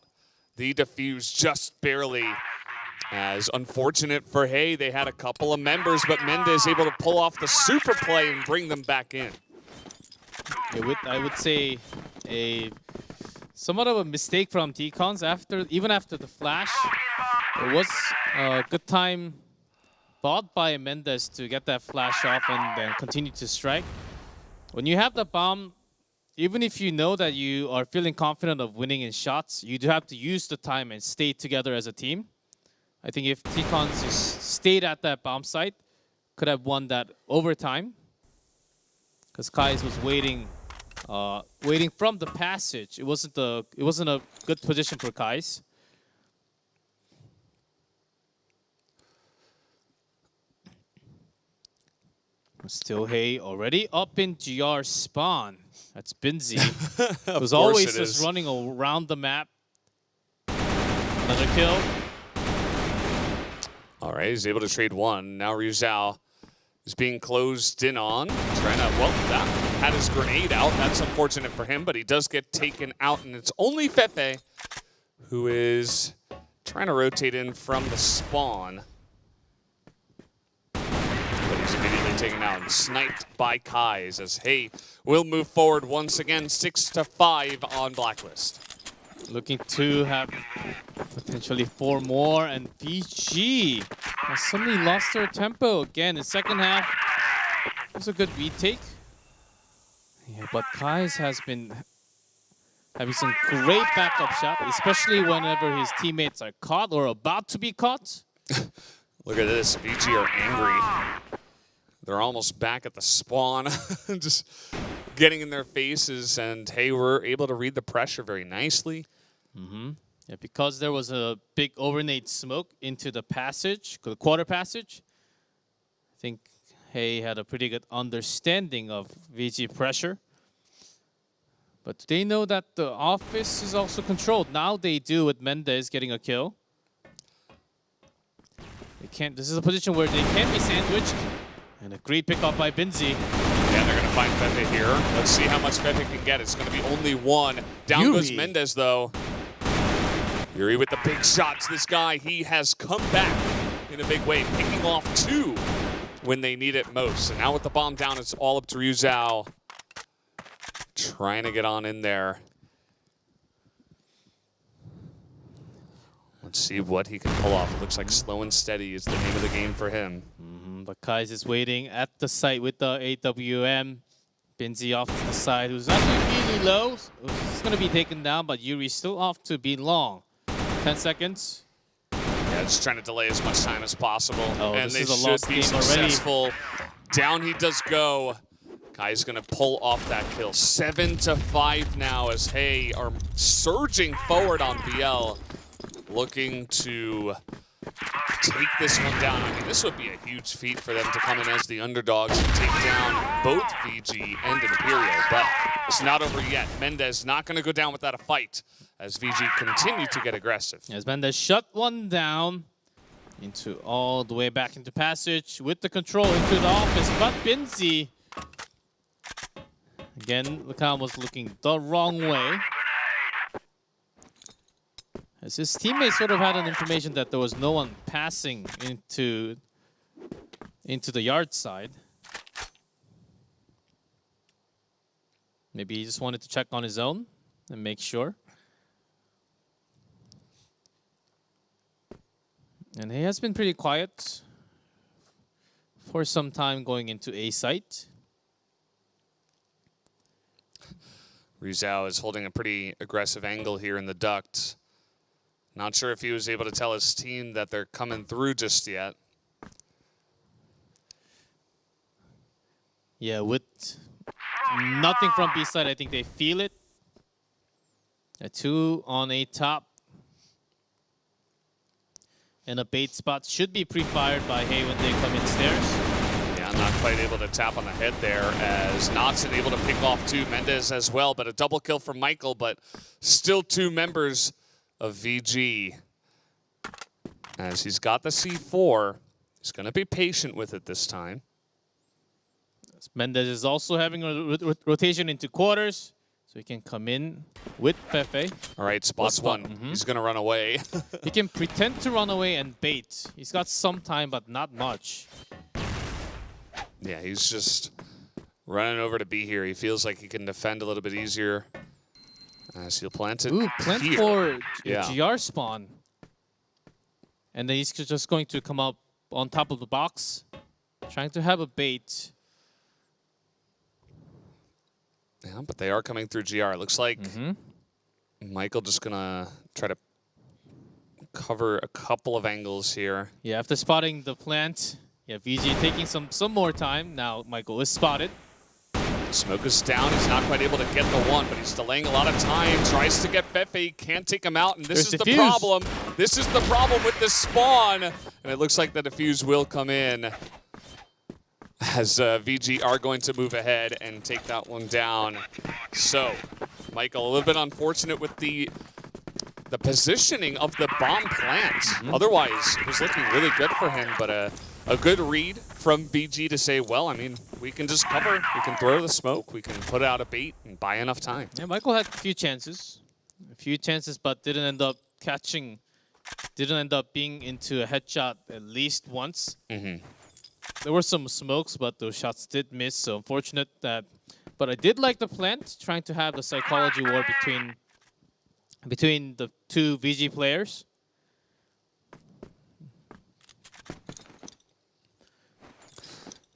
the defuse just barely. As unfortunate for Hay, they had a couple of members, but Mendez able to pull off the super play and bring them back in. I would say somewhat of a mistake from T-Cons even after the flash. It was a good time bought by Mendez to get that flash off and then continue to strike. When you have the bomb, even if you know that you are feeling confident of winning in shots, you do have to use the time and stay together as a team. I think if T-Cons just stayed at that bomb site, could have won that overtime. because Kais was waiting from the passage. It wasn't a good position for Kais. Still Hay already up in GR spawn. That's Binzi. Who's always just running around the map. Another kill. All right, he's able to trade one. Now Ryu Zhao is being closed in on. Trying to, well, that had his grenade out. That's unfortunate for him, but he does get taken out, and it's only Fefe who is trying to rotate in from the spawn. But he's immediately taken out and sniped by Kais as Hay will move forward once again, 6-5 on Blacklist. Looking to have potentially 4 more, and VG has suddenly lost their tempo again in second half. It was a good retake. Yeah, but Kais has been having some great backup shot, especially whenever his teammates are caught or about to be caught. Look at this, VG are angry. They're almost back at the spawn, just getting in their faces, and hey, we're able to read the pressure very nicely. Yeah, because there was a big overnight smoke into the passage, the quarter passage. I think Hay had a pretty good understanding of VG pressure. But they know that the office is also controlled. Now they do with Mendez getting a kill. They can't. This is a position where they can be sandwiched. And a great pickup by Binzi. Yeah, they're going to find Fefe here. Let's see how much Fefe can get. It's going to be only one. Down Yuri goes Mendez, though. Yuri with the big shots. This guy, he has come back in a big way, picking off 2 when they need it most. And now with the bomb down, it's all up to Ryu Zhao. Trying to get on in there. Let's see what he can pull off. It looks like slow and steady is the name of the game for him. But Kais is waiting at the site with the AWM. Binzi off to the side, who's actually really low. He's going to be taken down, but Yuri's still off to be long. 10 seconds. Yeah, just trying to delay as much time as possible. Oh, and this they is a lost should be game successful. Already. Down he does go. Kai's going to pull off that kill. 7-5 now as Hay are surging forward on BL. Looking to take this one down. I mean, this would be a huge feat for them to come in as the underdogs and take down both VG and Imperial, but it's not over yet. Mendez not going to go down without a fight as VG continue to get aggressive. As Mendez shut one down into all the way back into passage with the control into the office, but Binzi, again, Lacan was looking the wrong way. As his teammates sort of had an information that there was no one passing into the yard side. Maybe he just wanted to check on his own and make sure. And he has been pretty quiet for some time going into A site. Ryu Zhao is holding a pretty aggressive angle here in the duct. Not sure if he was able to tell his team that they're coming through just yet. Yeah, with nothing from B side, I think they feel it. A 2 on A top. And a bait spot should be pre-fired by Hay when they come in stairs. Yeah, not quite able to tap on the head there as Knotson able to pick off 2. Mendez as well, but a double kill from Michael, but still 2 members of VG. As he's got the C4, he's going to be patient with it this time. Mendez is also having a rotation into quarters, so he can come in with Fefe. All right, spots one. He's going to run away. He can pretend to run away and bait. He's got some time, but not much. Yeah, he's just running over to be here. He feels like he can defend a little bit easier. So he'll plant it. Ooh, plant here. for Yeah. GR spawn. And then he's just going to come up on top of the box, trying to have a bait. Yeah, but they are coming through GR. It looks like Michael just going to try to cover a couple of angles here. Yeah, after spotting the plant, yeah, VG taking some more time. Now Michael is spotted. Smoke is down. He's not quite able to get the one, but he's delaying a lot of time. Tries to get Fefe, can't take him out, and this is the problem. This is the problem with this spawn. And it looks like the defuse will come in as VG are going to move ahead and take that one down. So, Michael, a little bit unfortunate with the positioning of the bomb plant. Otherwise, it was looking really good for him, but a good read from VG to say, well, I mean, we can just cover, we can throw the smoke, we can put out a bait and buy enough time. Yeah, Michael had a few chances, but didn't end up catching, didn't end up being into a headshot at least once. There were some smokes, but those shots did miss, so unfortunate that. But I did like the plant, trying to have the psychology war between the two VG players.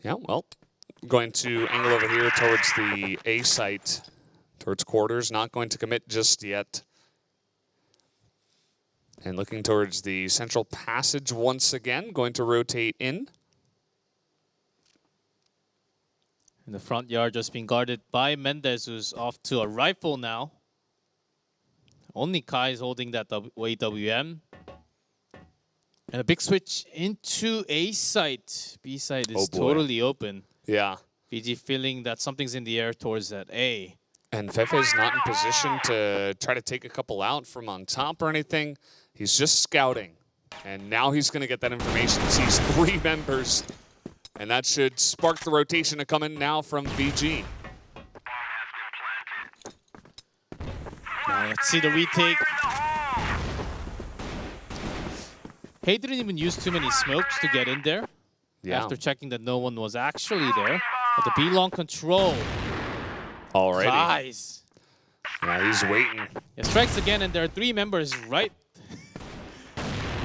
Yeah, well, going to angle over here towards the A site, towards quarters, not going to commit just yet. And looking towards the central passage once again, going to rotate in. In the front yard just being guarded by Mendez, who's off to a rifle now. Only Kai is holding that AWM. And a big switch into A site. B site is totally open. Yeah. VG feeling that something's in the air towards that A. And Fefe is not in position to try to take a couple out from on top or anything. He's just scouting. And now he's going to get that information. Sees 3 members. And that should spark the rotation to come in now from VG. Now let's see the retake. Hay didn't even use too many smokes to get in there. Yeah. After checking that no one was actually there. But the B-long control. Already. Guys. Yeah, he's waiting. It strikes again, and there are 3 members right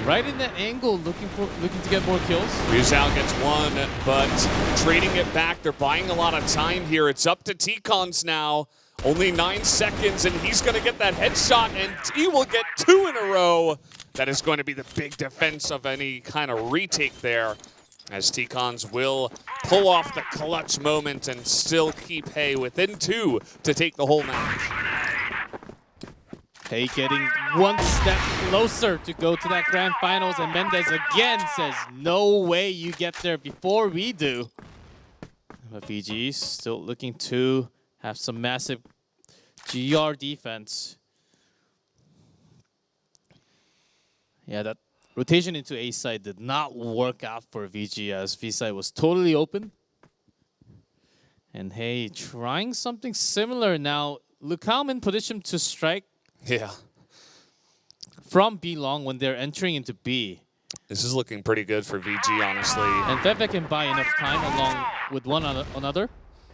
in that angle, looking to get more kills. Ryuzao gets one, but trading it back. They're buying a lot of time here. It's up to T-Cons now. Only 9 seconds, and he's going to get that headshot, and he will get 2 in a row. That is going to be the big defense of any kind of retake there, as T-Cons will pull off the clutch moment and still keep Hay within 2 to take the whole match. Hay getting one step closer to go to that grand finals, and Mendez again says, no way you get there before we do. But VG still looking to have some massive GR defense. Yeah, that rotation into A side did not work out for VG, as V side was totally open. And Hay trying something similar now. Lucam in position to strike. Yeah. From B long when they're entering into B. This is looking pretty good for VG, honestly. And Fefe can buy enough time along with one another.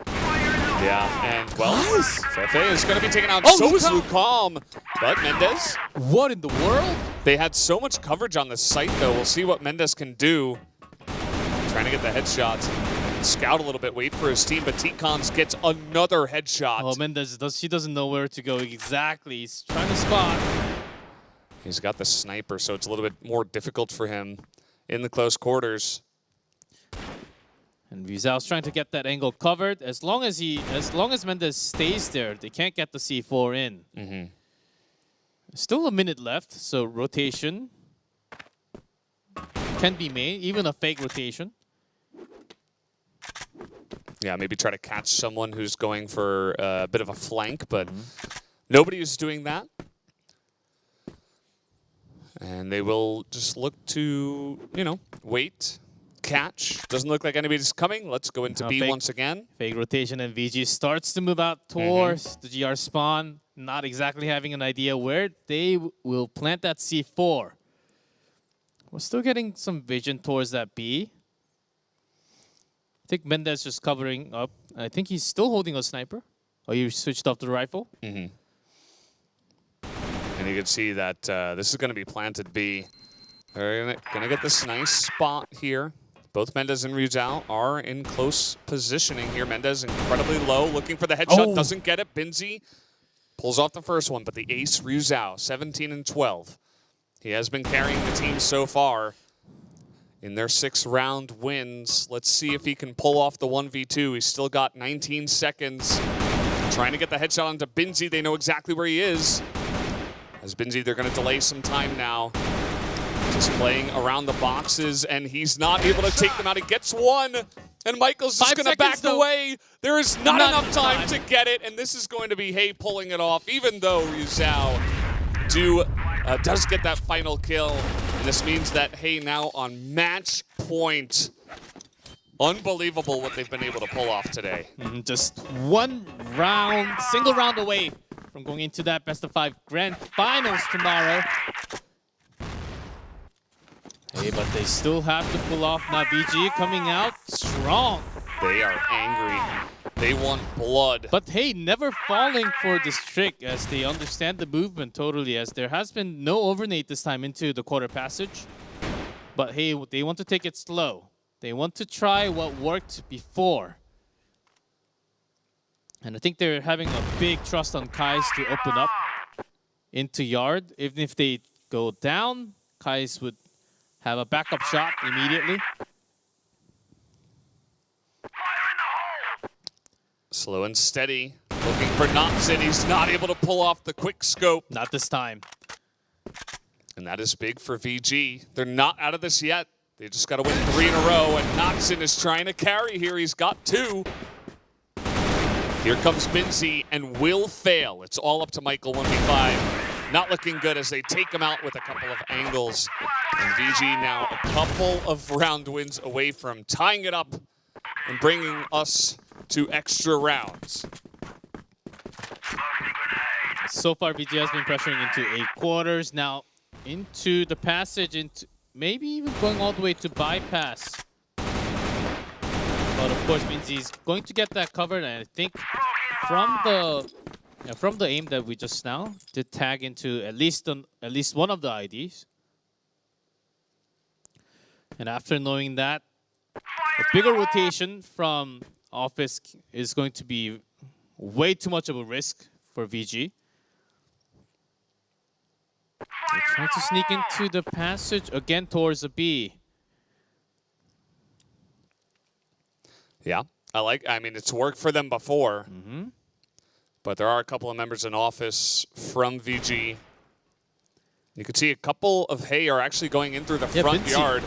Yeah, and well, Fefe is going to be taken out. Oh, so is Lucam. But Mendez, what in the world? they had so much coverage on this site, though. We'll see what Mendez can do. Trying to get the headshot. Scout a little bit, wait for his team, but T-Cons gets another headshot. Oh, Mendez, he doesn't know where to go exactly. He's trying to spot. He's got the sniper, so it's a little bit more difficult for him in the close quarters. And Ryuzao's trying to get that angle covered. As long as Mendez stays there, they can't get the C4 in. Still a minute left, so rotation can be made, even a fake rotation. Yeah, maybe try to catch someone who's going for a bit of a flank, but nobody is doing that. And they will just look to, you know, wait, catch. Doesn't look like anybody's coming. Let's go into B once again. Fake rotation, and VG starts to move out towards the GR spawn, not exactly having an idea where they will plant that C4. We're still getting some vision towards that B. I think Mendez just covering up. I think he's still holding a sniper. Oh, you switched off the rifle? And you can see that this is going to be planted B. They're going to get this nice spot here. Both Mendez and Ryuzao are in close positioning here. Mendez incredibly low, looking for the headshot, doesn't get it. Binzi pulls off the first one, but the ace, Ryuzao, 17 and 12. He has been carrying the team so far. in their 6-round wins. Let's see if he can pull off the 1v2. He's still got 19 seconds. Trying to get the headshot onto Binzi. They know exactly where he is. As Binzi, they're going to delay some time now. Just playing around the boxes, and he's not able to take them out. He gets one, and Michael's just going to back away. There is not enough time to get it, and this is going to be Hay pulling it off, even though Ryuzao does get that final kill. And this means that Hay now on match point. Unbelievable what they've been able to pull off today. Just one round, single round away from going into that best-of-5 grand finals tomorrow. Hey, but they still have to pull off. Now VG coming out strong. They are angry. They want blood. But hey, never falling for this trick as they understand the movement totally, as there has been no overnate this time into the quarter passage. But hey, they want to take it slow. They want to try what worked before. And I think they're having a big trust on Kais to open up into yard. Even if they go down, Kais would have a backup shot immediately. Slow and steady. Looking for Notson. He's not able to pull off the quick scope. Not this time. And that is big for VG. They're not out of this yet. They just got to win 3 in a row. And Notson is trying to carry here. He's got 2. Here comes Binzi and will fail. It's all up to Michael 1v5. Not looking good as they take him out with a couple of angles. And VG now a couple of round wins away from tying it up and bringing us to extra rounds. So far, VG has been pressuring into 8 quarters. Now into the passage, into maybe even going all the way to bypass. But of course, means he's going to get that covered. And I think from the aim that we just now did tag into at least one of the IDs. And after knowing that, a bigger rotation from Office is going to be way too much of a risk for VG. They're trying to sneak into the passage again towards the B. Yeah, I mean, it's worked for them before. But there are a couple of members in Office from VG. You can see a couple of Hay are actually going in through the front yard.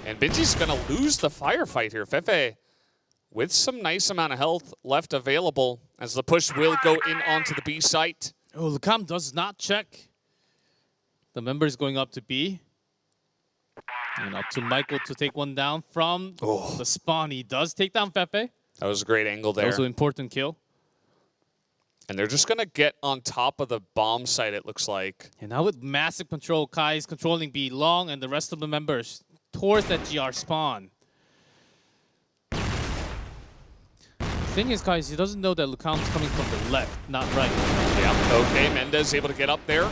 And Binzi's going to lose the firefight here. Fefe with some nice amount of health left available as the push will go in onto the B site. Oh, Lucam does not check. The member is going up to B. And up to Michael to take one down from the spawn. He does take down Fefe. That was a great angle there. Also important kill. And they're just going to get on top of the bomb site, it looks like. And now with massive control, Kai is controlling B long and the rest of the members towards that GR spawn. The thing is, guys, he doesn't know that Lucam's coming from the left, not right. Yeah, okay, Mendez able to get up there.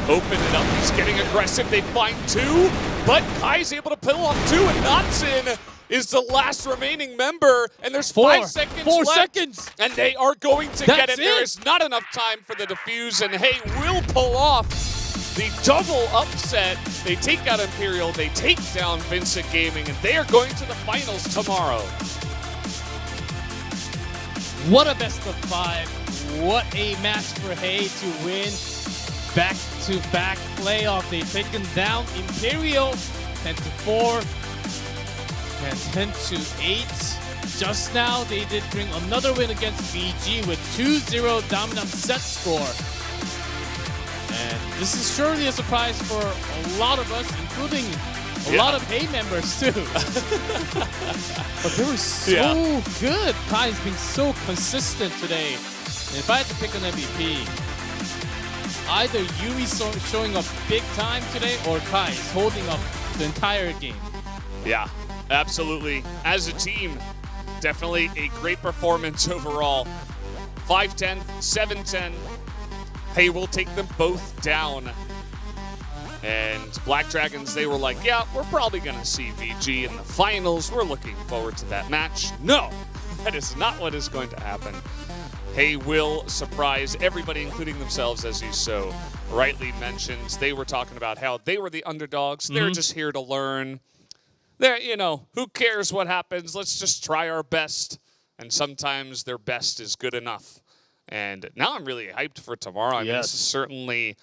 Open it up, he's getting aggressive. They find 2, but Kai's able to pull off 2, and Notson is the last remaining member, and there's 5 seconds 4 left. seconds! And they are going to get it. There is not enough time for the defuse, and Hay will pull off the double upset. They take out Imperial, they take down Vincent Gaming, and they are going to the finals tomorrow. What a best-of-5. What a match for Hay to win. Back-to-back playoff. They've taken down Imperial 10-4 and 10-8. Just now, they did bring another win against VG with 2-0 dominant set score. And this is surely a surprise for a lot of us, including a lot of Hay members too. But they were so good. Kai's been so consistent today. And if I had to pick an MVP, either Yui's showing up big time today or Kai's holding up the entire game. Yeah, absolutely. As a team, definitely a great performance overall. 5-10, 7-10. Hay will take them both down. And Black Dragons, they were like, yeah, we're probably going to see VG in the finals. We're looking forward to that match. No, that is not what is going to happen. Hay will surprise everybody, including themselves, as you so rightly mentioned. They were talking about how they were the underdogs. They're just here to learn. who cares what happens? Let's just try our best. And sometimes their best is good enough. And now I'm really hyped for tomorrow. I mean, this is certainly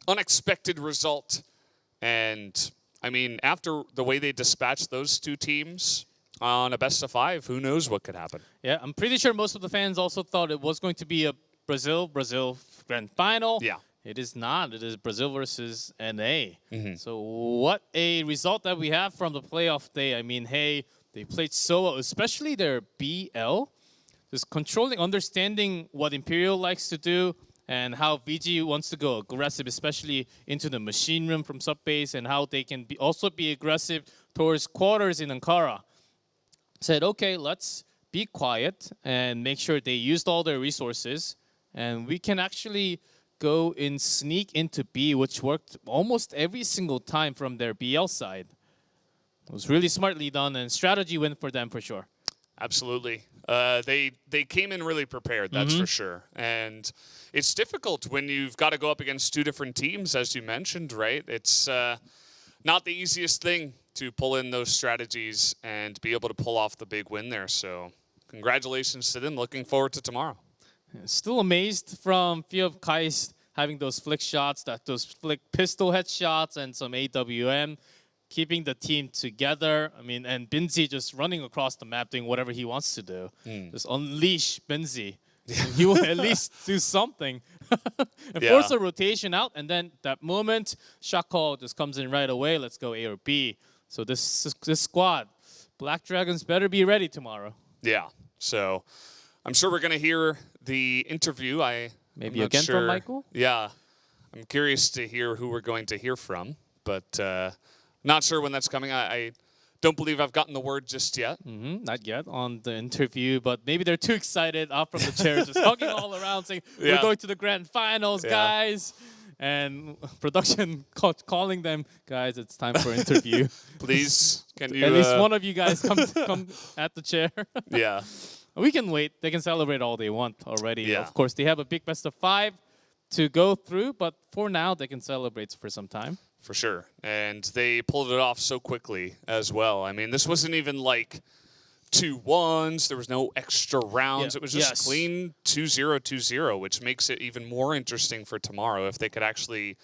unexpected result. And I mean, after the way they dispatched those two teams on a best of 5, who knows what could happen? Yeah, I'm pretty sure most of the fans also thought it was going to be a Brazil Grand Final. Yeah. It is not. It is Brazil versus NA. So what a result that we have from the playoff day. I mean, hey, they played so well, especially their BL. Just controlling, understanding what Imperial likes to do and how VG wants to go aggressive, especially into the machine room from subbase, and how they can also be aggressive towards quarters in Ankara. Said, okay, let's be quiet and make sure they used all their resources, and we can actually go and sneak into B, which worked almost every single time from their BL side. It was really smartly done, and strategy win for them for sure. Absolutely. They came in really prepared, that's for sure. And it's difficult when you've got to go up against 2 different teams, as you mentioned, right? It's not the easiest thing to pull in those strategies and be able to pull off the big win there. So congratulations to them. Looking forward to tomorrow. Still amazed from few of Kais having those flick shots, those flick pistol headshots, and some AWM, keeping the team together. I mean, and Binzi just running across the map doing whatever he wants to do. Just unleash Binzi. He will at least do something and force a rotation out. And then that moment, shot call just comes in right away. Let's go A or B. So this squad, Black Dragons, better be ready tomorrow. Yeah. So I'm sure we're going to hear the interview. Maybe again from Michael? Yeah. I'm curious to hear who we're going to hear from, but not sure when that's coming. I don't believe I've gotten the word just yet. Not yet on the interview, but maybe they're too excited up from the chair, just hugging all around, saying, we're going to the grand finals, guys. And production calling them, guys, it's time for interview. Please, can you... At least one of you guys come at the chair. Yeah. We can wait. They can celebrate all they want already. Yeah. Of course, they have a big best of 5 to go through, but for now, they can celebrate for some time. For sure. And they pulled it off so quickly as well. I mean, this wasn't even like 2-1s. There was no extra rounds. It was just clean 2-0, 2-0, which makes it even more interesting for tomorrow if they could actually,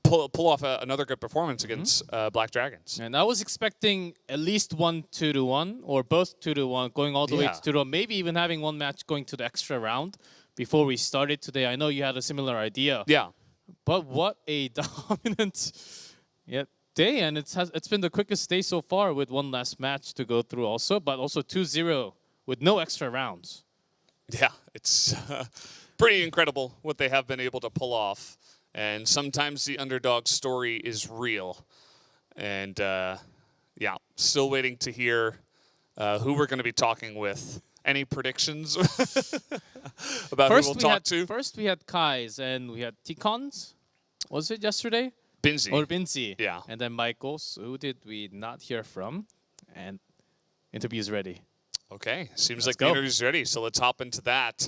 pull off another good performance against Black Dragons. And I was expecting at least 1 2-1 or both 2-1 going all the way to 2-1, maybe even having one match going to the extra round before we started today. I know you had a similar idea. Yeah. But what a dominant day, and it's been the quickest day so far with one last match to go through also, but also 2-0 with no extra rounds. Yeah, it's pretty incredible what they have been able to pull off. And sometimes the underdog story is real. And still waiting to hear who we're going to be talking with. Any predictions about who we'll talk to? First we had Kai's and we had Ticons. Was it yesterday? Binzi. Or Binzi. Yeah. And then Michael's. Who did we not hear from? And interview's ready. Okay. Seems Let's like the interview's ready. So let's hop into that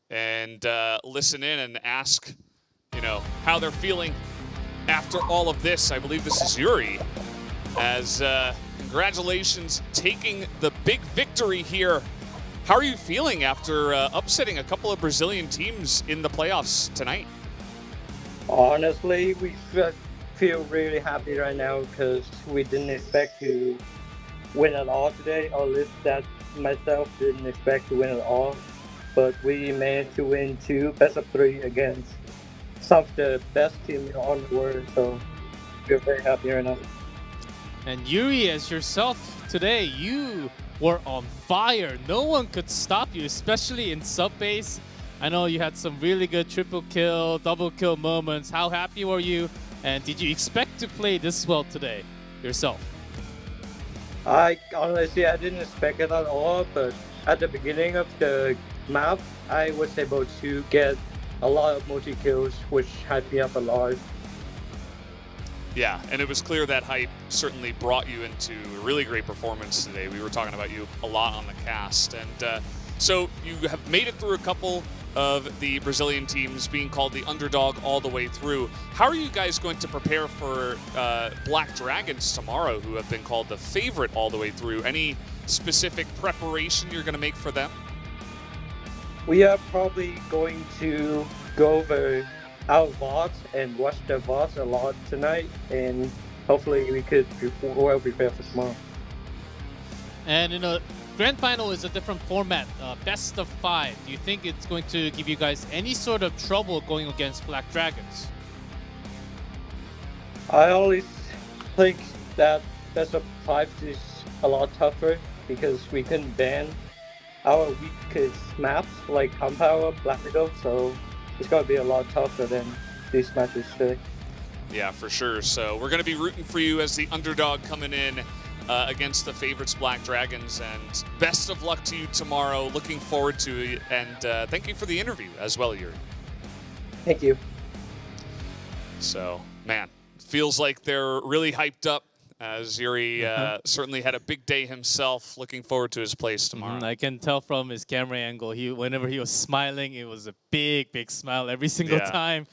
and listen in and ask, how they're feeling after all of this. I believe this is Yuri. As congratulations, taking the big victory here. How are you feeling after upsetting a couple of Brazilian teams in the playoffs tonight? Honestly, we feel really happy right now because we didn't expect to win at all today, or at least that myself didn't expect to win at all. But we managed to win 2 best of 3 against some of the best teams on the world, so we're very happy right now. And Yuri, as yourself today, you were on fire. No one could stop you, especially in sub-base. I know you had some really good triple kill, double kill moments. How happy were you? And did you expect to play this well today yourself? I didn't expect it at all, but at the beginning of the map, I was able to get a lot of multi-kills, which hyped me up a lot. Yeah, and it was clear that hype certainly brought you into a really great performance today. We were talking about you a lot on the cast. And so you have made it through a couple of the Brazilian teams being called the underdog all the way through. How are you guys going to prepare for Black Dragons tomorrow, who have been called the favorite all the way through? Any specific preparation you're going to make for them? We are probably going to go over our VODs and watch the VODs a lot tonight, and hopefully we could well prepare for tomorrow. And in a grand final is a different format, best of 5. Do you think it's going to give you guys any sort of trouble going against Black Dragons? I always think that best of 5 is a lot tougher because we can ban our weakest maps like Compower, Black Widow, so it's going to be a lot tougher than these matches today. Yeah, for sure. So we're going to be rooting for you as the underdog coming in against the favorites, Black Dragons. And best of luck to you tomorrow. Looking forward to it. And thank you for the interview as well, Yuri. Thank you. So, man, feels like they're really hyped up as Yuri certainly had a big day himself. Looking forward to his place tomorrow. I can tell from his camera angle, whenever he was smiling, it was a big, big smile every single time.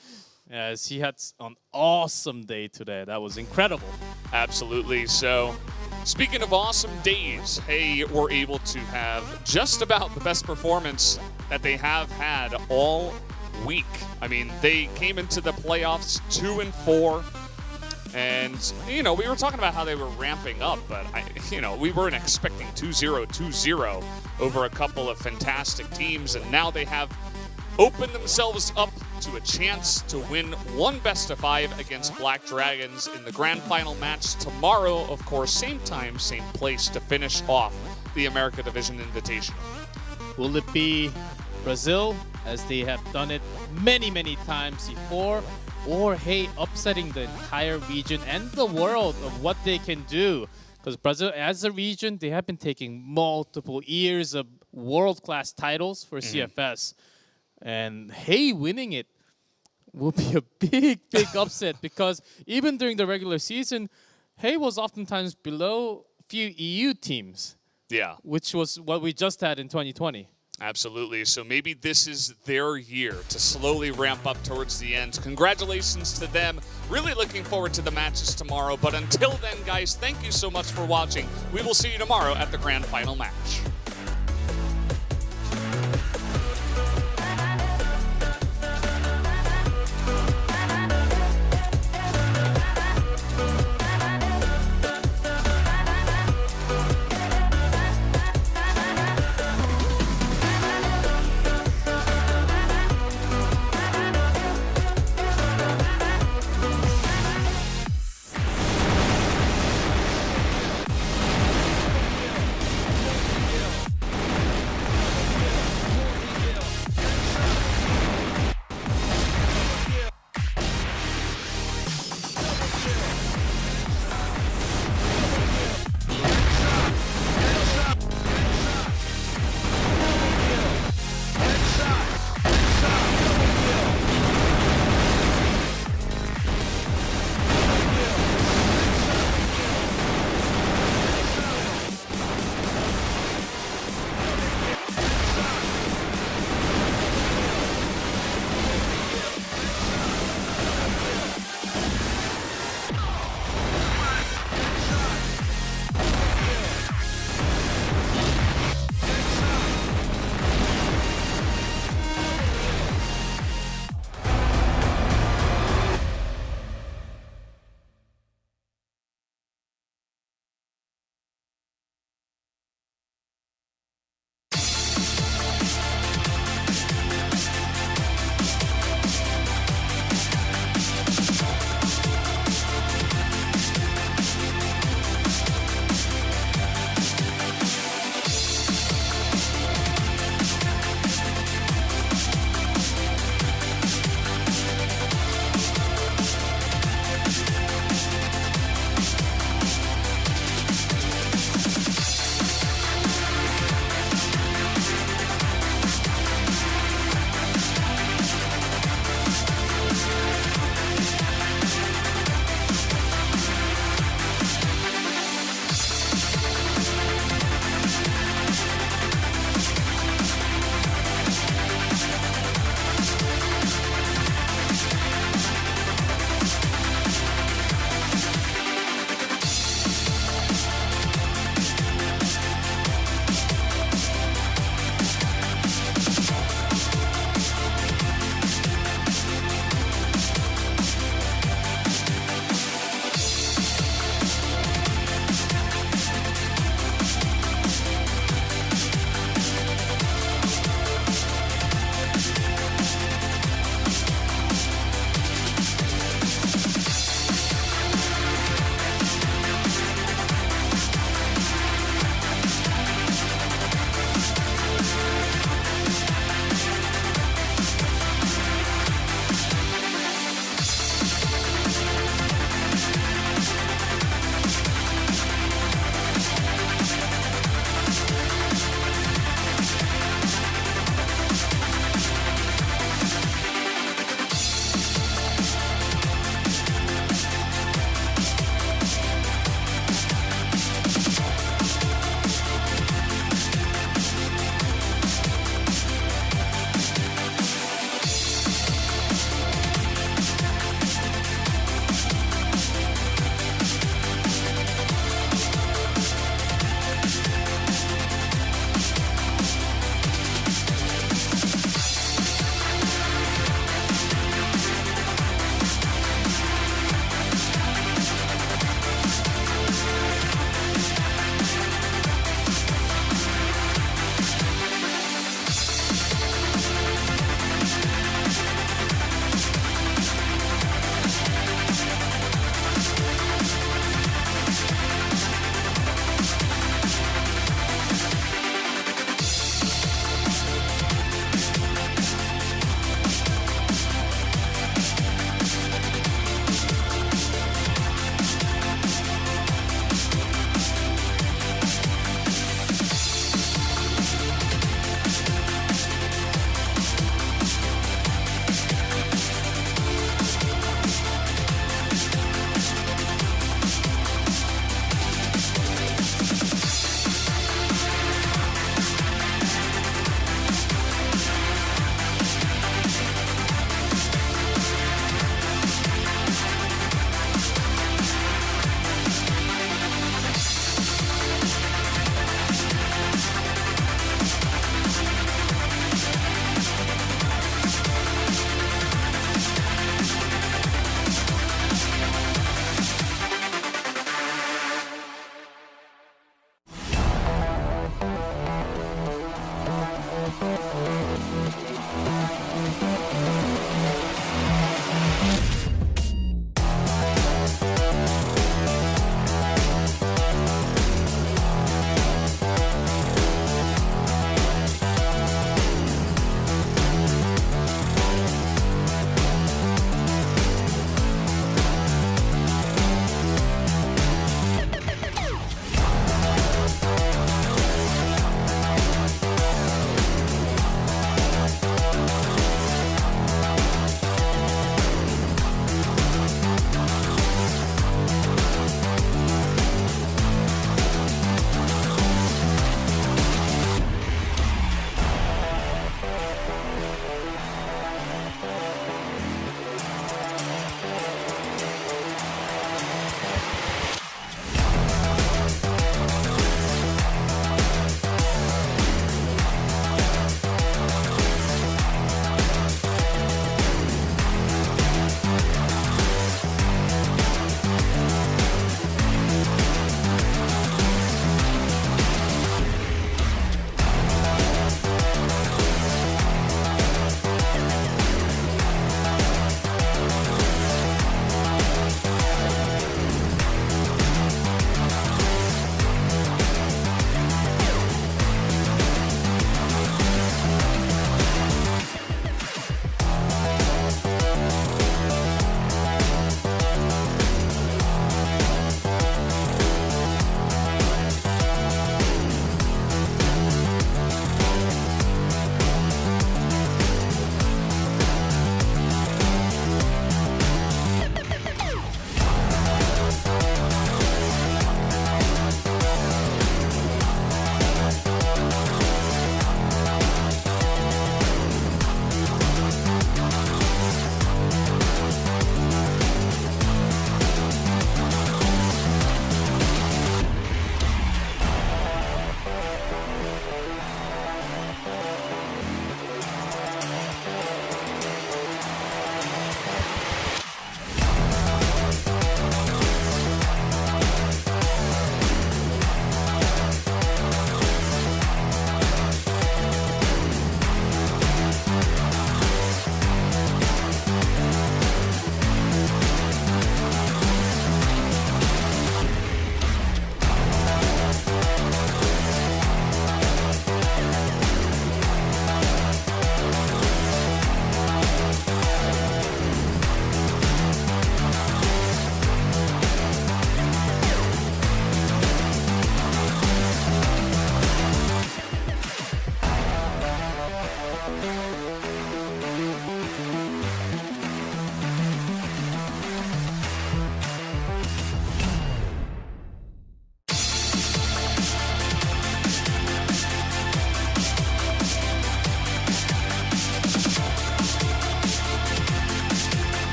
As he had an awesome day today. That was incredible. Absolutely. So, speaking of awesome days, Hey were able to have just about the best performance that they have had all week. I mean, they came into the playoffs 2-4. And, you know, we were talking about how they were ramping up, but, we weren't expecting 2-0, 2-0 over a couple of fantastic teams. And now they have opened themselves up to a chance to win one best of 5 against Black Dragons in the grand final match tomorrow. Of course, same time, same place to finish off the America Division Invitational. Will it be Brazil, as they have done it many, many times before, or Hey upsetting the entire region and the world of what they can do? Because Brazil, as a region, they have been taking multiple years of world-class titles for CFS. And Hey winning it will be a big, big upset because even during the regular season, Hey was oftentimes below a few EU teams. Yeah. Which was what we just had in 2020. Absolutely. So maybe this is their year to slowly ramp up towards the end. Congratulations to them. Really looking forward to the matches tomorrow. But until then, guys, thank you so much for watching. We will see you tomorrow at the grand final match.